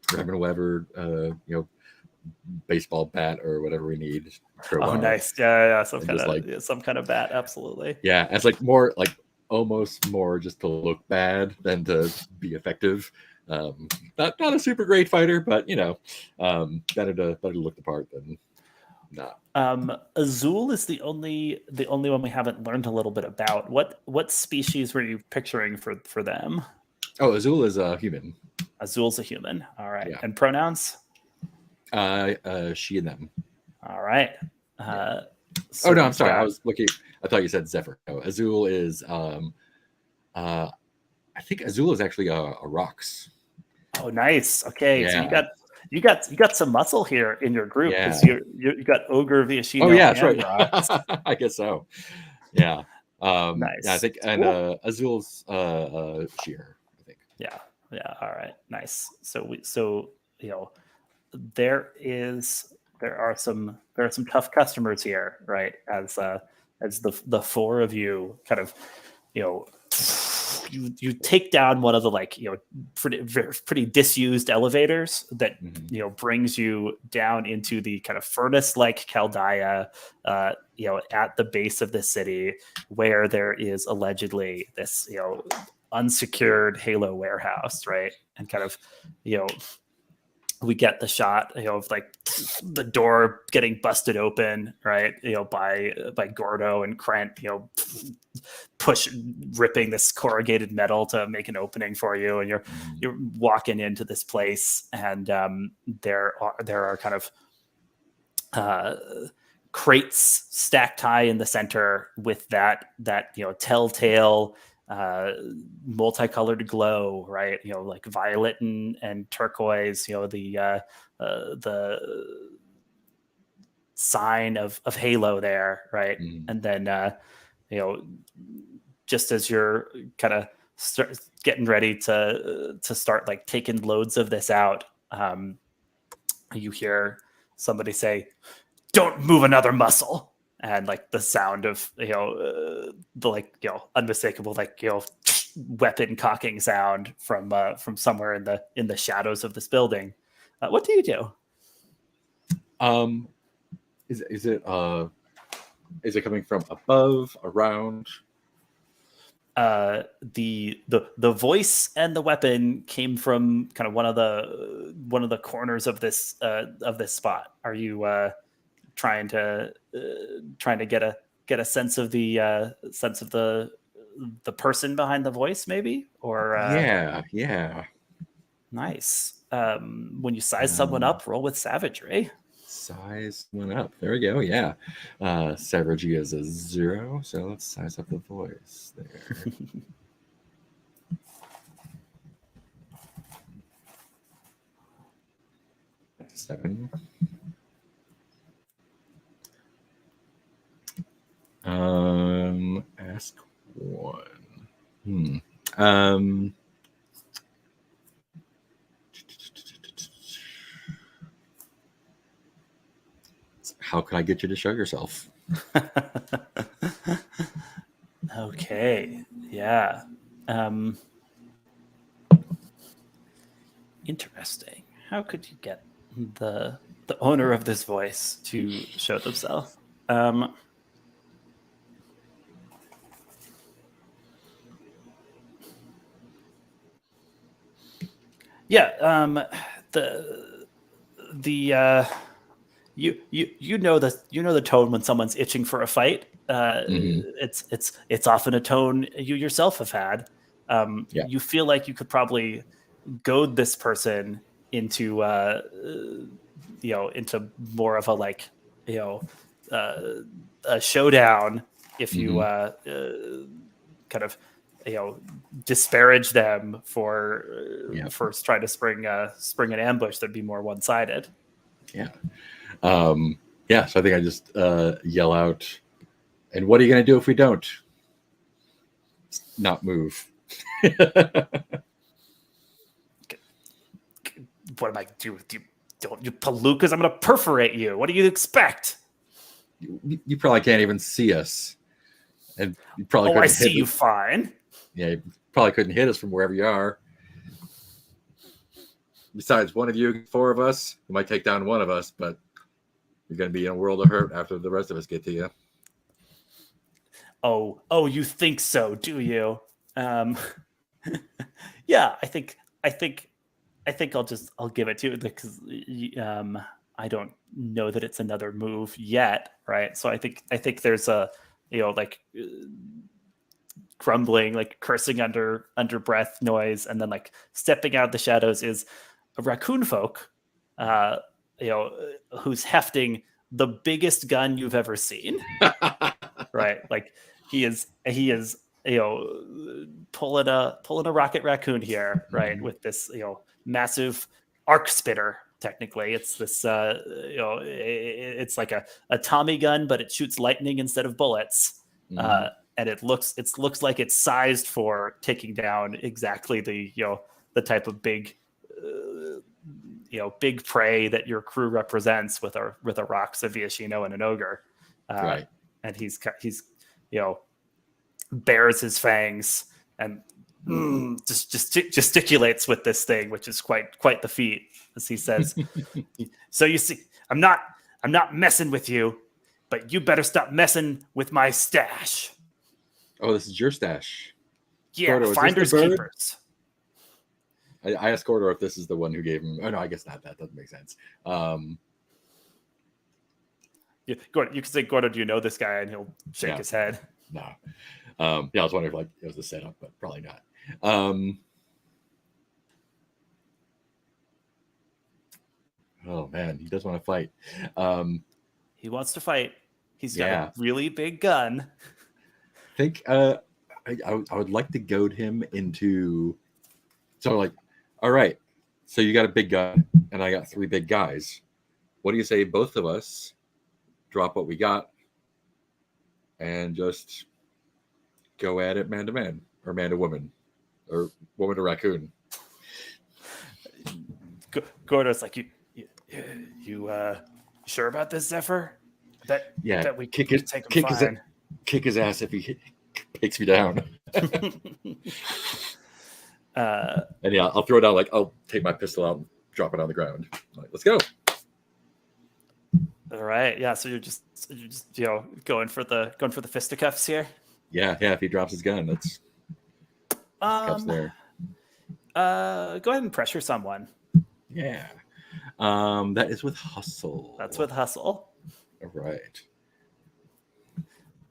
whatever baseball bat or whatever we need. Oh, nice. Yeah. Some kind of bat. Absolutely. Yeah, it's like more like almost more just to look bad than to be effective. Not a super great fighter, but better to look the part than not. Azul is the only one we haven't learned a little bit about. What species were you picturing for them? Oh, Azul is a human. Azul's a human. All right. Yeah. And pronouns? She and them. All right. Oh no, I'm sorry. I was looking. I thought you said Zephyr. No, Azul is. I think Azul is actually a Rox. Oh, nice. Okay, Yeah. so you got some muscle here in your group, because you got Ogre, Viashino. Oh yeah, that's right. Rox. I guess so. Yeah. Nice. Yeah, I think, and Azul's Sheer, I think. Yeah. All right. Nice. So there are some tough customers here, right? As the four of you kind of, you take down one of the pretty disused elevators that brings you down into the kind of furnace-like Chaldea, at the base of the city, where there is allegedly this unsecured Halo warehouse, right? And kind of we get the shot of like the door getting busted open, right? By Gordo and Krent, ripping this corrugated metal to make an opening for you, and you're walking into this place, and there are kind of crates stacked high in the center with that telltale multicolored glow, right? Like violet and turquoise, the sign of Halo there, right? And then just as you're kind of getting ready to start like taking loads of this out, you hear somebody say, "Don't move another muscle." And like the sound of unmistakable weapon cocking sound from somewhere in the shadows of this building. What do you do? Is it coming from above, around? The voice and the weapon came from kind of one of the corners of this spot. Are you trying to get a sense of the person behind the voice, maybe? Or yeah. Nice. When you size someone up, roll with savagery. Size one up. There we go. Yeah. Savagery is a 0, so let's size up the voice there. Seven. Ask one. How can I get you to show yourself? Okay. Yeah. Interesting. How could you get the owner of this voice to show themselves? Yeah, you know the tone when someone's itching for a fight. It's often a tone you yourself have had. You feel like you could probably goad this person into into more of a a showdown if you kind of disparage them for trying to spring an ambush that'd be more one-sided. Yeah. So I think I just yell out, and what are you going to do if we don't? Not move. What am I do? Don't you palookas? I'm going to perforate you. What do you expect? You probably can't even see us, and you probably I see you fine. Yeah, you probably couldn't hit us from wherever you are. Besides, one of you, 4 of us, you might take down one of us, but you're going to be in a world of hurt after the rest of us get to you. Oh, you think so, do you? Yeah, I think I'll give it to you because I don't know that it's another move yet, right? So I think there's a grumbling, like cursing under breath noise, and then like stepping out of the shadows is a raccoon folk, who's hefting the biggest gun you've ever seen, right? Like he is pulling a rocket raccoon here, right? Mm-hmm. With this massive arc spitter. Technically, it's this it's like a Tommy gun, but it shoots lightning instead of bullets. Mm-hmm. And it looks like it's sized for taking down exactly the type of big big prey that your crew represents with a rock, a Viashino, and an ogre. Right. And he's bares his fangs and just gesticulates with this thing, which is quite the feat, as he says. So you see, I'm not messing with you, but you better stop messing with my stash. Oh, this is your stash. Yeah, Gordo, finders keepers. I asked Gordo if this is the one who gave him. Oh no, I guess not. That doesn't make sense. Yeah, Gordo, you can say, Gordo, do you know this guy? And he'll shake his head. No. I was wondering if it was a setup, but probably not. Oh man, he does want to fight. He wants to fight. He's got a really big gun. I think I would like to goad him into. So like, all right, so you got a big gun, and I got 3 big guys. What do you say? Both of us drop what we got, and just go at it man to man, or man to woman, or woman to raccoon. Gordo's like, you sure about this, Zephyr? That we kick his ass if he takes me down. And I'll throw it down. Like, I'll take my pistol out and drop it on the ground. Like, let's go. All right, yeah. So you're just going for the fisticuffs here. Yeah. If he drops his gun, that's cuffs there. Go ahead and pressure someone. Yeah. That is with hustle. That's with hustle. All right.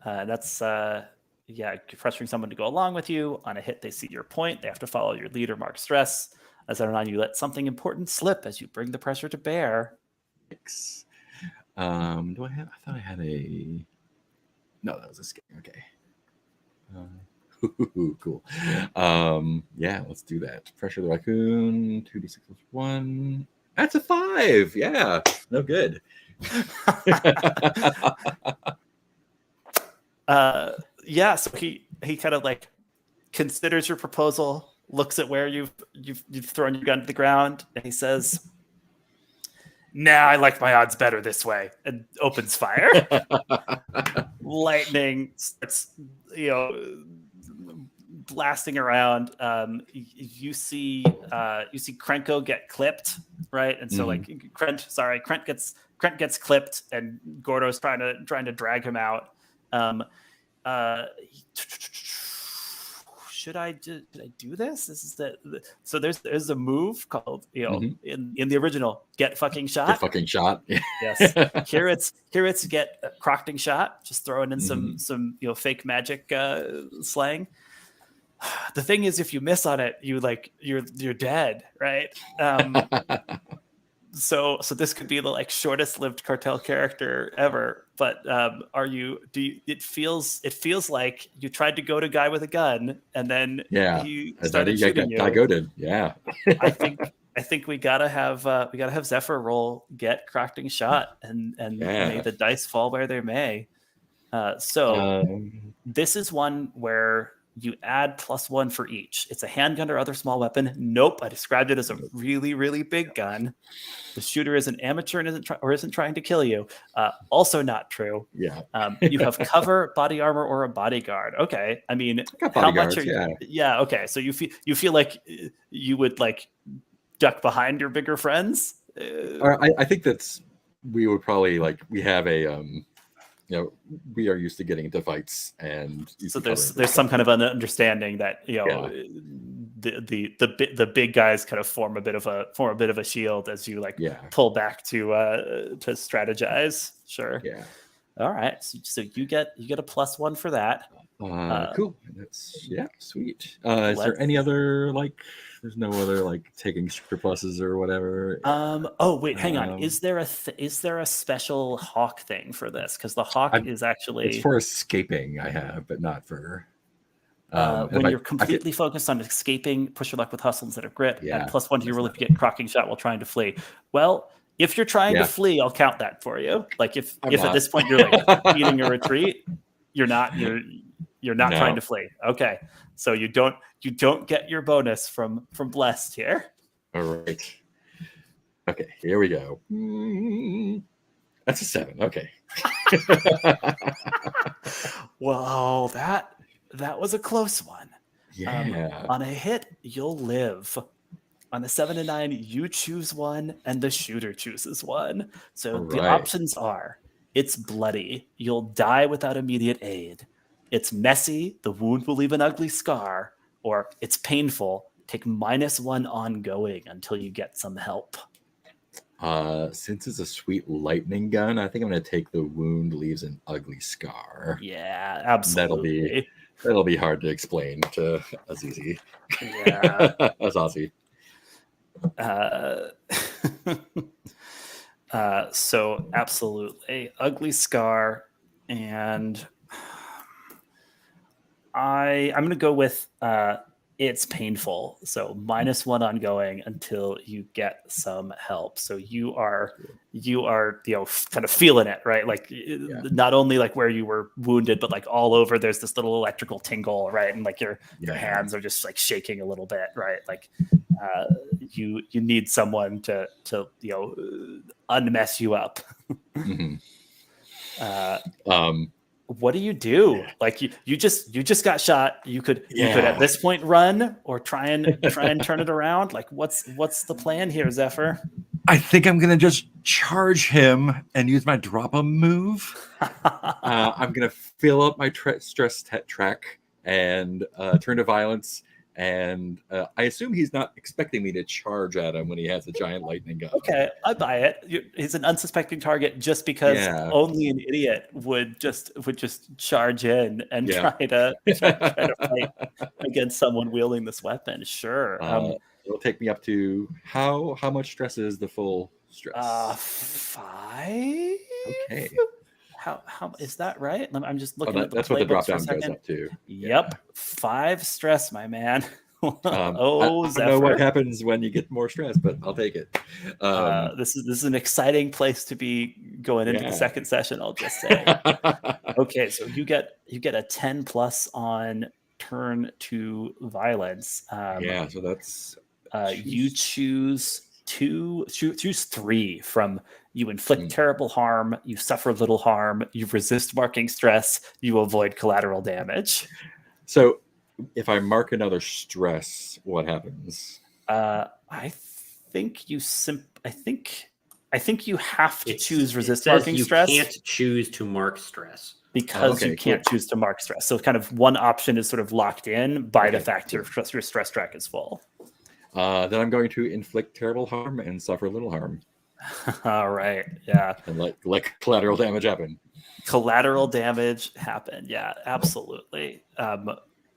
That's pressuring someone to go along with you. On a hit, they see your point. They have to follow your lead or mark stress. As on, you let something important slip as you bring the pressure to bear. Do I have? I thought I had a. No, that was a skill. Okay. Cool. Let's do that. Pressure the raccoon. 2d6 plus 1. That's a 5. Yeah. No good. So he kind of like considers your proposal, looks at where you've thrown your gun to the ground, and he says, "Nah, I like my odds better this way," and opens fire. Lightning starts, blasting around. You see Krenko get clipped, right? And so Krent gets clipped, and Gordo's trying to drag him out. Should I do this? This is so there's a move called in the original get fucking shot. Get fucking shot. Yes. Here it's get crocting shot. Just throwing in some fake magic slang. The thing is, if you miss on it, you're dead, right? So this could be the like shortest lived Cartel character ever. But it feels like you tried to goad a guy with a gun and then Yeah. he And then started he shooting got you. goaded. Yeah. I think we gotta have Zephyr roll get crafting shot and Yeah. may the dice fall where they may. So this is one where you add +1 for each. It's a handgun or other small weapon. Nope, I described it as a really, really big gun. The shooter is an amateur and isn't trying to kill you. Also not true. Yeah. You have cover, body armor, or a bodyguard. Okay, I mean, how much are you? Yeah. Okay, so you feel like you would like duck behind your bigger friends. I think we would probably like we have a we are used to getting into fights, and so there's some kind of an understanding that the big guys kind of form a bit of a shield as you pull back to strategize. Sure. Yeah. All right. So you get a +1 for that. Cool. That's sweet. Is there any other there's no other taking surpluses or whatever? Oh wait, hang on. Is there a special hawk thing for this? Because the hawk is actually it's for escaping. I have, but not for when you're completely focused on escaping. Push your luck with hustle instead of grit. Yeah, and +1 to your roll if you get crocking shot while trying to flee. Well, if you're trying to flee, I'll count that for you. Like if at this point you're eating a retreat, you're not trying to flee. Okay, so you don't get your bonus from blessed here. All right. Okay, here we go. That's a 7. Okay. Well, that was a close one. Yeah. On a hit, you'll live. On the 7 and 9, you choose one, and the shooter chooses one. So the options are: it's bloody, you'll die without immediate aid; it's messy, the wound will leave an ugly scar; or it's painful, take -1 ongoing until you get some help. Since it's a sweet lightning gun, I think I'm going to take the wound leaves an ugly scar. Yeah, absolutely. That'll be hard to explain to Azazi. Yeah. Azazi. So absolutely ugly scar, and I'm going to go with it's painful. So -1 ongoing until you get some help. So you are kind of feeling it, right? Not only where you were wounded, but all over there's this little electrical tingle, right? And your hands are just shaking a little bit, right? You need someone to unmess you up. Mm-hmm. What do? You just got shot. You could at this point run or try and turn it around. What's the plan here, Zephyr? I think I'm gonna just charge him and use my drop a move. I'm gonna fill up my stress track and turn to violence. And I assume he's not expecting me to charge at him when he has a giant lightning gun. Okay, I buy it. He's an unsuspecting target just because only an idiot would just charge in and try to fight against someone wielding this weapon. Sure. It'll take me up to how much stress is the full stress? 5. Okay. How is that right? I'm just looking at that's what the drop down goes up to. Yep, 5 stress, my man. I don't know what happens when you get more stress, but I'll take it. This is an exciting place to be going into the second session. I'll just say. Okay, so you get a 10+ on turn to violence. So that's you choose 3 from. You inflict terrible harm, you suffer little harm, you resist marking stress, you avoid collateral damage. So if I mark another stress, what happens? I think you have to choose resist marking stress. You can't choose to mark stress. Because you can't choose to mark stress. So kind of one option is sort of locked in by the fact your stress track is full. Then I'm going to inflict terrible harm and suffer little harm. All right. Yeah. And let collateral damage happen. Collateral damage happen. Yeah, absolutely.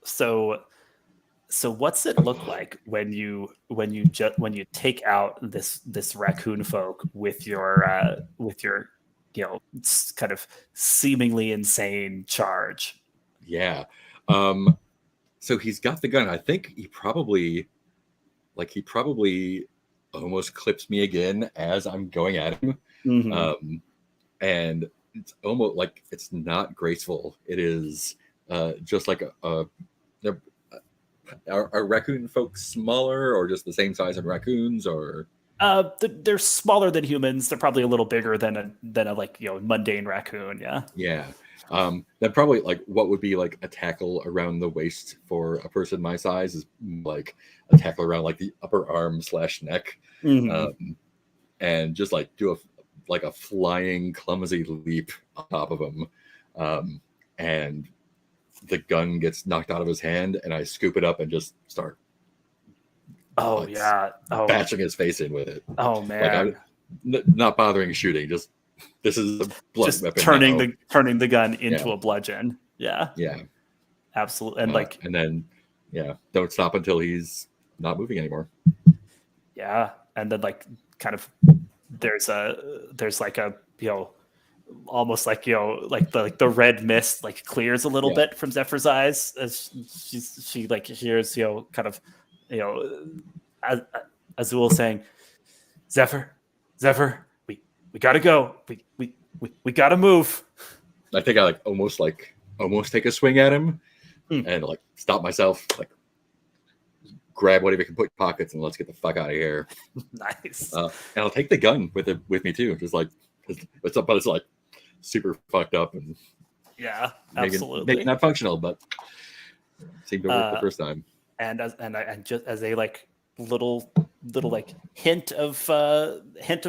So So what's it look like when you take out this raccoon folk with your kind of seemingly insane charge? Yeah. So he's got the gun. I think he probably almost clips me again as I'm going at him. Mm-hmm. And it's almost like it's not graceful. It is just like are raccoon folks smaller or just the same size as raccoons, or They're smaller than humans. They're probably a little bigger than a like mundane raccoon. Yeah. yeah. Then probably like what would be like a tackle around the waist for a person my size is like a tackle around like the upper arm / neck, Mm-hmm. and just like do a flying clumsy leap on top of him, and the gun gets knocked out of his hand, and I scoop it up and just start bashing his face in with it. Oh man! Not bothering shooting, just this is a blunt just weapon. turning the gun into a bludgeon. Yeah, absolutely. And and then don't stop until he's not moving anymore. Yeah, and then like kind of there's like a almost like like the red mist like clears a little bit from Zephyr's eyes as she like hears kind of Azul saying, Zephyr, we gotta go, we gotta move. I think I almost take a swing at him and like stop myself, like grab whatever you can put in pockets and let's get the fuck out of here. Nice. And I'll take the gun with me too, just like it's like super fucked up and absolutely maybe not functional, but seemed to work the first time. And just as a like little like hint of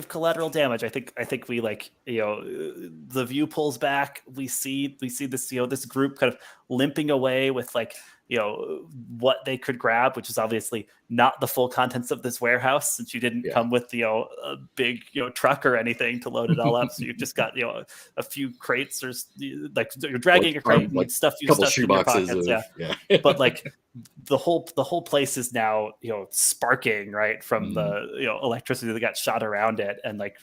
collateral damage, I think we like the view pulls back. We see this this group kind of limping away with like what they could grab, which is obviously not the full contents of this warehouse, since you didn't come with a big truck or anything to load it all up. So you've just got a few crates, or like you're dragging a crate and stuff you stuff in your pockets. But like the whole place is now sparking right from the electricity that got shot around it, and like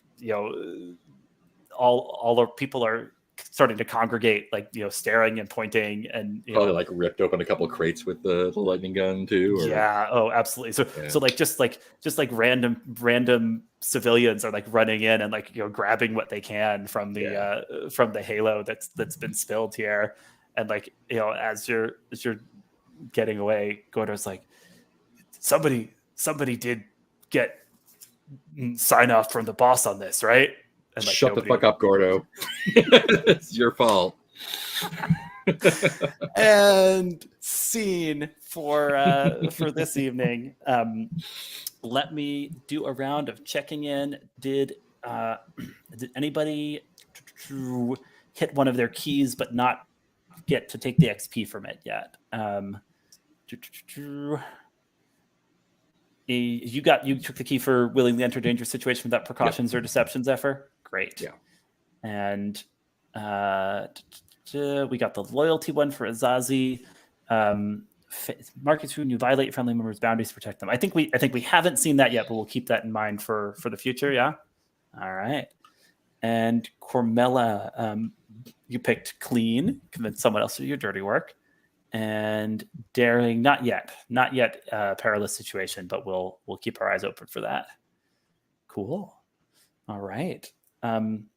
all our people are starting to congregate, like staring and pointing, and probably like ripped open a couple of crates with the lightning gun too. Or... absolutely. So like just like random civilians are like running in and like grabbing what they can from the halo that's been spilled here, and like as you're getting away, Gordo's like, somebody did get sign off from the boss on this, right? And like, shut the fuck up, Gordo. It's your fault. And scene for this evening. Let me do a round of checking in. Did anybody hit one of their keys but not get to take the XP from it yet? You took the key for willingly enter dangerous situation without precautions or deception, Zephyr. Great. Yeah. And we got the loyalty one for Azazi. Markets when you violate family members' boundaries to protect them. I think we haven't seen that yet, but we'll keep that in mind for the future. Yeah. All right. And Cormella, you picked clean, convince someone else to do your dirty work. And daring, not yet perilous situation, but we'll keep our eyes open for that. Cool. All right. Then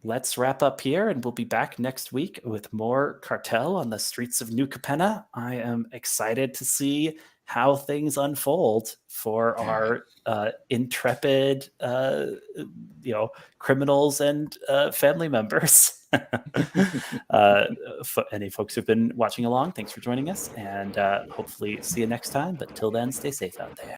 let's wrap up here, and we'll be back next week with more Cartel on the streets of New Capenna. I am excited to see how things unfold for our intrepid criminals and family members. Any folks who've been watching along, thanks for joining us, and hopefully see you next time. But till then, stay safe out there.